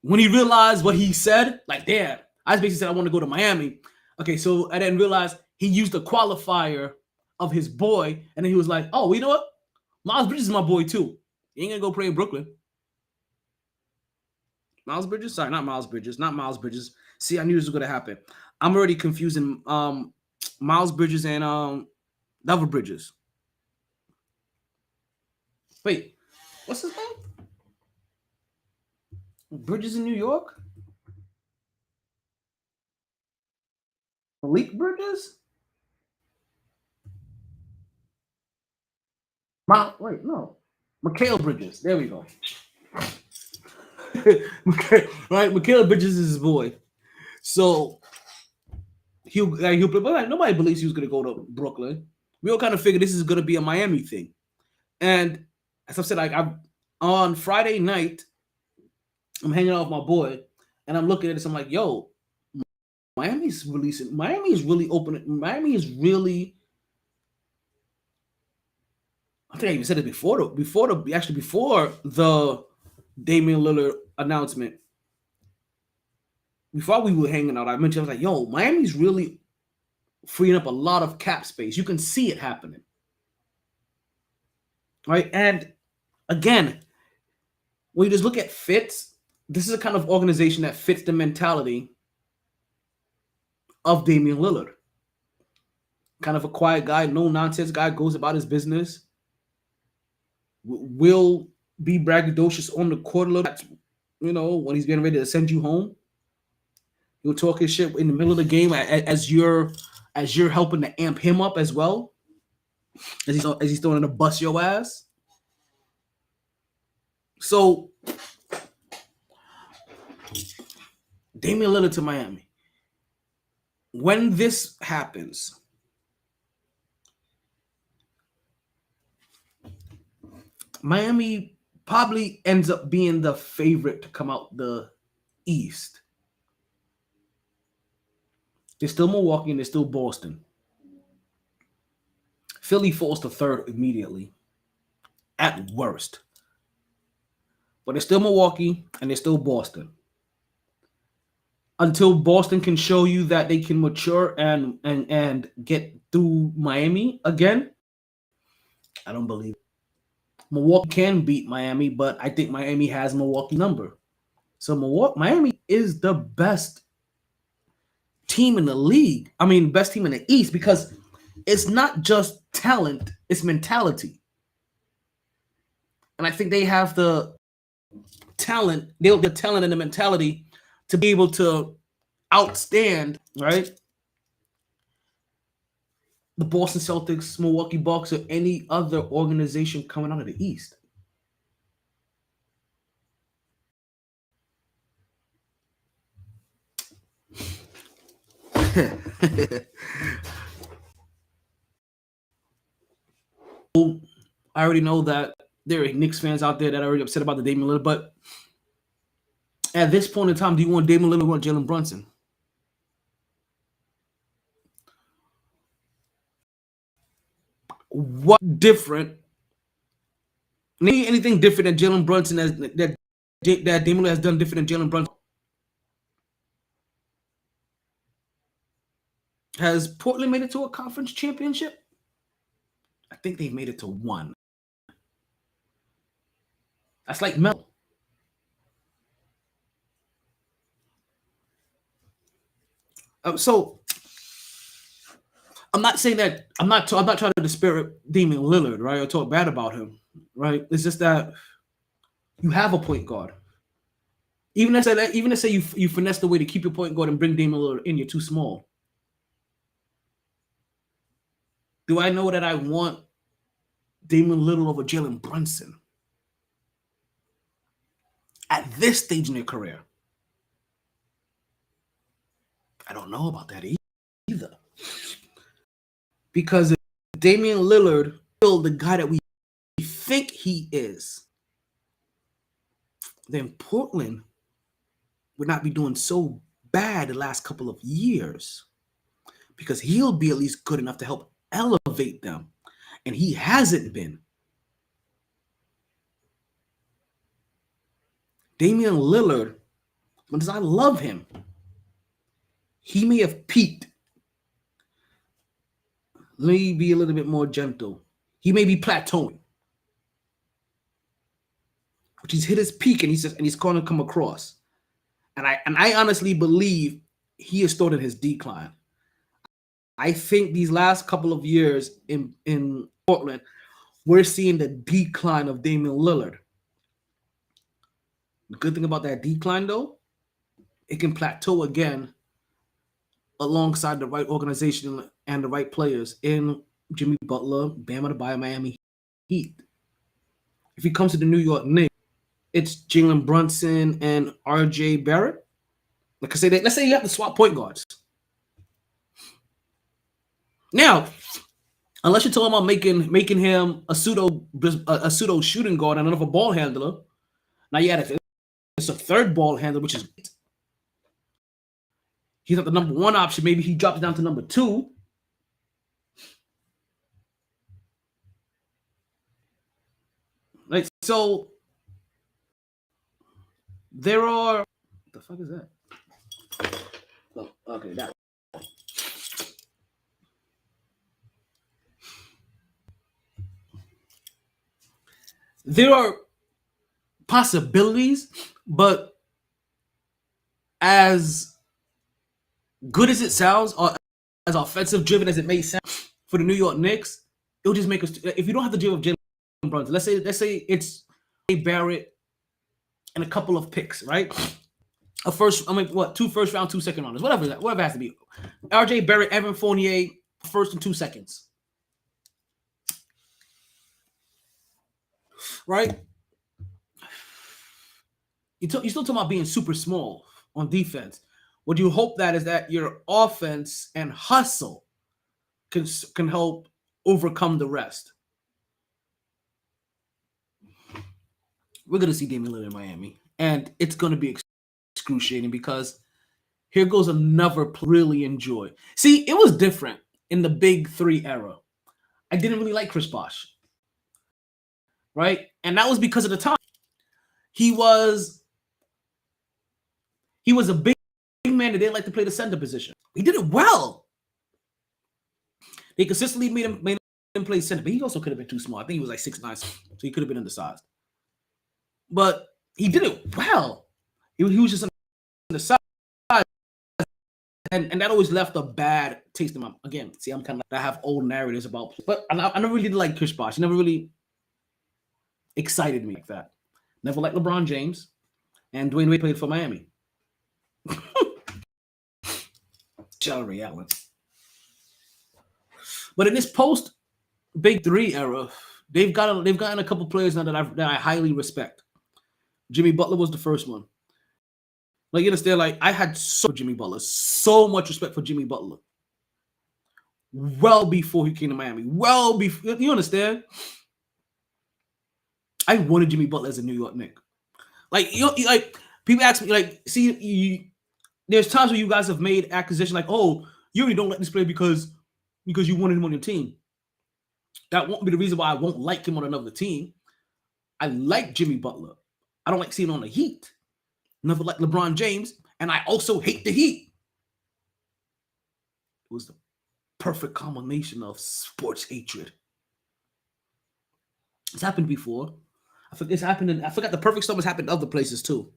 when he realized what he said, like, damn, I basically said I want to go to Miami. Okay, so I didn't realize he used the qualifier of his boy, and then he was like, oh, you know what? Miles Bridges is my boy too. He ain't gonna go play in Brooklyn. Miles Bridges? Sorry, not Miles Bridges. Not Miles Bridges. See, I knew this was gonna happen. I'm already confusing Miles Bridges and Lever Bridges. Wait. What's his name? Bridges in New York? Malik Bridges? Wait, no. Mikal Bridges. There we go. Right? Mikal Bridges is his boy. So he'll play, but nobody believes he was gonna go to Brooklyn. We all kind of figured this is gonna be a Miami thing. And as I said, I'm on Friday night, I'm hanging out with my boy, and I'm looking at this. I'm like, yo, Miami is really open. Miami is really. I think I even said it before the Damian Lillard announcement. Before we were hanging out, I was like, yo, Miami's really freeing up a lot of cap space. You can see it happening. Right? And again, when you just look at fits, this is a kind of organization that fits the mentality of Damian Lillard. Kind of a quiet guy, no nonsense guy, goes about his business. Will be braggadocious on the court a little bit, when he's getting ready to send you home. He'll talk his shit in the middle of the game as you're helping to amp him up as well. As he's throwing to bust your ass. So Damian Lillard to Miami. When this happens, Miami probably ends up being the favorite to come out the East. There's still Milwaukee and there's still Boston. Philly falls to third immediately, at worst. But there's still Milwaukee and there's still Boston. until Boston can show you that they can mature and get through Miami again. I don't believe it. Milwaukee can beat Miami, but I think Miami has Milwaukee number. So Miami is the best team in the league. I mean, best team in the East, because it's not just talent, it's mentality. And I think they have the talent, the talent and the mentality to be able to outstand, right? The Boston Celtics, Milwaukee Bucks, or any other organization coming out of the East. I already know that there are Knicks fans out there that are already upset about the Damian Lillard, but at this point in time, do you want Damian Lillard or want Jalen Brunson? What different? Maybe anything different than Jalen Brunson that Damian Lillard has done different than Jalen Brunson? Has Portland made it to a conference championship? I think they've made it to one. That's like Melo. So I'm not saying that I'm not trying to disparage Damian Lillard, right, or talk bad about him, right? It's just that you have a point guard. Even if say you finesse the way to keep your point guard and bring Damian Lillard in, you're too small. Do I know that I want Damian Lillard over Jalen Brunson at this stage in their career? I don't know about that either. Because if Damian Lillard is the guy that we think he is, then Portland would not be doing so bad the last couple of years, because he'll be at least good enough to help elevate them. And he hasn't been. Damian Lillard, much as I love him, he may have peaked. Let me be a little bit more gentle. He may be plateauing, which he's hit his peak, and he's going to come across. And I honestly believe he is starting his decline. I think these last couple of years in Portland, we're seeing the decline of Damian Lillard. The good thing about that decline, though, it can plateau again alongside the right organization and the right players in Jimmy Butler, Bam Adebayo, Miami Heat. If he comes to the New York Knicks, it's Jalen Brunson and RJ Barrett. Like I say, let's say you have to swap point guards. Now, unless you're talking about making him a pseudo shooting guard and another ball handler, now you add it's a third ball handler, which is he's not the number one option. Maybe he drops down to number two. Like, so there are, what the fuck is that? Oh, okay, that. There are possibilities, but as good as it sounds, or as offensive driven as it may sound for the New York Knicks, it'll just make us. If you don't have to deal with Jalen Brunson, let's say it's a Barrett and a couple of picks, right? Two first round, 2 second rounders, whatever it has to be. RJ Barrett, Evan Fournier, first and 2 seconds, right? You're still talking about being super small on defense. What you hope that is that your offense and hustle can help overcome the rest. We're going to see Damian Lillard in Miami, and it's going to be excruciating because here goes another really enjoy. See, it was different in the Big Three era. I didn't really like Chris Bosh, right? And that was because of the time. He was a big man that didn't like to play the center position. He did it well. They consistently made him play center, but he also could have been too small. I think he was like 6'9", so he could have been undersized. But he did it well. He was just on the side. And that always left a bad taste in my. Again, see, I'm kind of like I have old narratives about, but I never really did like Chris Bosh. He never really excited me like that. Never liked LeBron James, and Dwayne Wade played for Miami. Shout out Ray Allen. But in this post Big Three era, they've gotten a couple players now that I highly respect. Jimmy Butler was the first one. Like, you understand, like, I had Jimmy Butler, so much respect for Jimmy Butler. Well before he came to Miami. Well before, you understand? I wanted Jimmy Butler as a New York Knick. Like, like people ask me, like, see, there's times where you guys have made acquisition like, oh, you really don't like this player because you wanted him on your team. That won't be the reason why I won't like him on another team. I like Jimmy Butler. I don't like seeing him on the Heat. Never like LeBron James, and I also hate the Heat. It was the perfect combination of sports hatred. It's happened before. I forgot the perfect storm has happened in other places too.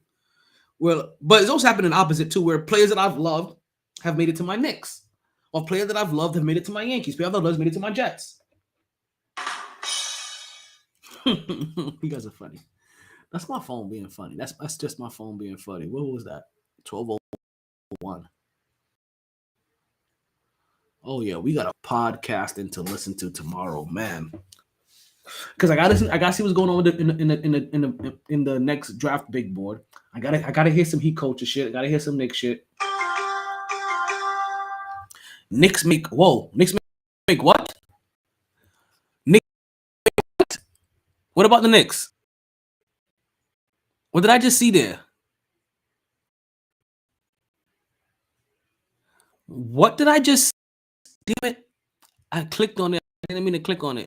Well, but it's also happened in opposite too, where players that I've loved have made it to my Knicks, or players that I've loved have made it to my Yankees. Players that I've loved have made it to my Jets. You guys are funny. That's my phone being funny. That's just my phone being funny. What was that? 12:01. Oh yeah, we got a podcasting to listen to tomorrow, man. Because I gotta see what's going on in the next draft big board. I gotta hear some Heat coaches shit. I gotta hear some Knicks shit. Knicks make what? Knicks make what? What about the Knicks? What did I just see there? What did I just? Damn it! I clicked on it. I didn't mean to click on it.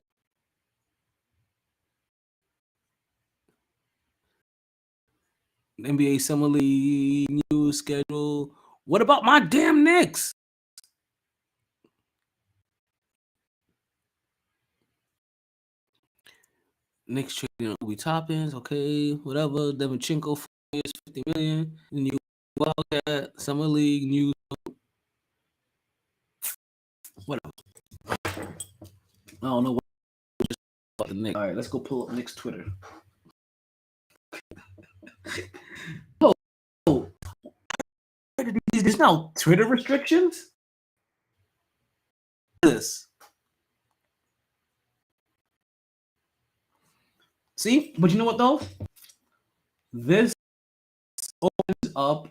NBA Summer League news schedule. What about my damn Knicks? Knicks trading Obi Toppins, okay, whatever. Devinchenko 4 years, $50 million. New Wildcat Summer League news. Whatever. I don't know what about the Knicks. All right, let's go pull up Knicks Twitter. Oh, there's now Twitter restrictions. This. See, but you know what though? This opens up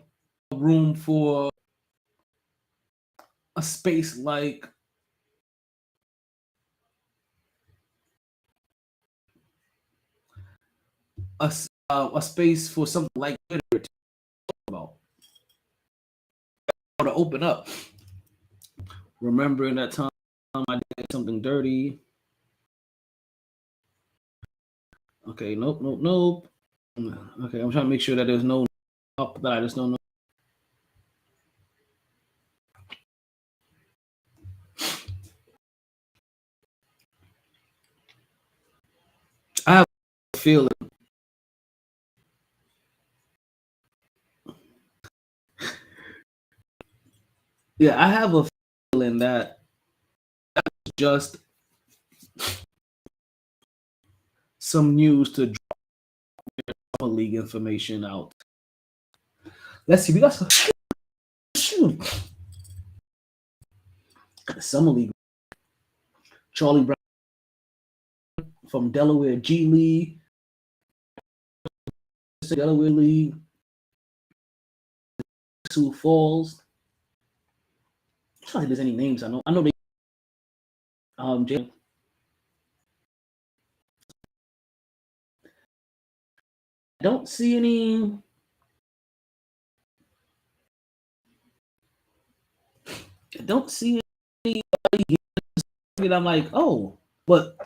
a room for a space like a space for something like Twitter to talk about, to open up. Remembering that time I did something dirty. Okay, nope. Okay, I'm trying to make sure that there's no up that I just don't know. I have a feeling. Yeah, I have a feeling that that's just some news to drop league information out. Let's see. We got some shoot. Summer League. Charlie Brown from Delaware G League. Delaware League. Sioux Falls. I'm trying to see if there's any names I know. I know they don't see any. I don't see anybody. I'm like, oh, but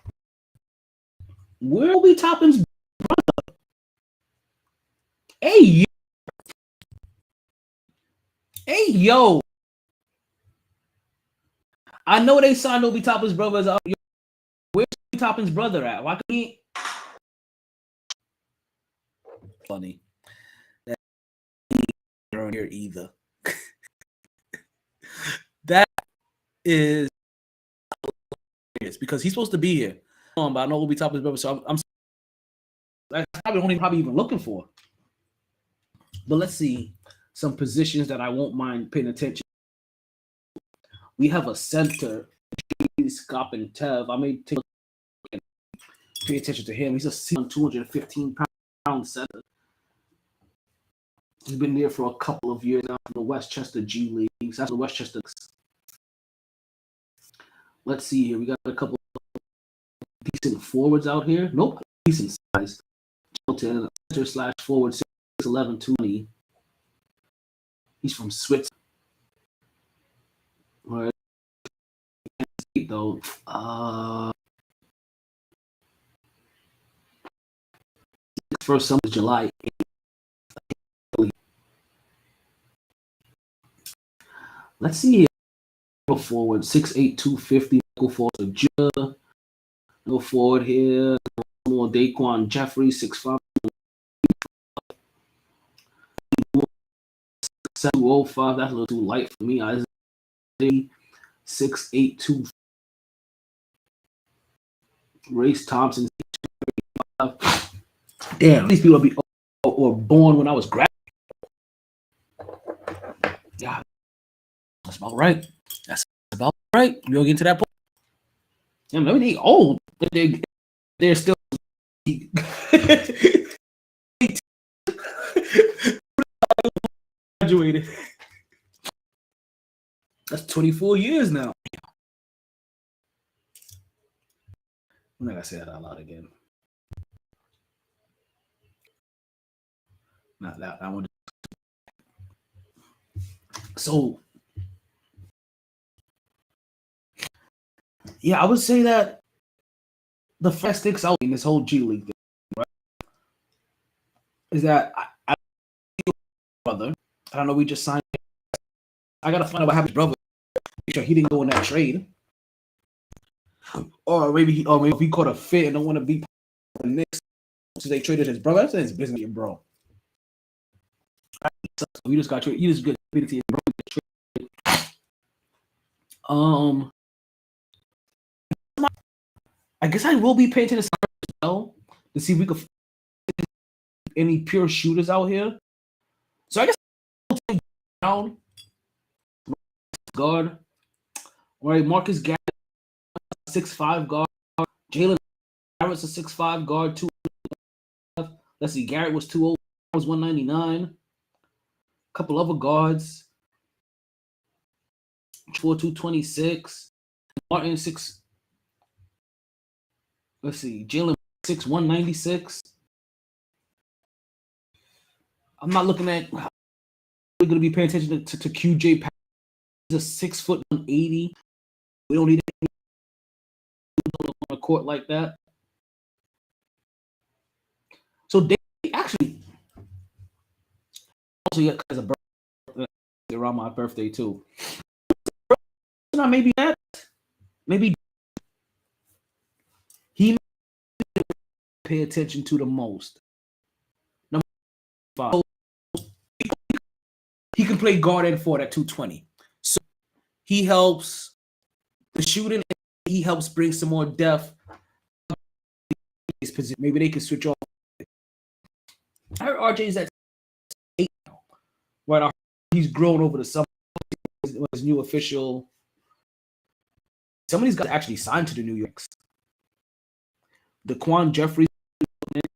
where will be Toppin's brother? Hey, yo. I know they signed Obi Toppin's brother as a. Where's Obi Toppin's brother at? Why can't he? Funny. That ain't here either. That is because he's supposed to be here. But I know Obi Toppin's brother, so that's probably the only probably even looking for. But let's see some positions that I won't mind paying attention. We have a center, Scott and Tev. I may take and pay attention to him. He's a 215-pound center. He's been there for a couple of years now from the Westchester G League. That's the Westchester. Let's see here. We got a couple of decent forwards out here. Nope, decent size. Center / forward 6'11", 220. He's from Switzerland. All right. Though, first summer is July 8th. Let's see here. Go forward 6'8", 250. Go forward to Go forward here. More Daquan Jeffrey 6'5". 705. That's a little too light for me. Isaiah 6'8", 2. Race Thompson. Damn, these people were born when I was graduating. Yeah, that's about right. That's about right. We'll get into that point. Yeah, maybe they old. They're still graduated. That's 24 years now. I'm not gonna say that out loud again. Not that one. So, yeah, I would say that the fact sticks out in this whole G League thing, right? Is that I brother. I don't know. We just signed. I gotta find out what happened to his brother. Make sure he didn't go in that trade, or maybe he caught a fit and don't want to be the Knicks, so they traded his brother. That's his business, bro. We just got traded. You just get to your brother. I guess I will be paying attention as well to see if we can find any pure shooters out here. So I guess I'll take down guard. All right, Marcus Garrett, 6'5" guard. Jalen Garrett's a 6'5" guard. 2. Let's see, Garrett was 2'0", was 199. A couple other guards. 4'2", Martin 6. Let's see, Jalen 6'1", 196. I'm not looking at. We're going to be paying attention to QJ. He's a 6 foot 180. We don't need any on a court like that. So they actually also has a birthday around my birthday too. Maybe that. Maybe he pay attention to the most. Number 5. He can play guard and forward at 220. So he helps the shooting. He helps bring some more depth. Maybe they can switch off. I heard RJ's at 8 now. Right, he's grown over the summer. His new official. Some of these guys actually signed to the New Yorks. Daquan Jeffrey,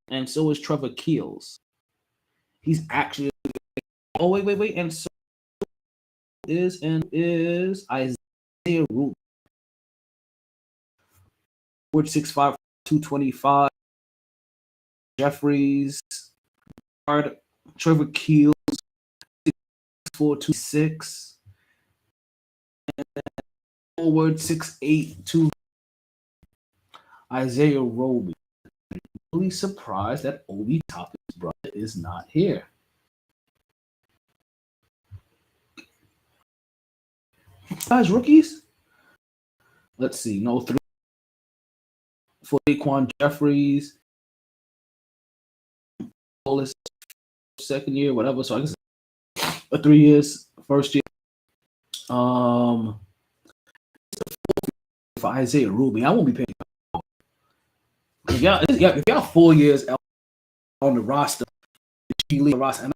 and so is Trevor Keels. He's actually. Oh wait, and so is Isaiah Root. 6'5", 225. Jeffries, guard Trevor Keels, 6'4", 226. And forward 6'8", 2. Isaiah Roby. I'm really surprised that Obi Toppin's brother is not here. guys rookies. Let's see. No, 3 for Daquan Jeffries. Second year, whatever. So I guess 3 years, first year. For Isaiah Rubin, I won't be paying. If y'all 4 years on the roster, and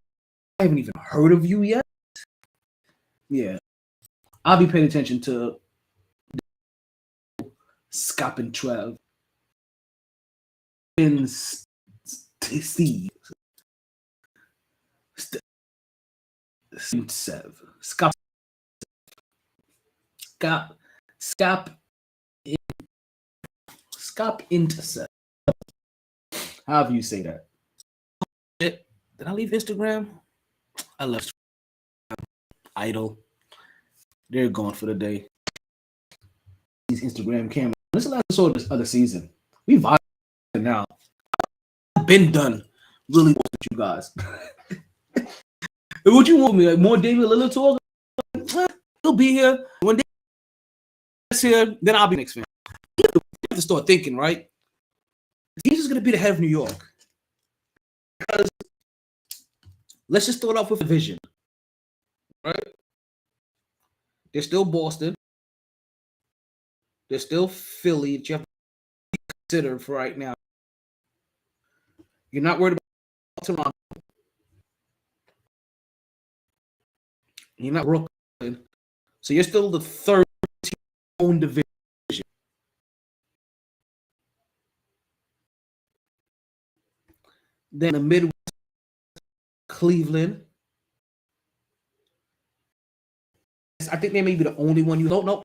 I haven't even heard of you yet. Yeah, I'll be paying attention to Scott and Trev and Steve. Sev. Scott Intercept. However you say that. Did I leave Instagram? I left idle. They're gone for the day. These Instagram cameras. This is the last episode of this other season. We vibe now. I've been done really with you guys. What you want me? Like more David Lillard talk? He'll be here. When David's here, then I'll be Knicks fan. You have to start thinking, right? He's just gonna be the head of New York. Because let's just start off with a vision. Right? There's still Boston. There's still Philly that you have to consider for right now. You're not worried about Toronto. You're not Brooklyn. So you're still the third team own division. Then the Midwest, Cleveland. I think they may be the only one you don't know.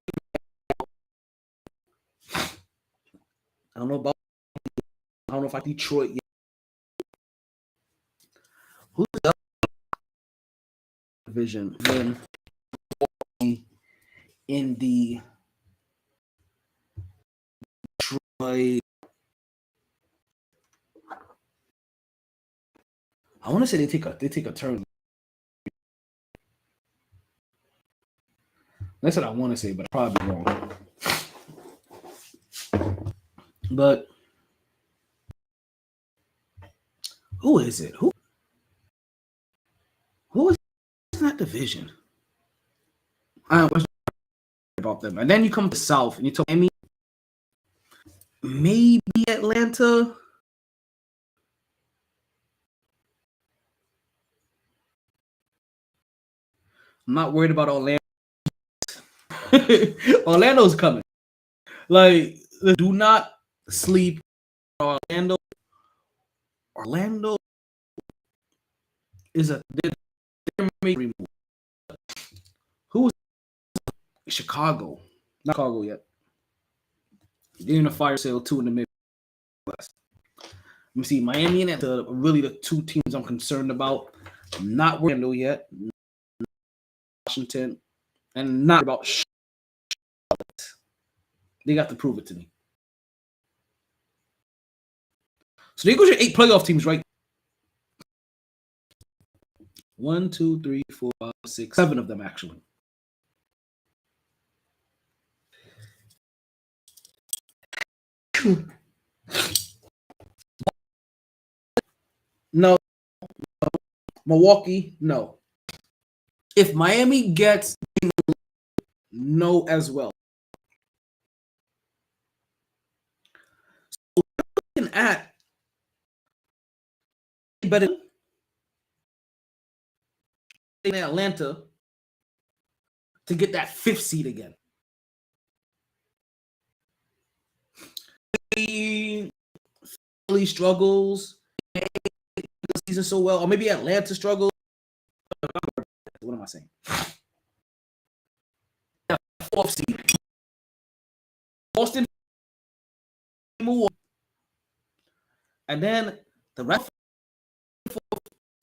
I don't know about. I don't know if I Detroit yet. Who's the division? Then Indy, Detroit. I want to say they take a turn. That's what I want to say, but I'm probably wrong. But who is it? Who is in that division? I don't know about them. And then you come to the South and you tell me maybe Atlanta. I'm not worried about Orlando. Orlando's coming. Like, do not sleep on Orlando. Orlando is a move. Who is Chicago? Not Chicago yet. They're in a fire sale too in the Midwest. Let me see. Miami and Atlanta are really the two teams I'm concerned about. I'm not worried about yet. Washington, and not about Charlotte. They got to prove it to me. So there goes your 8 playoff teams, right? 1, 2, 3, 4, 5, 6, 7 of them actually. No. Milwaukee, no. If Miami gets no as well. So we're looking at better in Atlanta to get that 5th seed again. Philly struggles the season so well, or maybe Atlanta struggles. What am I saying? 4th seed. Boston, and then the rest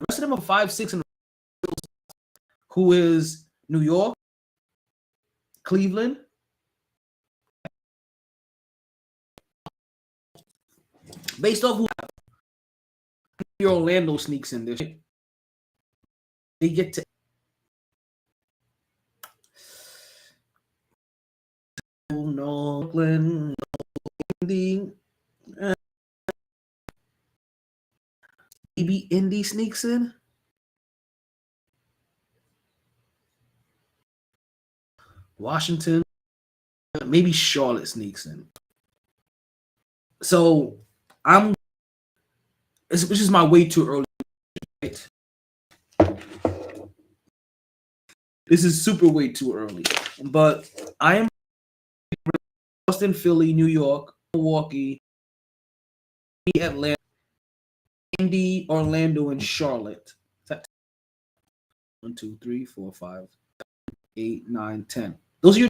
of them are 5, 6, and who is New York, Cleveland, based off who your Orlando sneaks in this. They get to no Brooklyn, no Indy. Maybe Indy sneaks in. Washington, maybe Charlotte sneaks in. So which is my way too early. Right? This is super way too early. But I am Boston, Philly, New York, Milwaukee, Atlanta, Indy, Orlando, and Charlotte. 1, 2, 3, 4, 5, 8, 9, 10. Those are your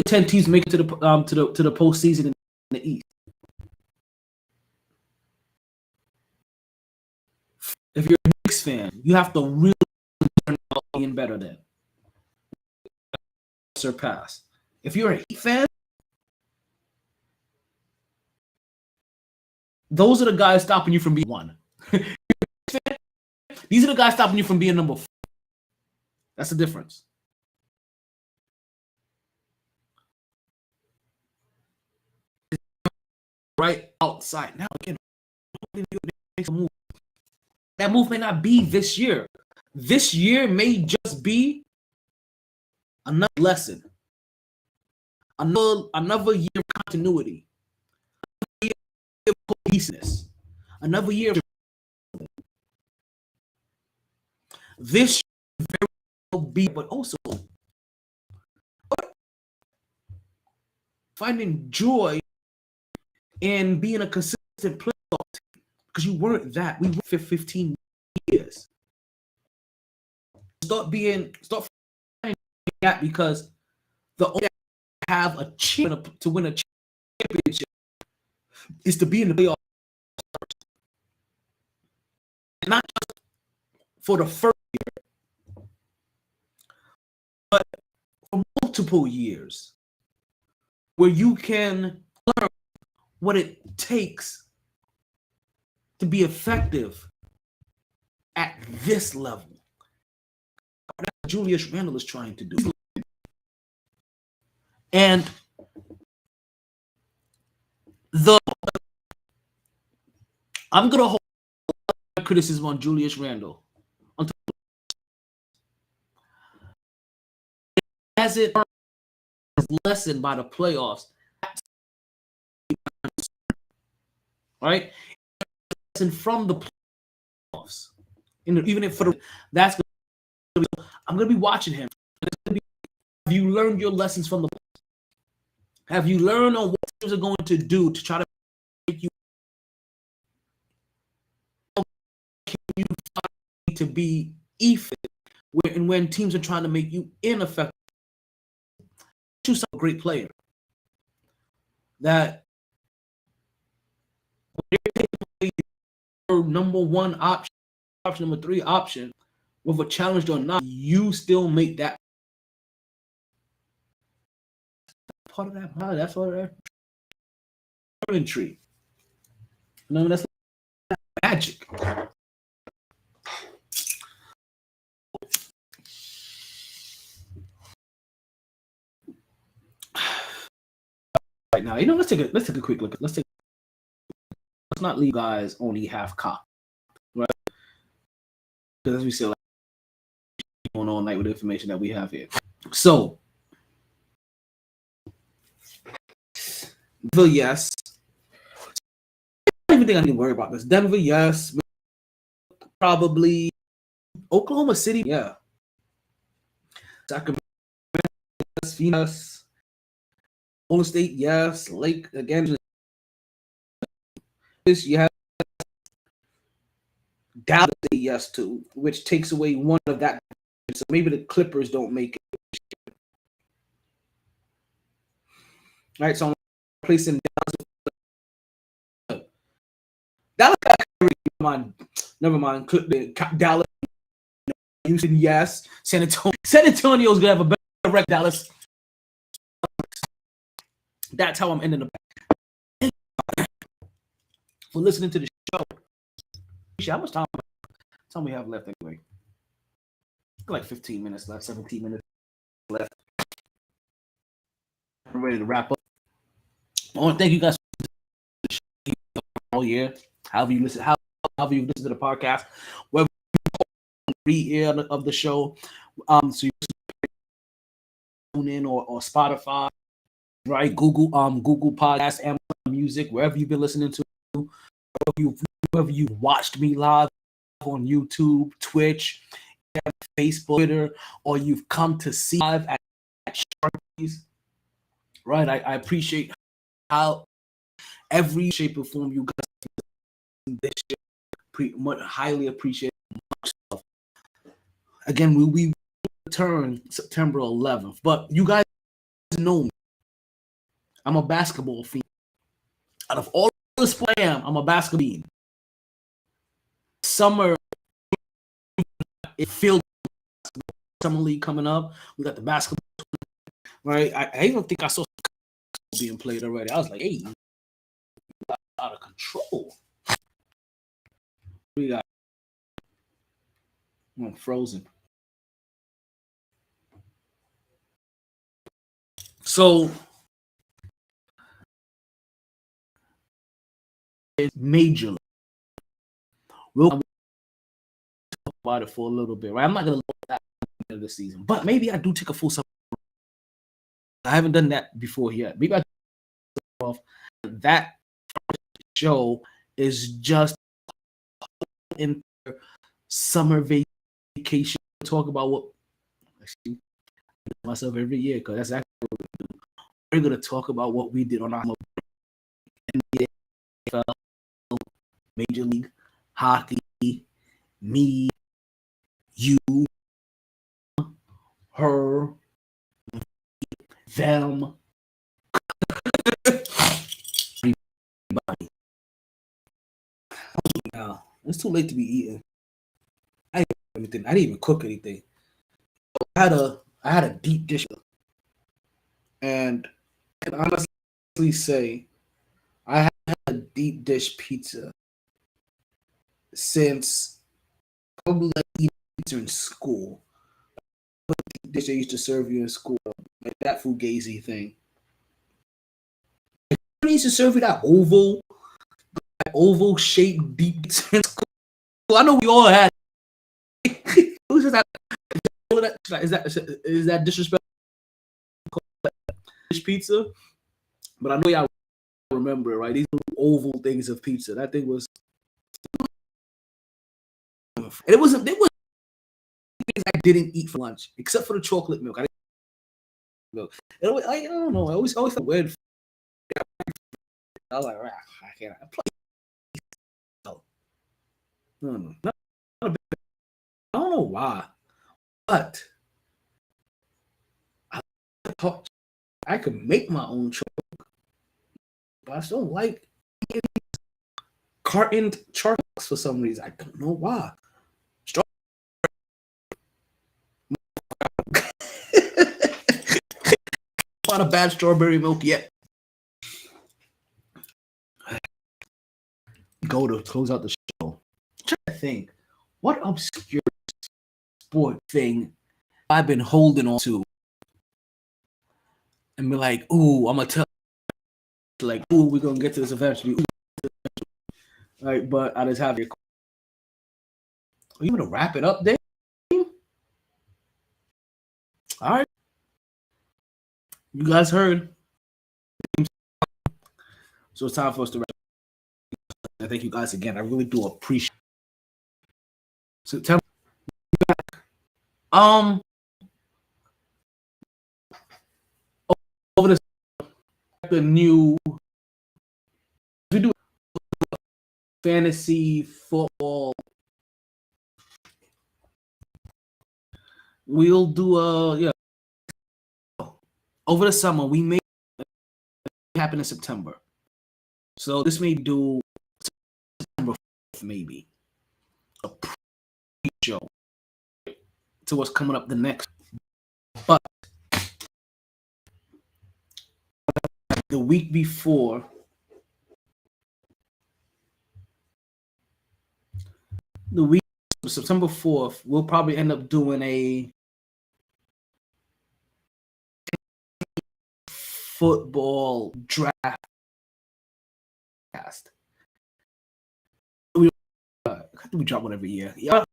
10 teams make it to the postseason in the East. If you're a Knicks fan, you have to really turn out being better than surpass. If you're a Heat fan, those are the guys stopping you from being one. These are the guys stopping you from being number 4. That's the difference. Right outside. Now again, makes a move. That move may not be this year. This year may just be another lesson. Another year of continuity. Another year of cohesiveness. Another year of this very well be, but also finding joy in being a consistent playoff team, because you weren't that. We were for 15 years. Start finding that, because the only way to have a chance to win a championship is to be in the playoffs first. Not just for the first year, but for multiple years, where you can learn what it takes to be effective at this level. That's what Julius Randle is trying to do. And I'm going to hold criticism on Julius Randle until as it is lessened by the playoffs. Right? Lesson from the playoffs. Even if that's I'm going to be watching him. Have you learned your lessons from the playoffs? Have you learned on what teams are going to do to try to make you? Can you find to be effective when teams are trying to make you ineffective? Choose a great player that your number 1 option, number 3 option, whether challenged or not, you still make that part of that. That's part of that tree. No, that's magic. Right now, let's take a quick look. Let's not leave guys only half cocked, right? Because as we said, going all night with the information that we have here. So, Denver, yes. I don't even think I need to worry about this. Denver, yes. Probably Oklahoma City, yeah. Sacramento, yes. Phoenix. Golden State, yes. Lake, again. You have Dallas, yes, too, which takes away one of that. So maybe the Clippers don't make it. All right, so I'm placing Dallas. Never mind. Dallas, Houston, yes. San Antonio's gonna have a better record. Dallas. That's how I'm ending the back. For listening to the show. How much time we have left anyway? Like 15 minutes left, 17 minutes left. ready to wrap up. I want to thank you guys all year. However you listen to the podcast, whether re-air of the show, so you tune in or Spotify, right? Google Podcasts, Amazon Music, wherever you've been listening to, wherever you watched me live on YouTube, Twitch, Facebook, Twitter, or you've come to see live at Sharpies, right? I appreciate how every shape or form you guys this year, highly appreciate myself. Again, we return September 11th, but you guys know me. I'm a basketball fiend. Out of all the sport I am, I'm a basketball fiend. Summer, it feels summer league coming up. We got the basketball, right? I even think I saw being played already. I was like, hey, out of control. We got frozen. So it's major. We'll talk about it for a little bit, right? I'm not gonna look at the end of the season, but maybe I do take a full summer. I haven't done that before yet. Maybe I off that show is just in summer vacation. Talk about what I see myself every year because that's actually what we do. We're gonna talk about what we did on our NBA, Major League Hockey, me, you, her, them, everybody. Now it's too late to be eating. I didn't even cook anything. I had a deep dish, and I can honestly say I had a deep dish pizza since probably eating pizza in school. The deep dish they used to serve you in school, like that fugazi thing. They used to serve you that oval shaped deep dish in school. I know we all had. Who's that? Is that disrespectful? Dish pizza, but I know y'all remember it, right? These oval things of pizza. That thing was. It wasn't. There was things I didn't eat for lunch, except for the chocolate milk. I didn't milk. I don't know. I always felt weird. I was like, I can't. No. I don't know why, but I could make my own chocolate, but I still like cartoned chocolates for some reason. I don't know why. Not a bad strawberry milk yet. Go to close out the show. I'm trying to think, what obscure sport thing I've been holding on to, and be like, "Ooh, I'm gonna tell." Like, "Ooh, we're gonna get to this eventually." All right, but I just have your. Are you gonna wrap it up, Dave? All right. You guys heard. So it's time for us to wrap up. I thank you guys again. I really do appreciate it. September. Over the new. We do fantasy football. We'll do over the summer. We may happen in September. So this may do September 4th, maybe a pre-show to what's coming up the next. But the week before, September 4th, we'll probably end up doing a football draft. We drop one every year. Yeah,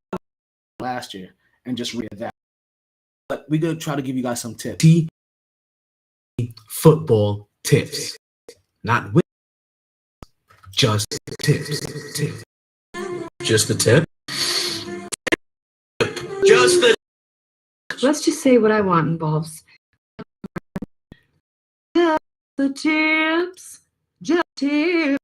last year and just read that. But we're gonna try to give you guys some tips. Football tips, not win, just tips. Just the tip. Just the. Let's just say what I want involves just the tips, just tips.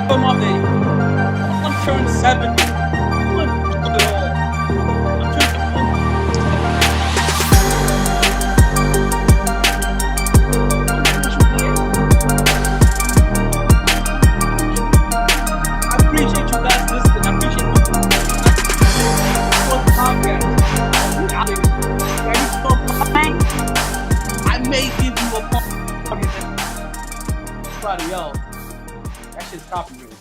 Come on, baby. I'm turning 7. I appreciate you guys listening. I appreciate you. I may give you a podcast. Yo, that shit's copyrighted.